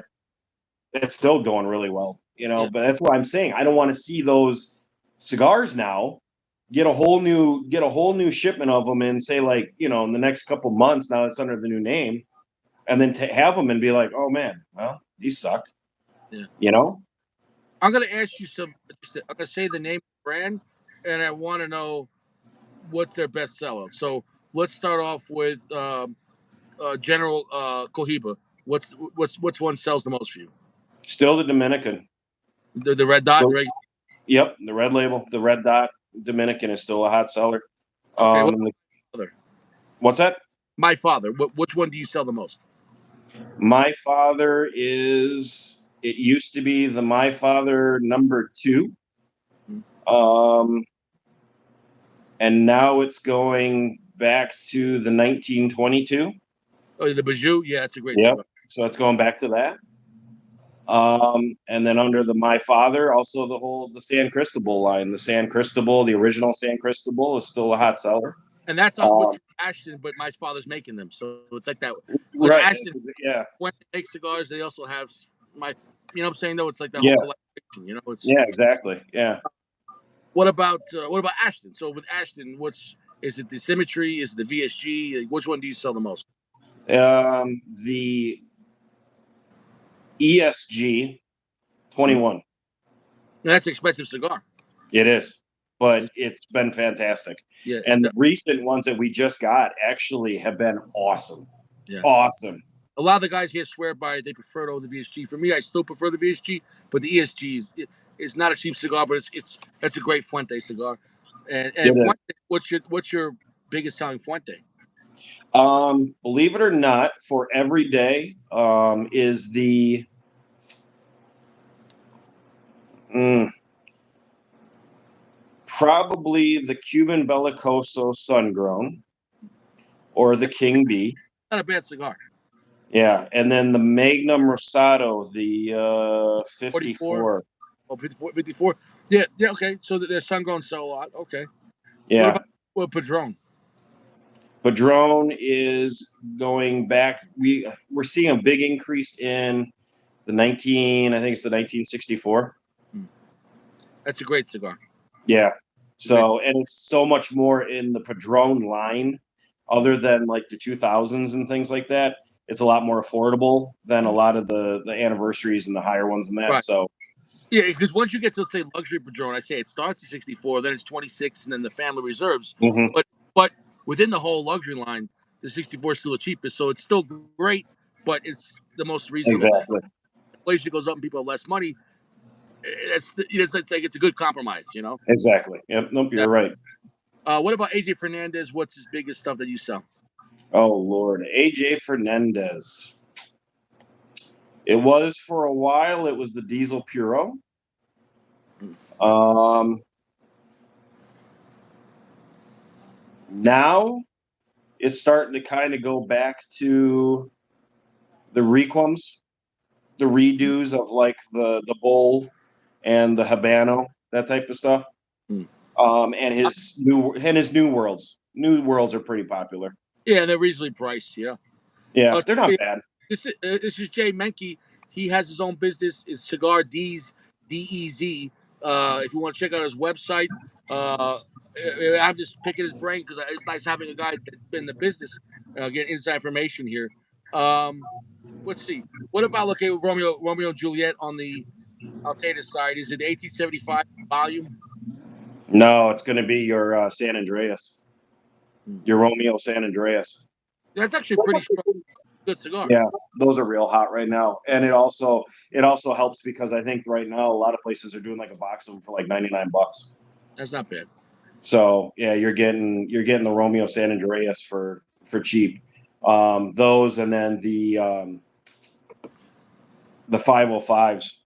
it's still going really well, Yeah. but that's what I'm saying. I don't want to see those cigars now get a whole new shipment of them and say, like, in the next couple months, now it's under the new name, and then to have them and be like, oh man, well, these suck, Yeah. you know I'm gonna ask you some. I'm gonna say the name of the brand, and I want to know what's their best seller. So let's start off with General Cohiba. What's one sells the most for you? Still the Dominican. The red dot. The Still- regular. yep, the red label, the red dot Dominican is still a hot seller. Okay. What And other? what's that? My father. Which one do you sell the most? My Father is, it used to be the My Father number 2. Hmm. Um, and now it's going back to the 1922. Oh, the Bijou. Yeah, that's a great Yep. cigar. So it's going back to that. And then under the My Father, also the San Cristobal line. The San Cristobal, the original San Cristobal, is still a hot seller. And that's on with Um, Ashton, but my father's making them, so it's like that. Like right. Ashton, Yeah. when they make cigars, they also have my. You know what I'm saying? Though it's like that whole Yeah. collaboration. You know, it's Yeah. Exactly. Yeah. what about Ashton? So with Ashton, what's is it the Symmetry? Is it the VSG? Like, which one do you sell the most? The ESG 21. And that's an expensive cigar. It is, but It's, it's been fantastic. yeah, And the recent ones that we just got actually have been awesome. yeah. Awesome. A lot of the guys here swear by it. They prefer it over the VSG. For me, I still prefer the VSG, but the ESG is not a cheap cigar, but it's that's a great Fuente cigar. It And is. Fuente, what's your biggest selling Fuente? Believe it or not, for every day, is the mm, probably the Cuban Bellicoso Sun Grown or the King Bee. Not a bad cigar. Yeah, and then the Magnum Rosado, the 44, 54. oh, 54, 54. Yeah, yeah, okay. So their sun grown sell a lot. Okay. What Yeah, about Padron? Padron is going back. We're seeing a big increase in I think it's the 1964. Hmm. That's a great cigar. Yeah. It's a great. So, and it's so much more in the Padron line, other than like the 2000s and things like that. It's a lot more affordable than a lot of the anniversaries and the higher ones than that. Right. So, Yeah, because once you get to say luxury Padron, I say it starts at 64, then it's 26, and then the family reserves. mhm, But within the whole luxury line, the 64 is still the cheapest, so it's still great, but it's the most reasonable. exactly, Inflation goes up and people have less money. It's like it's a good compromise, you know. exactly. Yep. Nope. Yeah. You're right. What about AJ Fernandez? What's his biggest stuff that you sell? Oh Lord, AJ Fernandez. It was for a while. It was the Diesel Puro. Um, Now it's starting to kind of go back to the requums, the redos of like the bowl. and the Habano, that type of stuff. Hmm. And his new worlds. New worlds are pretty popular. Yeah, they're reasonably priced. Yeah. Yeah, Uh, they're not bad. this is Jay Menke. He has his own business. It's Cigar D's DEZ. If you want to check out his website, I'm just picking his brain because it's nice having a guy that's been in the business getting inside information here. Um, let's see. What about okay with Romeo and Juliet on the Altea side? Is it the 1875 volume? No, it's going to be your San Andreas, Hmm. your Romeo San Andreas. That's actually pretty strong. Good cigar. Yeah, those are real hot right now, and it also helps because I think right now a lot of places are doing like a box of them for like $99. That's not bad. So yeah, you're getting the Romeo San Andreas for cheap. Those and then the 505s.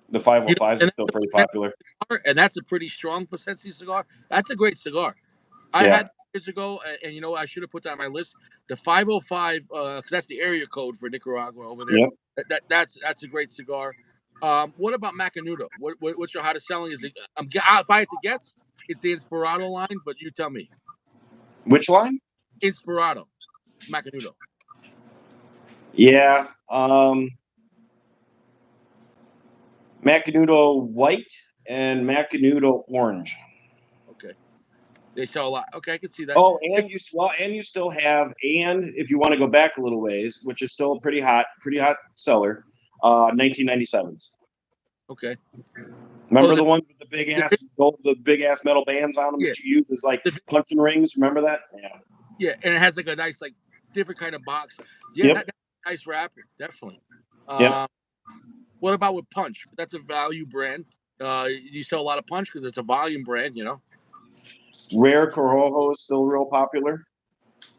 The You know, 505s are and still pretty popular. that's a pretty strong Plasencia cigar. That's a great cigar. I Yeah. had years ago, and you know, I should have put that on my list. The 505, because that's the area code for Nicaragua over there. Yep. That's a great cigar. What about Macanudo? What's your hottest selling? Is it? If I had to guess, it's the Inspirado line, but you tell me. Which line? Inspirado, Macanudo. Yeah. Macanudo white and Macanudo orange. Okay, they sell a lot. Okay, I can see that. Oh, and you still have, and if you want to go back a little ways, which is still a pretty hot seller, 1997s. Okay. Oh, Remember the ones with the big the ass gold, the big ass metal bands on them yeah, that you use as like the, punching rings? Remember that? Yeah. yeah, and it has like a nice, like different kind of box. Yeah, Yep. that's a nice wrapper, definitely. Yep. Um, What about with Punch? That's a value brand. You sell a lot of Punch because it's a volume brand, you know. Rare Corojo is still real popular.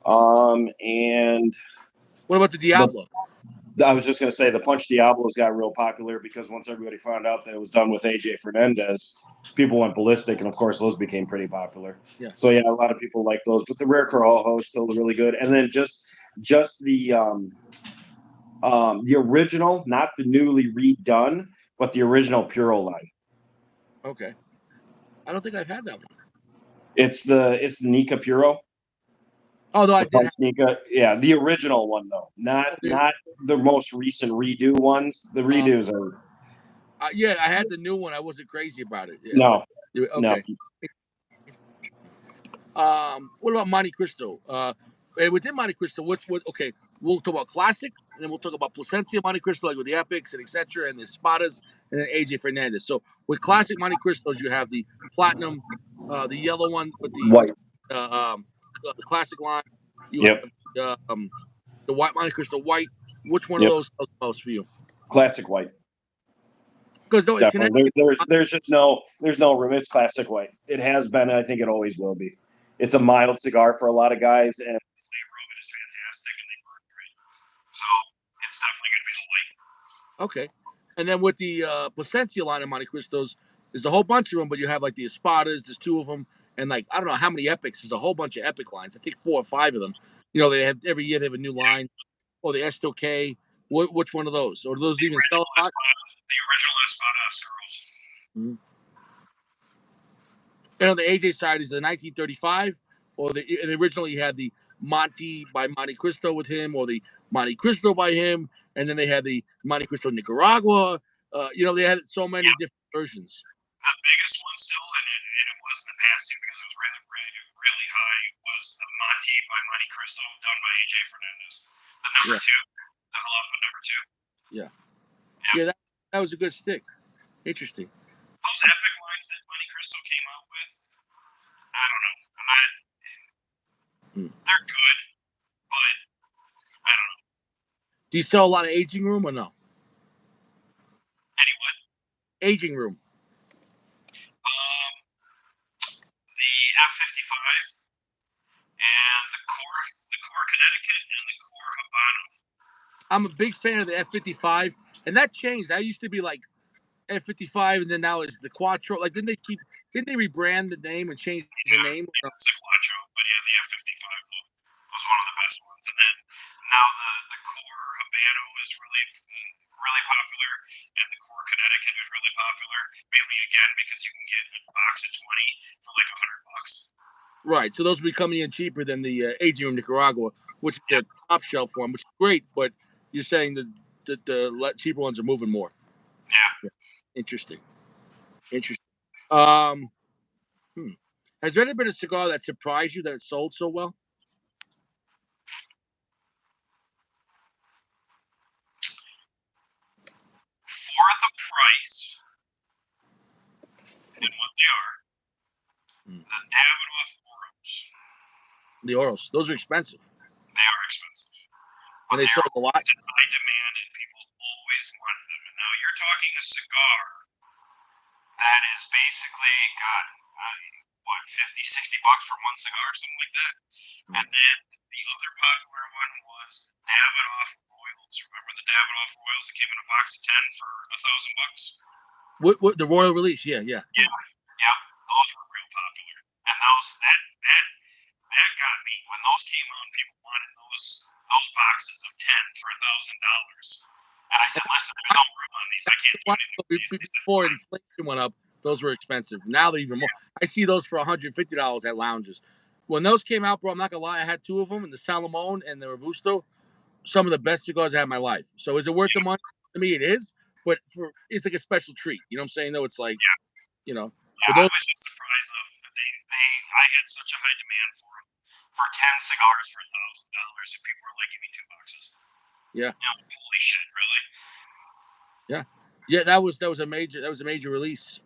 And What about the the Diablo? I was just going to say the Punch Diablos got real popular because once everybody found out that it was done with AJ Fernandez, people went ballistic, and of course those became pretty popular. Yeah. So yeah, a lot of people like those, but the Rare Corojo is still really good. And then just the original, not the newly redone, but the original Puro line. Okay. I don't think I've had that one. It's the Nika Puro, Although I the did Punch have. Nika. Yeah, the original one though, not Oh, not the most recent redo ones. The uh, redos are yeah, I had the new one. I wasn't crazy about it. Yeah, but no, no. okay. What about Monte Cristo? And within Monte Cristo, what? Okay, we'll talk about classic, and then we'll talk about Placencia Monte Cristo, like with the Epics and etc., and the Spadas, and then AJ Fernandez. So with classic Monte Cristos, you have the platinum, the yellow one with White. the classic line. You Yep. have the white Monte Cristo white. Which one of Yep. those sells most for you? Classic white. Because no, in Definitely. Connecticut, There's just no room. It's classic white. It has been, and I think it always will be. It's a mild cigar for a lot of guys, and the flavor of it is fantastic, and they burn great. So it's definitely gonna be the light. okay. And then with the Placencia line of Monte Cristos, there's a whole bunch of them, but you have like the Espadas, there's two of them, and like I don't know how many epics. There's a whole bunch of epic lines. I think 4 or 5 of them. You know, they have every year they have a new line. Or the Esto K. Which one of those? Or do those even sell a lot? The original Espada girls. Mhm. And on the AJ side is the 1935, or the original you had the Monte by Monte Cristo with him, or the Monte Cristo by him, and then they had the Monte Cristo Nicaragua. You know, they had so many Yeah, different versions. the biggest one still, and it was in the past too because it was really high. Was the Monte by Monte Cristo done by AJ Fernandez? The number Yeah, two, the Jalapa number two. yeah, Yeah, yeah. That was a good stick. Interesting. those epic lines that Monte Cristo came out with, I don't know. Mm. They're good, but I don't know. Do you sell a lot of aging room or no? Anyway, Aging room. the F-55 and the core Connecticut and the core Habano. I'm a big fan of the F55, and that changed. That used to be like F55, and then now it's the Quattro. Like, didn't they rebrand the name and change the Yeah, name? it's a Quattro, but yeah, the F-55 was one of the best ones. And then Now the core Habano is really popular, and the core Connecticut is really popular. Mainly again because you can get a box of 20 for like $100. Right. So those will be coming in cheaper than the aging from Nicaragua, which is Yep. their top shelf form, which is great. But you're saying that the cheaper ones are moving more. Yeah. Yeah. Interesting. Interesting. Um, hmm. Has there ever been a cigar that surprised you that it sold so well? For the price and what they are, Hmm. the Davidoff Oros, The Oros. Those are expensive, they are expensive. and But they they are sold a lot. always in high demand and people always want them. And now you're talking a cigar that is basically, God, what, 50, $60 for one cigar, something like that? Hmm. And then the other popular one was Davidoff Royals. Remember the Davidoff Royals that came in a box of 10 for $1,000? What the Royal Release? Yeah, yeah, yeah. Yeah, yeah, those were real popular. And that got me. When those came out, people wanted those boxes of 10 for $1,000. And I said, listen, there's no room on these. I can't do anything with these. They said, Before fine. inflation went up, those were expensive. Now they're even more. I see those for $150 at lounges. When those came out, bro, I'm not gonna lie. I had two of them, in the Salomon and the Robusto. Some of the best cigars I had in my life. So is it worth the money? To me, it is. But it's like a special treat. You know what I'm saying? Though it's like, Yeah, you know, yeah. but I those. was just surprised though that I had such a high demand for them. For 10 cigars for $1,000, and people were like, give me two boxes. Yeah, You know, holy shit, really? yeah, yeah. That was a major release.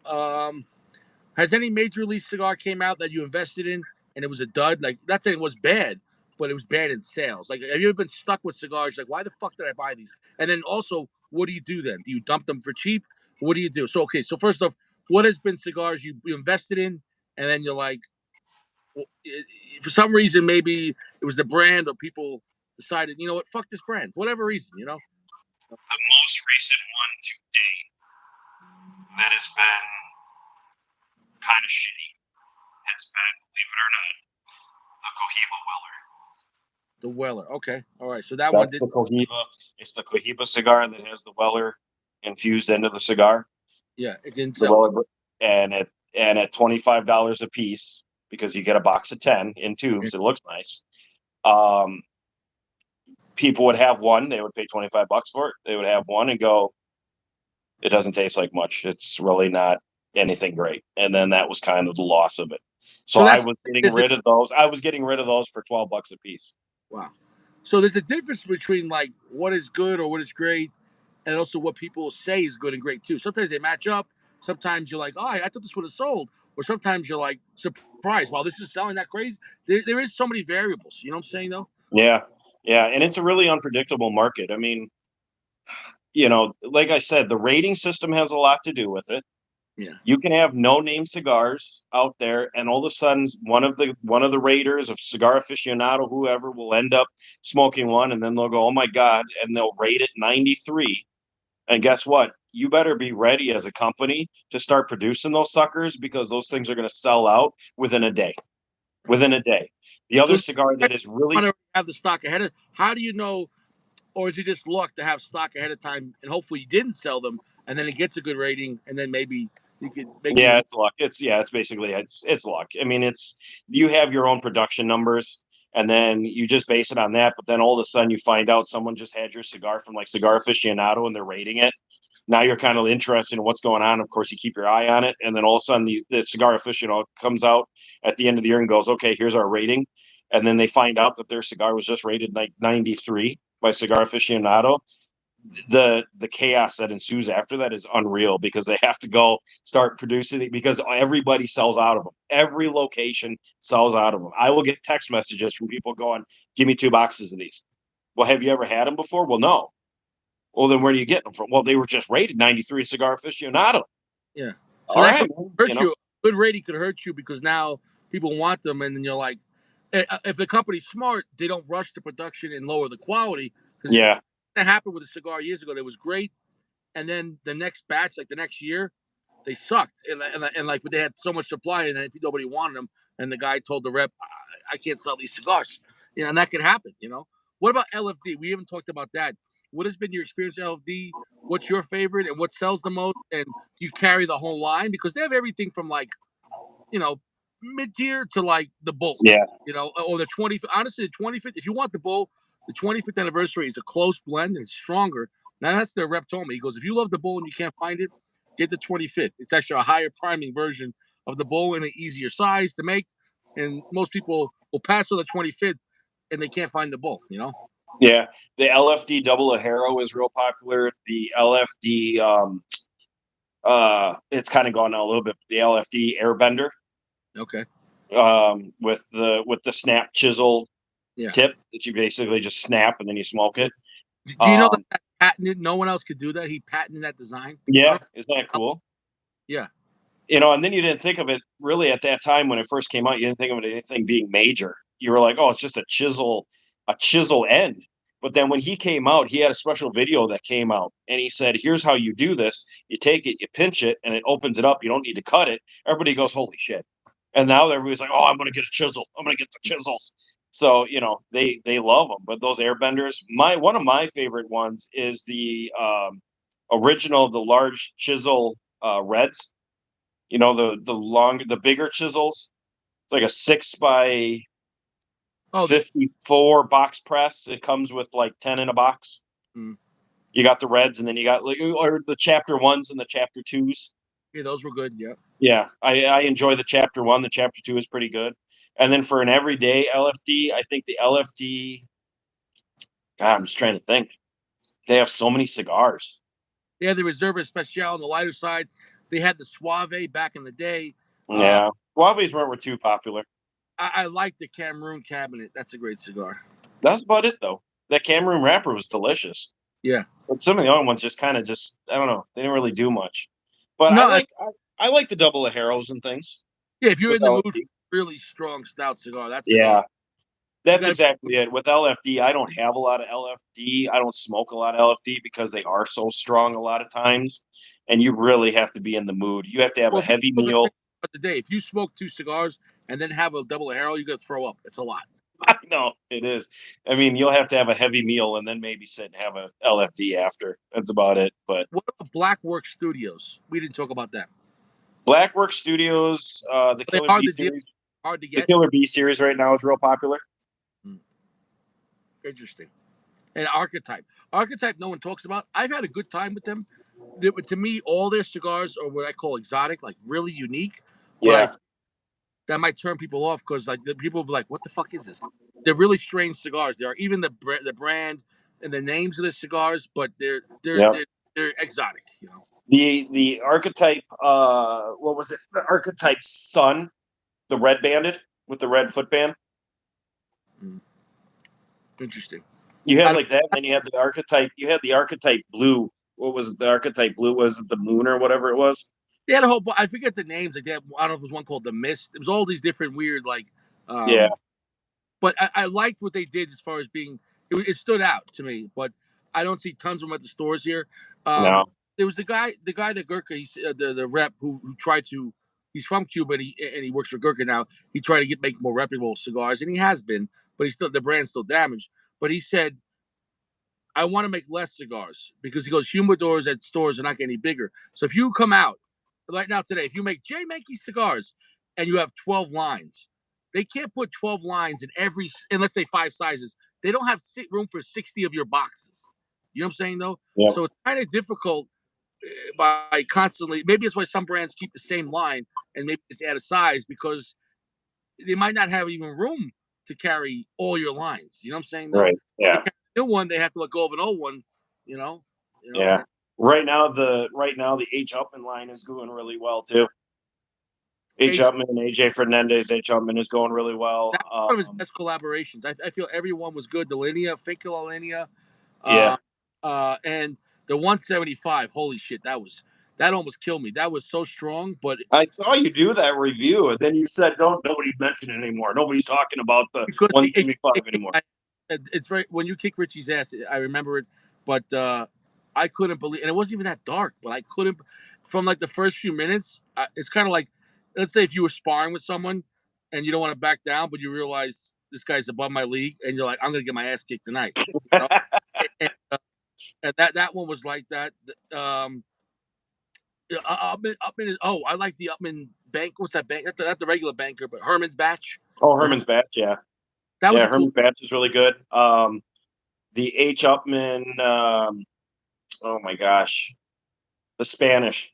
Has any major release cigar came out that you invested in and it was a dud? Like, not saying it was bad, but it was bad in sales. Like, have you ever been stuck with cigars? Like, why the fuck did I buy these? And then also, what do you do then? Do you dump them for cheap? What do you do? So, okay, so first off, what has been cigars you invested in, and then you're like, well, for some reason, maybe it was the brand or people decided, you know what, fuck this brand, for whatever reason, you know? The most recent one to date that has been kind of shitty has been, believe it or not, the Cohiba Weller. The Weller. Okay, all right. So that one That's did. the Cohiba. It's the Cohiba cigar that has the Weller infused into the cigar. Yeah, it didn't The sell well. Weller, and at $25 a piece because you get a box of 10 in tubes. It looks nice. Um, People would have one. They would pay $25 for it. They would have one and go, it doesn't taste like much. It's really not anything great. And then that was kind of the loss of it. So So I that's was getting is it. rid of those. I was getting rid of those for $12 a piece. Wow. So there's a difference between like what is good or what is great, and also what people say is good and great too. Sometimes they match up. Sometimes you're like, oh, I thought this would have sold, or sometimes you're like surprised. Wow, this is selling that crazy. There is so many variables. You know what I'm saying though? Yeah. Yeah. And it's a really unpredictable market. I mean, like I said, the rating system has a lot to do with it. Yeah. You can have no name cigars out there, and all of a sudden, one of the raters of cigar aficionado, whoever, will end up smoking one, and then they'll go, "Oh my god!" and they'll rate it 93. And guess what? You better be ready as a company to start producing those suckers because those things are going to sell out within a day. Right. Within a day. The other So cigar I that is really want to have the stock ahead of. How do you know, or is it just luck to have stock ahead of time, and hopefully you didn't sell them, and then it gets a good rating, and then maybe you could make Yeah, even. it's luck. It's basically it's luck. I mean, it's you have your own production numbers, and then you just base it on that. But then all of a sudden, you find out someone just had your cigar from like Cigar Aficionado, and they're rating it. Now you're kind of interested in what's going on. Of course, you keep your eye on it, and then all of a sudden, the Cigar Aficionado comes out at the end of the year and goes, "Okay, here's our rating," and then they find out that their cigar was just rated like 93 by Cigar Aficionado. The chaos that ensues after that is unreal because they have to go start producing it because everybody sells out of them. Every location sells out of them. I will get text messages from people going, "Give me two boxes of these." Well, have you ever had them before? Well, no. Well, then where do you get them from? Well, they were just rated 93 Cigar Aficionado. Yeah. So All that right, could man. hurt you. Good rating could hurt you because now people want them, and then you're like, if the company's smart, they don't rush the production and lower the quality because Yeah, that happened with a cigar years ago. That was great, and then the next batch, like the next year, they sucked, and like, but they had so much supply, and then nobody wanted them, and the guy told the rep, I can't sell these cigars, and that could happen. What about LFD? We haven't talked about that. What has been your experience with LFD? What's your favorite and what sells the most? And do you carry the whole line? Because they have everything from like, you know, mid tier to like the bull, Yeah, or the 20th. Honestly, the 25th, if you want the bull, the 25th anniversary is a close blend and it's stronger. Now, that's the rep told me. He goes, if you love the bull and you can't find it, get the 25th. It's actually a higher priming version of the bull in an easier size to make. And most people will pass on the 25th and they can't find the bull. yeah. The LFD double Aharo is real popular. The LFD, it's kind of gone out a little bit. The LFD Airbender, Okay. with the snap chisel Yeah. tip that you basically just snap and then you smoke Yeah. it. Do you know that Um, that's patented? No one else could do that. He patented that design. I yeah, don't isn't that know. cool? Yeah. And then you didn't think of it really at that time when it first came out. You didn't think of it anything being major. You were like, "Oh, it's just a chisel end." But then when he came out, he had a special video that came out, and he said, "Here's how you do this: you take it, you pinch it, and it opens it up. You don't need to cut it." Everybody goes, "Holy shit!" And now everybody's like, "Oh, I'm gonna get a chisel. I'm gonna get the chisels." So they love them. But those airbenders, my one of my favorite ones is the original, the large chisel reds. The bigger chisels. It's like a 6 by Oh, the 54 box press. It comes with like 10 in a box. mm, You got the reds, and then you got like or the chapter ones and the chapter twos. yeah, those were good. Yeah. Yeah, I enjoy the chapter one. The chapter two is pretty good. And then for an everyday LFD, I think the LFD. God, I'm just trying to think. They have so many cigars. They had the Reserva Special on the lighter side. They had the Suave back in the day. Uh, Yeah, Suaves weren't were too popular. I like the Cameroon Cabinet. That's a great cigar. That's about it though. That Cameroon wrapper was delicious. Yeah. But some of the other ones just kinda just I don't know, they didn't really do much. But No, I like the double Aharos and things yeah, if you're with in the mood for LFD. a really strong stout cigar, that cigar, Yeah, you that's got to. exactly it. With LFD, I don't have a lot of LFD. I don't smoke a lot of LFD because they are so strong a lot of times, and you really have to be in the mood. You have to have Well, a if you heavy smoke meal. a day, if you smoke two cigars and then have a double arrow, you're gonna throw up. It's a lot. I know, it is. I mean, you'll have to have a heavy meal and then maybe sit and have a LFD after. That's about it, but What about Blackwork Studios? We didn't talk about them. Blackwork Studios, Are they hard to deal? Hard to The get? Killer Bee series right now is real popular. Hmm, interesting. And Archetype, no one talks about. I've had a good time with them. To me, all their cigars are what I call exotic, like really unique. But Yeah, that might turn people off because like the people will be like, "What the fuck is this?" They're really strange cigars. They are even the brand and the names of the cigars, but yeah. they're exotic. The archetype, what was it? The archetype Sun, the red banded with the red footband. Mm, interesting. You I had don't, like that, and then you had the archetype. You had the archetype blue. What was it? The archetype blue? Was it the moon or whatever it was? they had a whole. I forget the names. Like that. I don't know if it was one called the Mist. It was all these different weird like. Yeah. um But I liked what they did as far as being. It stood out to me, but I don't see tons of them at the stores here. No. There was the guy that Gurkha, the rep who tried to. He's from Cuba and he works for Gurkha now. He tried to make more reputable cigars, and he has been, but the brand's still damaged. But he said, I want to make less cigars because he goes, humidors at stores are not getting any bigger. So if you come out right now today, if you make J. Mankey cigars and you have 12 lines, they can't put 12 lines in let's say five sizes. They don't have room for 60 of your boxes. You know what I'm saying though? Yep. So it's kind of difficult by constantly. Maybe that's why some brands keep the same line and maybe just add a size because they might not have even room to carry all your lines. You know what I'm saying though? Right. When they Yeah. carry a new one, they have to let go of an old one. You know, Yeah. and Right now the H Upman line is doing really well too. H H, Upman and AJ Fernandez. H Upman is going really well. that's one of his best collaborations. I feel everyone was good. The Linea, Finkle Linea, Yeah. uh, and the 175. Holy shit, that almost killed me. That was so strong, but I saw you do that review, and then you said, "Don't nobody mention it anymore. Nobody's talking about the because 175 anymore." it's very when you kick Richie's ass. I remember it, but I couldn't believe, and it wasn't even that dark. But I couldn't from like the first few minutes. It's kind of like, let's say if you were sparring with someone and you don't want to back down, but you realize this guy's above my league, and you're like, I'm gonna get my ass kicked tonight. You know? and, and that one was like that. Upman is. Oh, I like the Upman Bank. What's that bank? That's the regular banker, but Herman's Batch. Oh, Herman's Batch, yeah. That was Yeah, a cool. Herman's Batch is really good. The H. Upman, oh my gosh. The Spanish.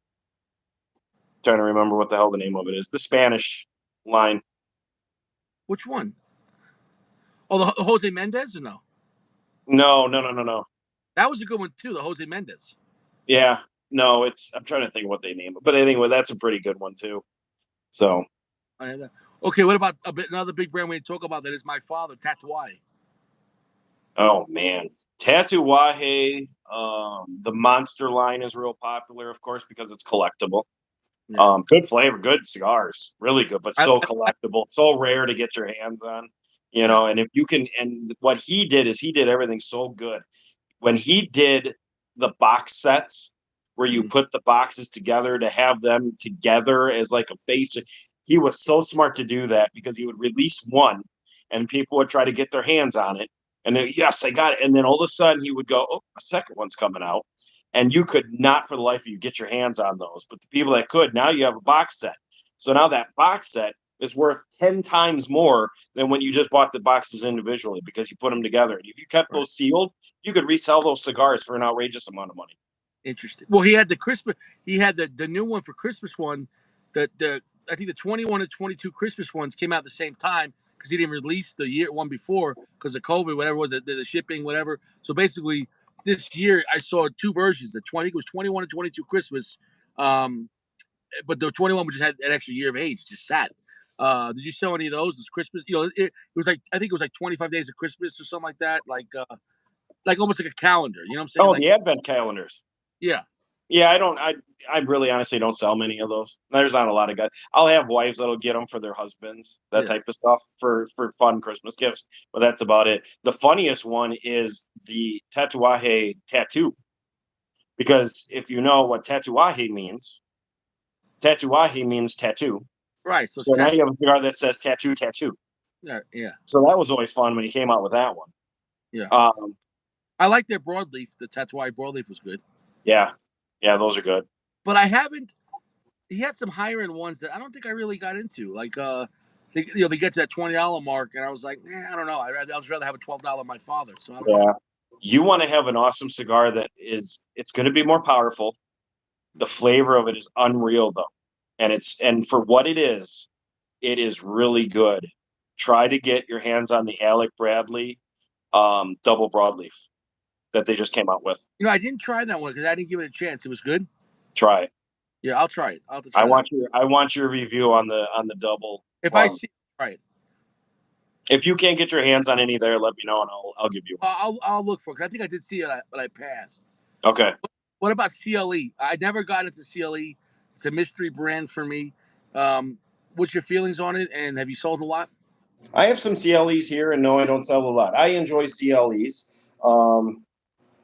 Trying to remember what the hell the name of it is. The Spanish line. Which one? Oh, the Jose Mendez or no? No. That was a good one too. The Jose Mendez. Yeah. No, I'm trying to think of what they name it. But anyway, that's a pretty good one too. So. Okay, what about another big brand we talk about that is my father, Tatuai? Oh man. Tatuaje, the Monster line is real popular, of course, because it's collectible. Yeah. Good flavor, good cigars, really good, but so collectible, so rare to get your hands on, and if you can, and what he did is he did everything so good. When he did the box sets where you put the boxes together to have them together as like a face, he was so smart to do that because he would release one and people would try to get their hands on it. And then, yes, I got it. And then all of a sudden he would go, oh, a second one's coming out. And you could not for the life of you get your hands on those. But the people that could, now you have a box set. So now that box set is worth 10 times more than when you just bought the boxes individually because you put them together. And if you kept those sealed, you could resell those cigars for an outrageous amount of money. Interesting. Well, he had the Christmas. He had the new one for Christmas one. The I think the 21 and 22 Christmas ones came out at the same time because he didn't release the year one before because of COVID, whatever it was, the shipping, whatever. So basically, this year I saw two versions. The 20 it was 21 and 22 Christmas, but the 21 just had an extra year of age, just sat. Did you sell any of those? This Christmas, it was like I think it was like 25 days of Christmas or something like that, like almost like a calendar. You know what I'm saying? Oh, Like, the advent calendars. yeah. Yeah, I really honestly don't sell many of those. There's not a lot of guys. I'll have wives that'll get them for their husbands, that type of stuff for fun Christmas gifts, but that's about it. The funniest one is the Tatuaje tattoo, because if you know what Tatuaje means tattoo. Right. So it's So now tattoo. you have a cigar that says tattoo, tattoo. Yeah. Yeah. So that was always fun when he came out with that one. Yeah. Um, I like their broadleaf. The Tatuai broadleaf was good. yeah, those are good. But I haven't. He had some higher end ones that I don't think I really got into. Like, they get to that $20 mark, and I was like, I don't know. I'd rather have a $12 my father. So I don't know. Yeah, you want to have an awesome cigar it's going to be more powerful. The flavor of it is unreal though. And for what it is really good. Try to get your hands on the Alec Bradley double broadleaf that they just came out with. I didn't try that one because I didn't give it a chance. It was good. Try it. Yeah, I'll try it. I'll have to I try want that. I want your review on the double. If I see, try it. If you can't get your hands on any there, let me know and I'll give you one. I'll look for it because I think I did see it, but I passed. Okay. What about CLE? I never got into CLE. It's a mystery brand for me. What's your feelings on it? And have you sold a lot? I have some CLEs here, and no, I don't sell a lot. I enjoy CLEs.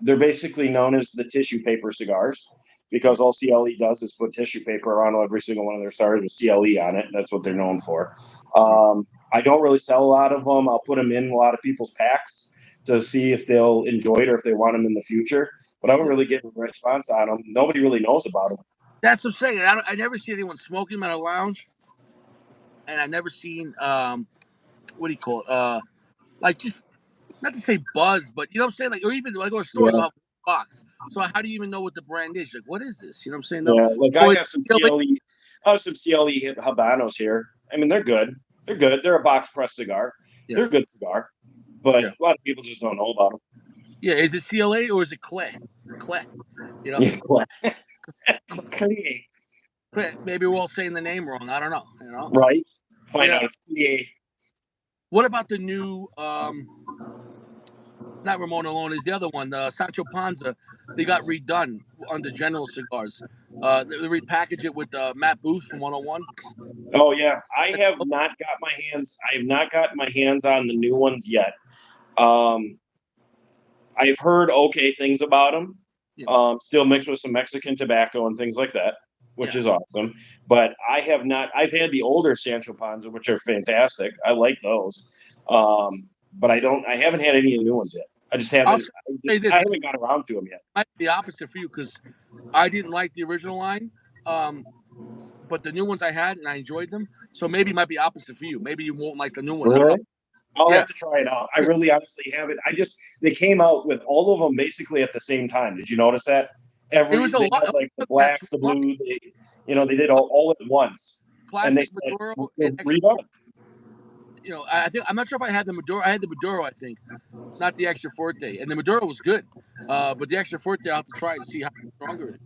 They're basically known as the tissue paper cigars because all CLE does is put tissue paper on every single one of their cigars with CLE on it. That's what they're known for. I don't really sell a lot of them. I'll put them in a lot of people's packs to see if they'll enjoy it or if they want them in the future. But I don't really get a response on them. Nobody really knows about them. That's what I'm saying. I never see anyone smoking them at a lounge, and I've never seen what do you call it? Like just not to say buzz, but you know what I'm saying. Like, or even when I go to a store, Yeah, they'll have a box. So how do you even know what the brand is? Like, what is this? You know what I'm saying? No. yeah. Like Oh, I have some CLE. I have some CLE Habanos here. I mean, they're good. They're good. They're a box press cigar. yeah, They're a good cigar, but yeah, a lot of people just don't know about them. yeah. Is it CLA or is it Clay? Clay. You know, Yeah, Clay. Clay. Maybe we're all saying the name wrong. I don't know. Right? Find out Yeah. it's Clay. What about the new? Not Ramon Alone is the other one. Sancho Panza. They got redone under General Cigars. They repackaged it with Matt Booth from 101. Oh yeah, I have not got my hands. I have not gotten my hands on the new ones yet. Um, I've heard okay things about them. Yeah. Still mixed with some Mexican tobacco and things like that, which Yeah. is awesome. But I have not. I've had the older Sancho Panza, which are fantastic. I like those. But I haven't had any of the new ones yet. I'll say I this haven't got around to them yet. might be the opposite for you because I didn't like the original line, um, but the new ones I had and I enjoyed them. So maybe it might be opposite for you. Maybe you won't like the new one. Really? I'll Yeah, have to try it out. I yeah. really honestly haven't. They came out with all of them basically at the same time. Did you notice that? It was a They lot. had like the That's blacks, the line. blue. They did all at once, and they Classic said Maduro they're and extra. redone. I think I'm not sure if I had the Maduro. I had the Maduro, I think, not the extra forte, and the Maduro was good. But the extra forte, I'll have to try to see how stronger it is.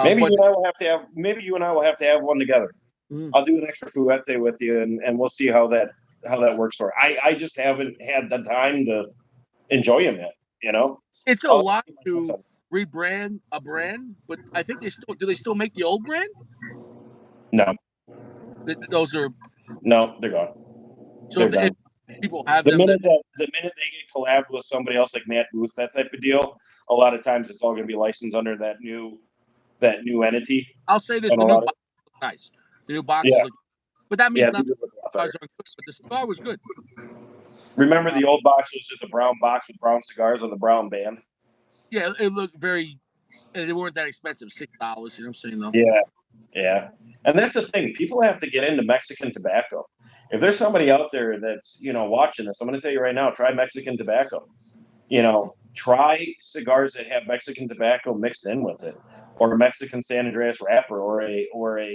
Maybe But you and I will have to have. Maybe you and I will have to have one together. mm, I'll do an extra fuerte with you, and we'll see how that works for. I just haven't had the time to enjoy them yet. You know, it's a I'll have to lot get my hands to on 'em. rebrand a brand. But I think they still do. They still make the old brand. No, Those are no, they're gone. so They're if done. people have them. The minute they get collabed with somebody else like Matt Booth, that type of deal, a lot of times it's all going to be licensed under that new entity, I'll say this: and a the new lot of boxes look nice. The new boxes yeah, look, but that means yeah, they not the do look a lot better. cigars aren't good. But the cigar was good. Remember Uh, the old box was just a brown box with brown cigars with a brown band. yeah, it looked very. And they weren't that expensive, $6. You know what I'm saying though? Yeah, yeah, and that's the thing. People have to get into Mexican tobacco. If there's somebody out there that's watching this, I'm going to tell you right now: try Mexican tobacco. Try cigars that have Mexican tobacco mixed in with it, or a Mexican San Andreas wrapper, or a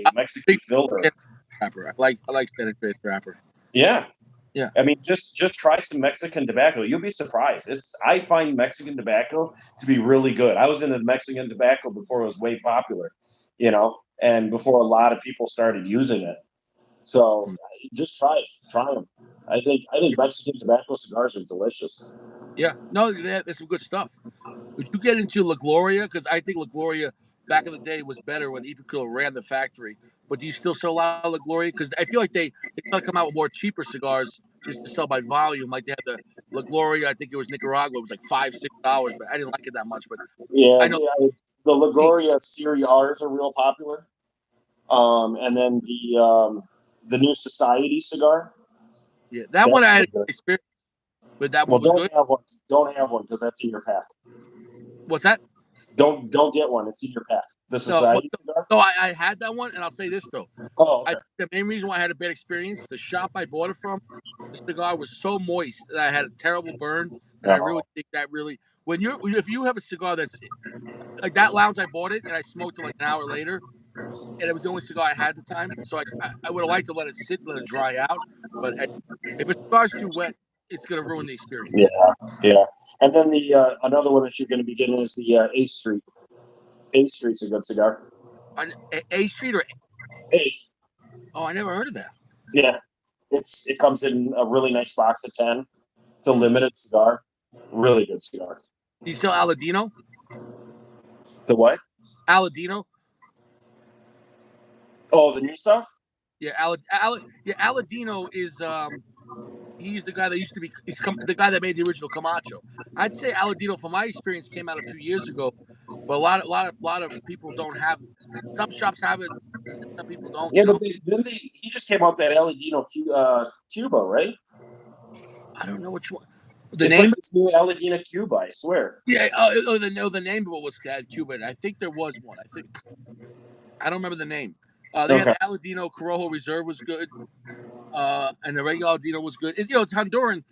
I'm a Mexican big filler. San rapper. I like San Andreas rapper. Yeah, Yeah, I mean, just try some Mexican tobacco. You'll be surprised. I find Mexican tobacco to be really good. I was into Mexican tobacco before it was way popular, and before a lot of people started using it. So just try them. I think Mexican tobacco cigars are delicious. yeah. No, there's some good stuff. Would you get into La Gloria? Because I think La Gloria back in the day was better when Epico ran the factory. But do you still sell a lot of La Gloria? Because I feel like they try to come out with more cheaper cigars just to sell by volume. Like they had the La Gloria, I think it was Nicaragua. It was like $5, $6, but I didn't like it that much. But Yeah, I know the Lagoria Serie R's are real popular. And then the new Society cigar, yeah, that one that's I had really good. experience, but that one Well, was good. don't have one because that's in your pack. What's that? Don't get one. It's in your pack. The No, but Society cigar. no, I had that one, and I'll say this though. Oh, I okay. think the main reason why I had a bad experience, the shop I bought it from, the cigar was so moist that I had a terrible burn, and I really No. think that really when you're if you have a cigar that's like that lounge I bought it and I smoked it like an hour later, and it was the only cigar I had at the time, so I would have liked to let it sit, let it dry out, but if a cigar's too wet, it's gonna ruin the Yeah, experience. yeah. And then the another one that you're going to be getting is the Eighth Street. Eighth Street's a good cigar. On A Street or Eighth. oh, I never heard of that. Yeah, it comes in a really nice box of 10. It's a limited cigar. Really good cigar. Do you sell Aladino? The what? Aladino? Oh, the new stuff? Yeah, yeah, Aladino is he's the guy that used to be the guy that made the original Camacho. I'd say Aladino, from my experience, came out a few years ago, but a lot of people don't have. Some shops have it, some people don't. Yeah, but he just came out that Aladino Cuba, right? I don't know which one. The It's like name, this new Aladino Cuba, I swear. yeah. The name of it was Cuban. I think there was one. I don't remember the name. They had Okay. the Aladino Corojo Reserve was good, and the regular Aladino was good. It's Honduran.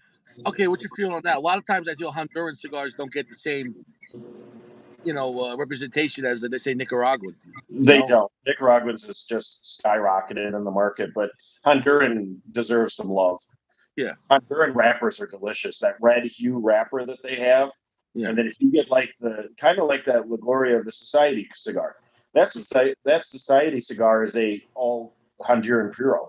Okay, what you feel on that? A lot of times I feel Honduran cigars don't get the same representation as they say Nicaraguan. You They know, don't. Nicaraguans is just skyrocketed in the market, but Honduran deserves some love. yeah, Honduran wrappers are delicious. That red hue wrapper that they have, yeah, and then if you get like the kind of like that Lagoria, the Society cigar, that Society cigar is a all Honduran puro,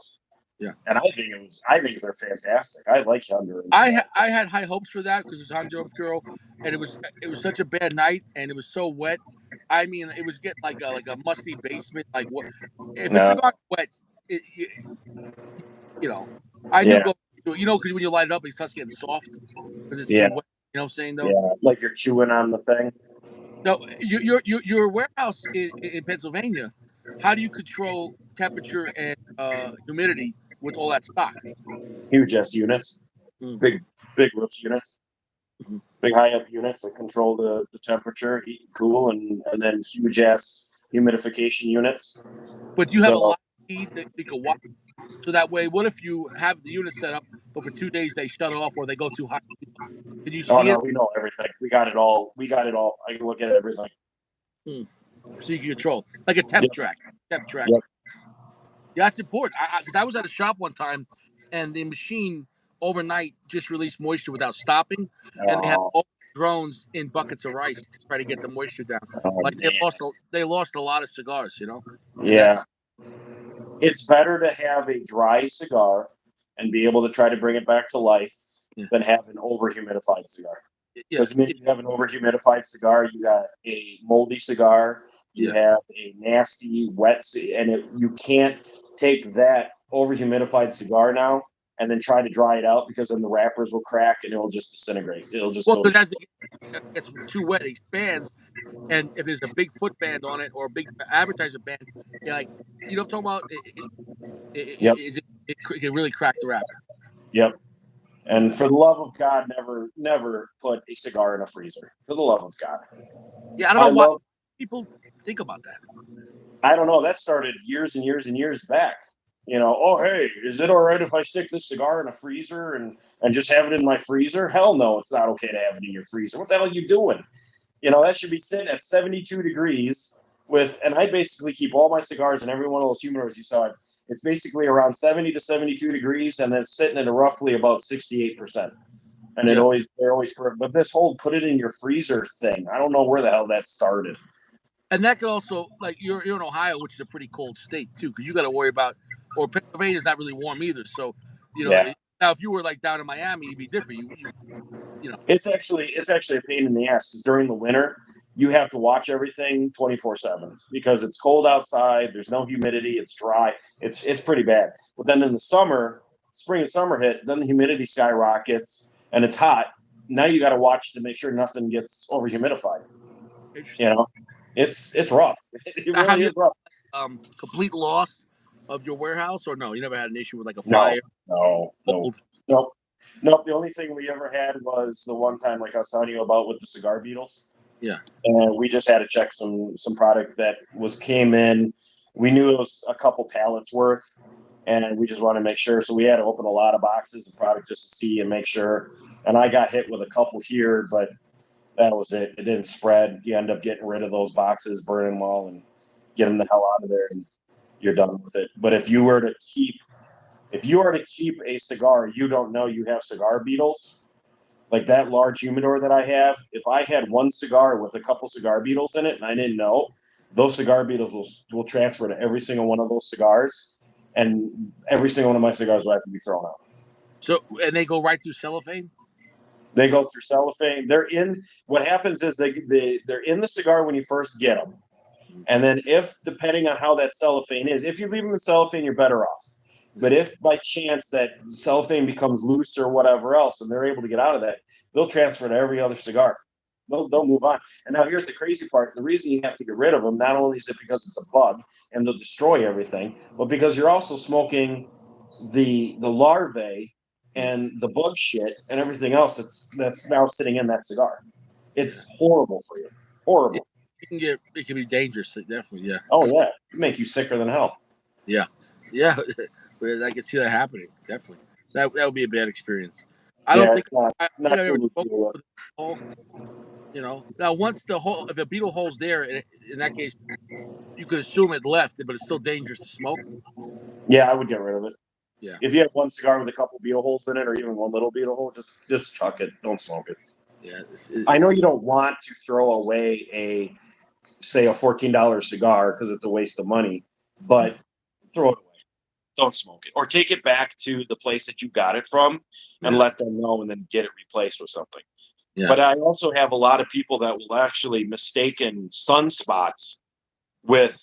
yeah. and I think they're fantastic. I like Honduran tobacco. I had high hopes for that because it was Honduran Puro, and it was such a bad night, and it was so wet. I mean, it was getting like a musty basement. Like what if a No, cigar is wet? It, you know, I knew yeah, going because when you light it up, it starts getting soft because it's too yeah, wet. You know what I'm saying though? yeah. Like you're chewing on the thing. No, your warehouse in Pennsylvania. How do you control temperature and humidity with all that stock? Huge S units. Mm. big roof units, Mhm. big high up units that control the temperature, heat and cool, and then huge ass humidification units. But do you have a So, lot of heat that you can watch? So that way, what if you have the unit set up, but for 2 days they shut off or they go too high? Can you oh see no, it? we know everything. We got it all. We got it all. I can look at everything. Mm. So you can control like a temp Yep, track. Temp track. yep. Yeah, that's important. Because I was at a shop one time, and the machine overnight just released moisture without stopping, and they had Oh, all drones in buckets of rice to try to get the moisture down. oh Like man. they lost a lot of cigars, and Yeah, that's it's better to have a dry cigar and be able to try to bring it back to life yeah, than have an over humidified cigar. yeah, Because maybe you have an over humidified cigar, you got a moldy cigar, you yeah. have a nasty wet, and you can't take that over humidified cigar now and then try to dry it out because then the wrappers will crack and it'll just disintegrate. It'll just Well, go to because as shit. it gets too wet, it expands, and if there's a big foot band on it or a big advertisement band, you're like, what I'm talking about? Yep, It can really crack the wrapper. yep. Yeah, And for the love of God, never put a cigar in a freezer. For the love of God. yeah. I don't know I why love people think about that. I don't know. That started years and years and years back. Oh hey, is it all right if I stick this cigar in a freezer and just have it in my freezer? Hell no, it's not okay to have it in your freezer. What the hell are you doing? That should be sitting at 72 degrees and I basically keep all my cigars in every one of those humidors you saw. It's basically around 70 to 72 degrees and then it's sitting at roughly about 68%. And Yeah. they're always correct. But this whole put it in your freezer thing, I don't know where the hell that started. And that could also, like, you're in Ohio, which is a pretty cold state too, because you got to worry about, or Pennsylvania is not really warm either. So, you know, Yeah. now if you were like down in Miami, it'd be different. You know, It's actually a pain in the ass because during the winter you have to watch everything 24/7 because it's cold outside. There's no humidity. It's dry. It's pretty bad. But then in the summer, spring and summer hit, then the humidity skyrockets and it's hot. Now you got to watch to make sure nothing gets over humidified. You interesting. know, it's rough. It Now, have really you is rough. complete loss of your warehouse, or no? You never had an issue with like a No, fire, no, no, cold? no, no. The only thing we ever had was the one time, like I was telling you about with the cigar beetles. Yeah, And we just had to check some product that came in. We knew it was a couple pallets worth, and we just wanted to make sure. So we had to open a lot of boxes of product just to see and make sure. And I got hit with a couple here, but that was it. It didn't spread. You end up getting rid of those boxes, burning them all, and get them the hell out of there, and you're done with it. But if you are to keep a cigar, you don't know you have cigar beetles like that large humidor that I have, if I had one cigar with a couple cigar beetles in it and I didn't know, those cigar beetles will transfer to every single one of those cigars, and every single one of my cigars will have to be thrown out. so and they go right through cellophane. They go through cellophane. They're in. What happens is they're in the cigar when you first get them, and then if depending on how that cellophane is, if you leave them in cellophane, you're better off. Yeah. But if by chance that cellophane becomes loose or whatever else, and they're able to get out of that, they'll transfer to every other cigar. They'll move on. And now here's the crazy part: the reason you have to get rid of them not only is it because it's a bug and they'll destroy everything, but because you're also smoking the larvae Mm. and the bug shit and everything else that's now sitting in that cigar. Yeah, It's horrible for you. it, Horrible. it can be dangerous. Definitely, yeah, Oh yeah, it make you sicker than hell. yeah, yeah. But I can see that happening. Definitely, that would be a bad experience. I don't Yeah, think it's not I think not I've ever cool to smoked deal with. with a hole. Now once the hole, if a beetle hole's there, in that case, you could assume it left, but it's still dangerous to smoke. Yeah, I would get rid of it. Yeah, If you have one cigar with a couple beetle holes in it, or even one little beetle hole, just chuck it. Don't smoke it. yeah. I know you don't want to throw away a $14 cigar because it's a waste of money, No, but throw it away. Don't smoke it, or take it back to the place that you got it from and yeah, let them know, and then get it replaced with something. yeah, But I also have a lot of people that will actually mistaken sunspots with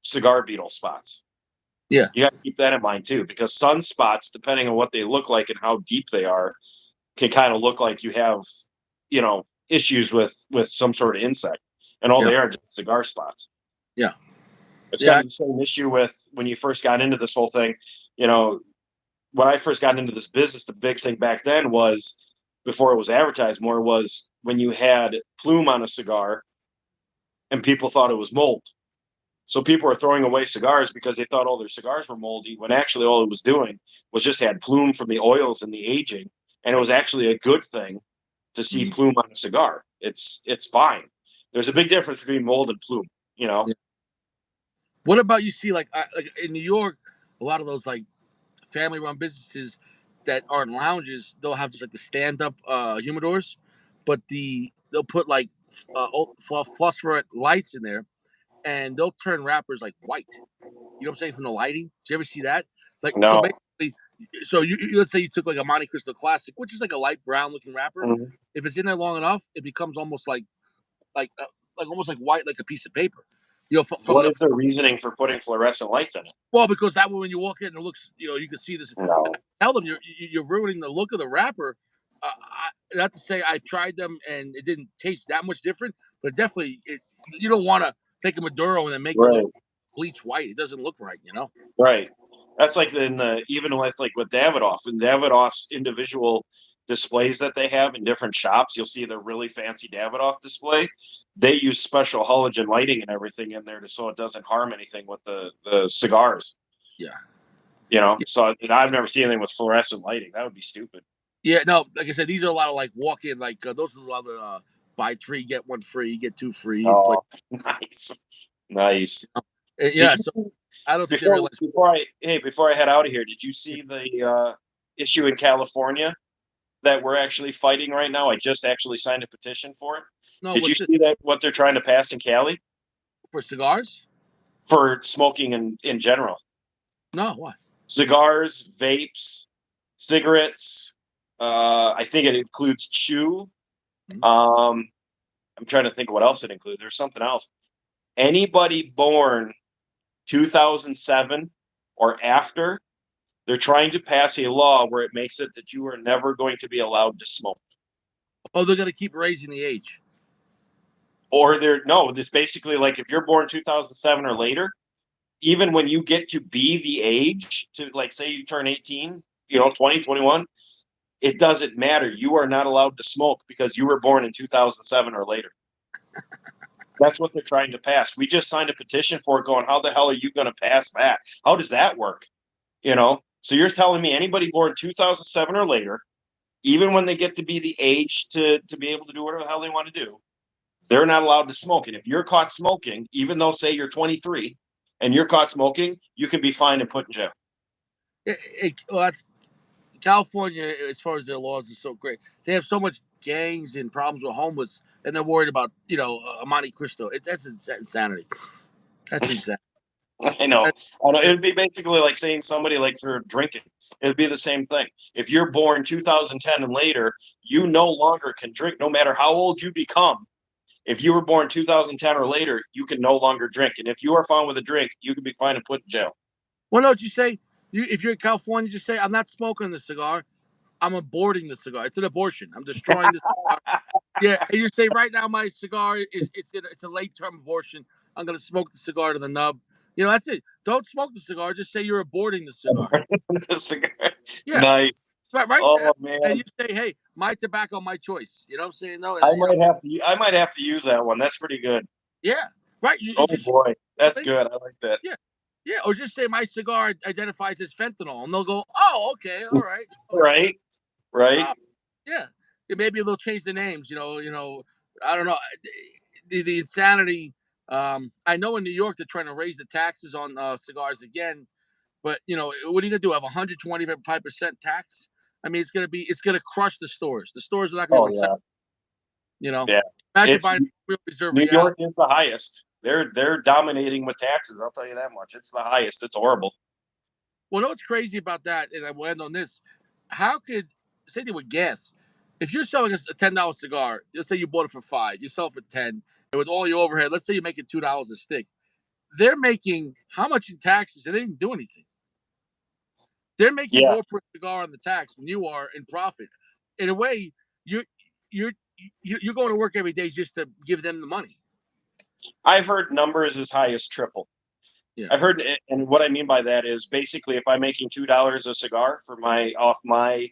cigar beetle spots. yeah. You got to keep that in mind too, because sunspots, depending on what they look like and how deep they are, can kind of look like you have, issues with some sort of insect, and all Yeah, they are just cigar spots. yeah, It's kind yeah. of the same issue with when you first got into this whole thing. You know, when I first got into this business, the big thing back then was, before it was advertised more, was when you had plume on a cigar and people thought it was mold. So people were throwing away cigars because they thought all their cigars were moldy, when actually all it was doing was just had plume from the oils and the aging, and it was actually a good thing to see Mhm. plume on a cigar. It's fine. There's a big difference between mold and plume, you know. Yeah. What about you see like in New York, a lot of those like family run businesses that are in lounges, they'll have just like the stand up humidors, but they'll put like phosphorescent lights in there, and they'll turn wrappers like white. You know what I'm saying, from the lighting. Did you ever see that? Like, so No. basically, so let's say you took like a Montecristo Classic, which is like a light brown looking wrapper. Mhm. If it's in there long enough, it becomes almost like uh, like almost like white, like a piece of paper. You know, from What the is their reasoning for putting fluorescent lights in it? well, because that way when you walk in, it looks, you can see this. And No. tell them you're ruining the look of the wrapper. Not to say I've tried them and it didn't taste that much different, but definitely you don't want to take a Maduro and then make it look Right. bleach white. It doesn't look right. Right. That's like in the, even with Davidoff and Davidoff's individual displays that they have in different shops. You'll see the really fancy Davidoff display. They use special halogen lighting and everything in there so it doesn't harm anything with the cigars. Yeah. Yeah. So I've never seen anything with fluorescent lighting. That would be stupid. Yeah, no, like I said, these are a lot of like walk in, like those are a lot of buy three get one free, get two free, and play. Oh, nice, nice. Did Yeah, you so see I don't think they before realize. before I hey before I head out of here? Did you see the issue in California that we're actually fighting right now? I just actually signed a petition for it. No, Did you what's this see that what they're trying to pass in Cali for cigars? for smoking in general? No, what? Cigars, vapes, cigarettes. I think it includes chew. Hmm? Um, I'm trying to think what else it includes. There's something else. Anybody born 2007 or after, they're trying to pass a law where it makes it that you are never going to be allowed to smoke. Oh, they're gonna keep raising the age. Or they're no, this basically like if you're born 2007 or later, even when you get to be the age to, like, say you turn 18, 20, 21, it doesn't matter. You are not allowed to smoke because you were born in 2007 or later. That's what they're trying to pass. We just signed a petition for it going, how the hell are you going to pass that? How does that work? So you're telling me anybody born 2007 or later, even when they get to be the age to be able to do whatever the hell they want to do, they're not allowed to smoke. And if you're caught smoking, even though say you're 23 and you're caught smoking, you can be fined and put in jail. Well, that's California. As far as their laws are so great, they have so much gangs and problems with homeless, and they're worried about a Monte Cristo. That's insanity. That's insane. I know. That- I know. that- It'd be basically like saying somebody like for drinking. It'd be the same thing. If you're born 2010 and later, you no longer can drink, no matter how old you become. If you were born 2010 or later, you can no longer drink. And if you are found with a drink, you can be fined and put in jail. Why don't you say if you're in California, just say I'm not smoking the cigar. I'm aborting the cigar. It's an abortion. I'm destroying the cigar. Yeah, and you say right now my cigar is it's a late term abortion. I'm gonna smoke the cigar to the nub. That's it. Don't smoke the cigar. Just say you're aborting the cigar. Yeah, Nice. right, right. Oh And man. you say, hey, my tobacco, my choice. You know what I'm saying? No, I might have to use that one. That's pretty good. yeah, right. You Oh just boy. That's good. I like that. yeah, yeah, or just say my cigar identifies as fentanyl, and they'll go, oh, okay, all right, Right? Right? uh, yeah. Maybe they'll change the names. I don't know. The insanity. I know in New York they're trying to raise the taxes on cigars again, but what are you gonna do? Have 125% tax? I mean, it's gonna crush the stores. The stores are not gonna be Oh able to sell. yeah. You know, Yeah. imagine It's buying real reserve New Real. York is the highest. They're dominating with taxes. I'll tell you that much. It's the highest. It's horrible. Well, know what's crazy about that, and I will end on this. How could same thing with gas? If you're selling us a $10 cigar, let's say you bought it for five, you sell it for 10, and with all your overhead, let's say you're making $2 a stick. They're making how much in taxes? And they didn't do anything. They're making Yeah. more per cigar on the tax than you are in profit. In a way, you're you're you're going to work every day just to give them the money. I've heard numbers as high as triple. Yeah, I've heard, and what I mean by that is basically if I'm making $2 a cigar for my off my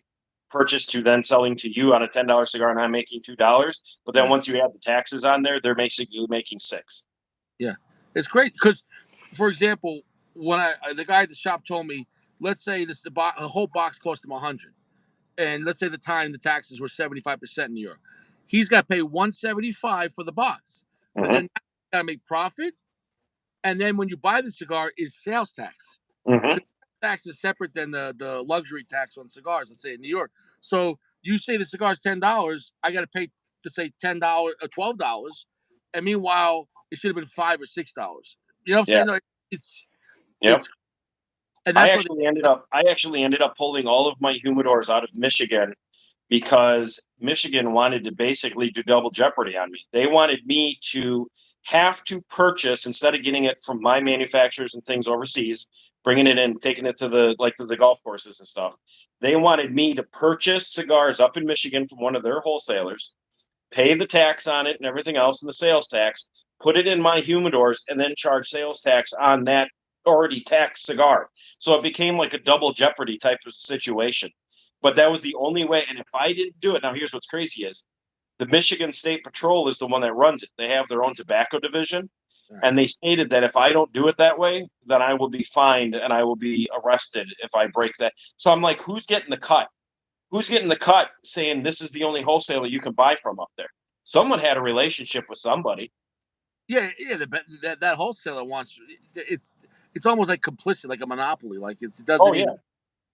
purchase to then selling to you on a $10 cigar, and I'm making $2. But then yeah, once you add the taxes on there, they're basically making six. yeah. It's great because, for example, when the guy at the shop told me, let's say a whole box cost him 100, and let's say the time the taxes were 75% in New York, he's got to pay 175 for the box, but Hmm. then got to make profit, and then when you buy the cigar is sales tax. Hmm. Because tax is separate than the luxury tax on cigars. Let's say in New York. So you say the cigar is $10, I got to pay to say $10 or $12, and meanwhile it should have been $5 or $6. You know what I'm Yeah. saying? Like, Yep. it's and that's what they, I actually ended up pulling all of my humidors out of Michigan because Michigan wanted to basically do double jeopardy on me. They wanted me to have to purchase instead of getting it from my manufacturers and things overseas, bringing it in, taking it to the golf courses and stuff. They wanted me to purchase cigars up in Michigan from one of their wholesalers, pay the tax on it and everything else and the sales tax, put it in my humidors, and then charge sales tax on that already taxed cigar. So it became like a double jeopardy type of situation. But that was the only way. And if I didn't do it, now here's what's crazy is the Michigan State Patrol is the one that runs it. They have their own tobacco division. right. And they stated that if I don't do it that way, then I will be fined and I will be arrested if I break that. So I'm like, who's getting the cut? Who's getting the cut saying this is the only wholesaler you can buy from up there? Someone had a relationship with somebody. Yeah, yeah. That wholesaler wants it's almost like complicit, like a monopoly. Like it Oh doesn't yeah. even.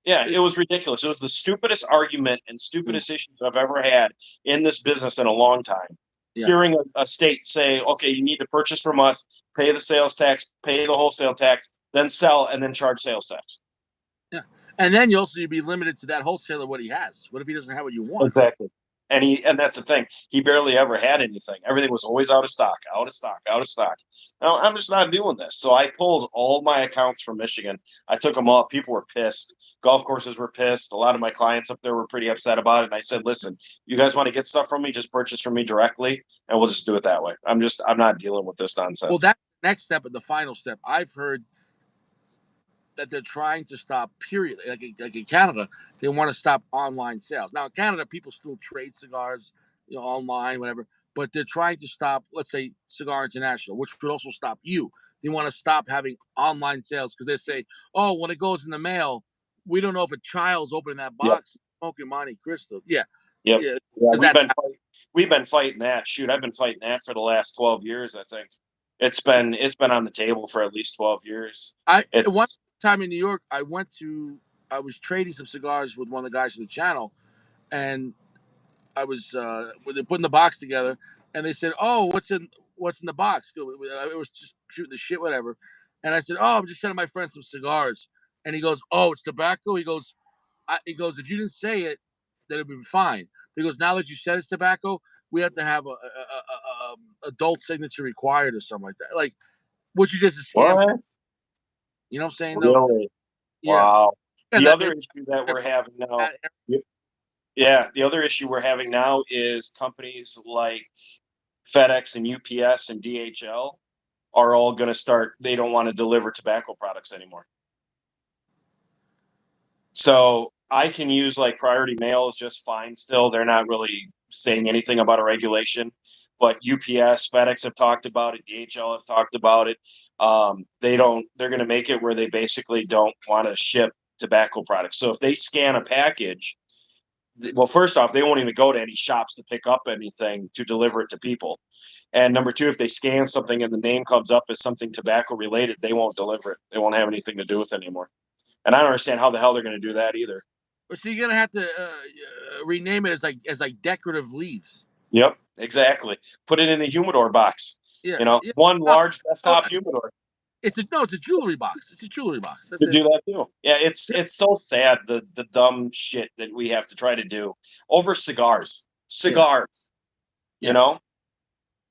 Yeah, It, it was ridiculous. It was the stupidest argument and mm, stupidest issues I've ever had in this business in a long time. yeah, Hearing a state say, okay, you need to purchase from us, pay the sales tax, pay the wholesale tax, then sell, and then charge sales tax. yeah. And then you'd be limited to that wholesaler what he has. What if he doesn't have what you want? Exactly. And that's the thing. He barely ever had anything. Everything was always out of stock, out of stock, out of stock. No, I'm just not doing this. So I pulled all my accounts from Michigan. I took them all. People were pissed. Golf courses were pissed. A lot of my clients up there were pretty upset about it. And I said, listen, you guys want to get stuff from me, just purchase from me directly, and we'll just do it that way. I'm not dealing with this Well, nonsense. that's the next step and the final step. I've heard that they're trying to stop. Period. Like in Canada, they want to stop online sales. Now in Canada, people still trade cigars, online, whatever. But they're trying to stop, let's say, Cigar International, which could also stop you. They want to stop having online sales because they say, oh, when it goes in the mail, we don't know if a child's opening that Yep. box smoking Montecristo. Yeah, Yep. yeah, Yeah, because that's we've been fighting that. Shoot, I've been fighting that for the last 12 years, I think. It's been on the table for at least 12 years. one It's time in New York, I was trading some cigars with one of the guys from the channel, and when they're putting the box together, and they said, "Oh, what's in the box?" It was just shooting the shit, whatever. And I said, "Oh, I'm just sending my friend some cigars." And he goes, "Oh, it's tobacco." He goes, "If you didn't say it, then it'd be fine." He goes, "Now that you said it's tobacco, we have to have a adult signature required or something like that." Like, which is just a scam. what? You know what I'm saying? No, Really? yeah, Wow. and The that other maybe issue that we're having now, that y- yeah, the other issue we're having now is companies like FedEx and UPS and DHL are all going to start, they don't want to deliver tobacco products anymore. So I can use like priority mail is just fine still. They're not really saying anything about a regulation, but UPS, FedEx have talked about it, DHL have talked about it. They're going to make it where they basically don't want to ship tobacco products. So if they scan a package, well, first off, they won't even go to any shops to pick up anything to deliver it to people. And number two, if they scan something and the name comes up as something tobacco related, they won't deliver it. They won't have anything to do with it anymore. And I don't understand how the hell they're going to do that either. So you're gonna have to rename it as like decorative leaves. Yep, exactly. Put it in a humidor box. Yeah, You know, yeah. one No, large no, desktop humidor. it's a jewelry box. It's a jewelry box. That's To it. do that too. Yeah, Yeah, it's so sad the dumb shit that we have to try to do over cigars. yeah, Cigars, you yeah. know?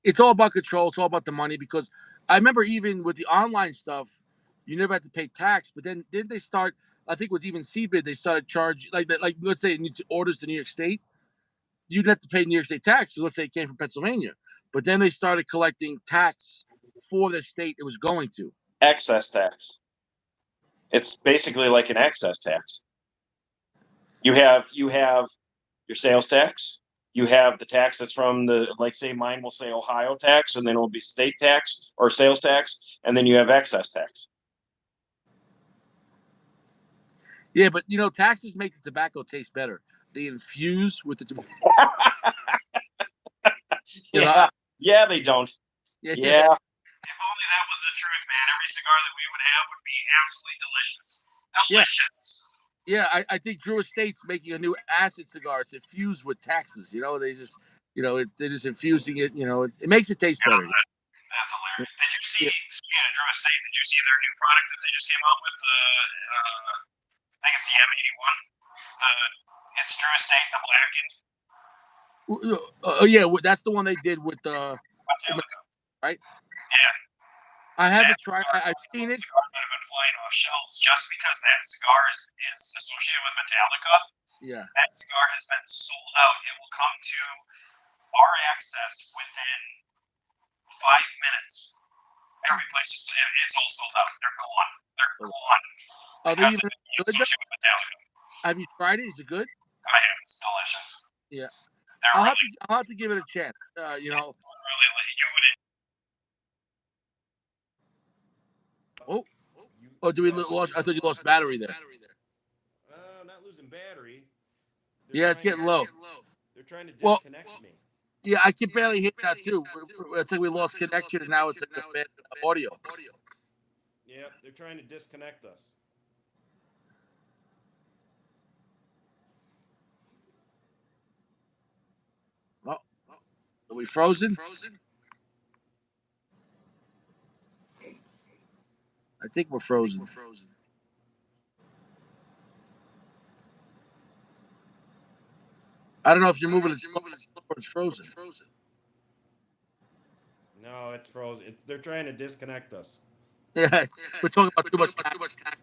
It's all about control. It's all about the money. Because I remember even with the online stuff, you never had to pay tax. But then didn't they start? I think it was even CBID. They started charge like that. Like let's say it needs orders to New York State, you'd have to pay New York State tax. So let's say it came from Pennsylvania, but then they started collecting tax for the state it was going to. Excess tax. It's basically like an excess tax. You have your sales tax. You have the tax that's from the, like, say mine will say Ohio tax, and then it'll be state tax or sales tax, and then you have excess tax. Yeah, but taxes make the tobacco taste better. They infuse with the tobacco. Yeah, yeah, they don't. Yeah, Yeah. If only that was the truth, man. Every cigar that we would have would be absolutely delicious. yeah, Delicious. yeah. I think Drew Estate's making a new acid cigar. It's infused with taxes. They're just infusing it. It makes it taste better. That's hilarious. Did you see, Yeah, speaking of Drew Estate, did you see their new product that they just came out with? I think it's the M81. It's Drew Estate, the blackened oh yeah, that's the one they did with Metallica. right. Yeah, I that haven't tried. cigar I've is one seen of the it. cigars that have been flying off shelves just because that cigar is associated with Metallica. Yeah. That cigar has been sold out. It will come to our access within 5 minutes. Every place it's all sold out. They're gone. They're gone Are they because of even it being good though? associated with Metallica. Have you tried it? Is it good? I have. It's delicious. Yeah. They're really, I'll have to give it a chance. really, you would. Oh, oh, do we lost? I thought you lost battery there. Not losing battery. Yeah, it's getting low. They're trying to Well, disconnect me. yeah, I can barely hear that too. It's like we lost connection, and now it's like a bad audio. Yep, they're trying to disconnect us. Oh, are we frozen? I think we're frozen. I don't know if you're moving it slow or it's frozen. No, it's frozen. They're trying to disconnect us. Yeah, we're talking about too much time.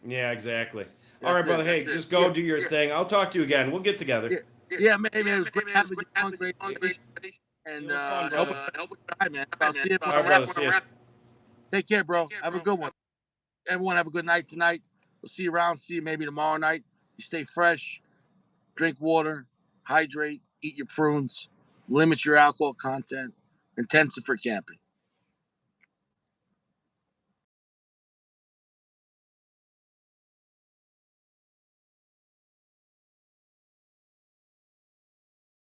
Yeah, exactly. All That's right, brother. it. Hey, just go Yeah, do your thing. I'll talk to you again. We'll get together. yeah, yeah, man. It was great having you on. Great information. It And was fun, help brother. us try, man. I'll see you All when right, I wrap. brother. See you. Take care, bro. Have a good one. Everyone, have a good night tonight. We'll see you around. See you maybe tomorrow night. You stay fresh. Drink water. Hydrate. Eat your prunes. Limit your alcohol content. Intensive for camping.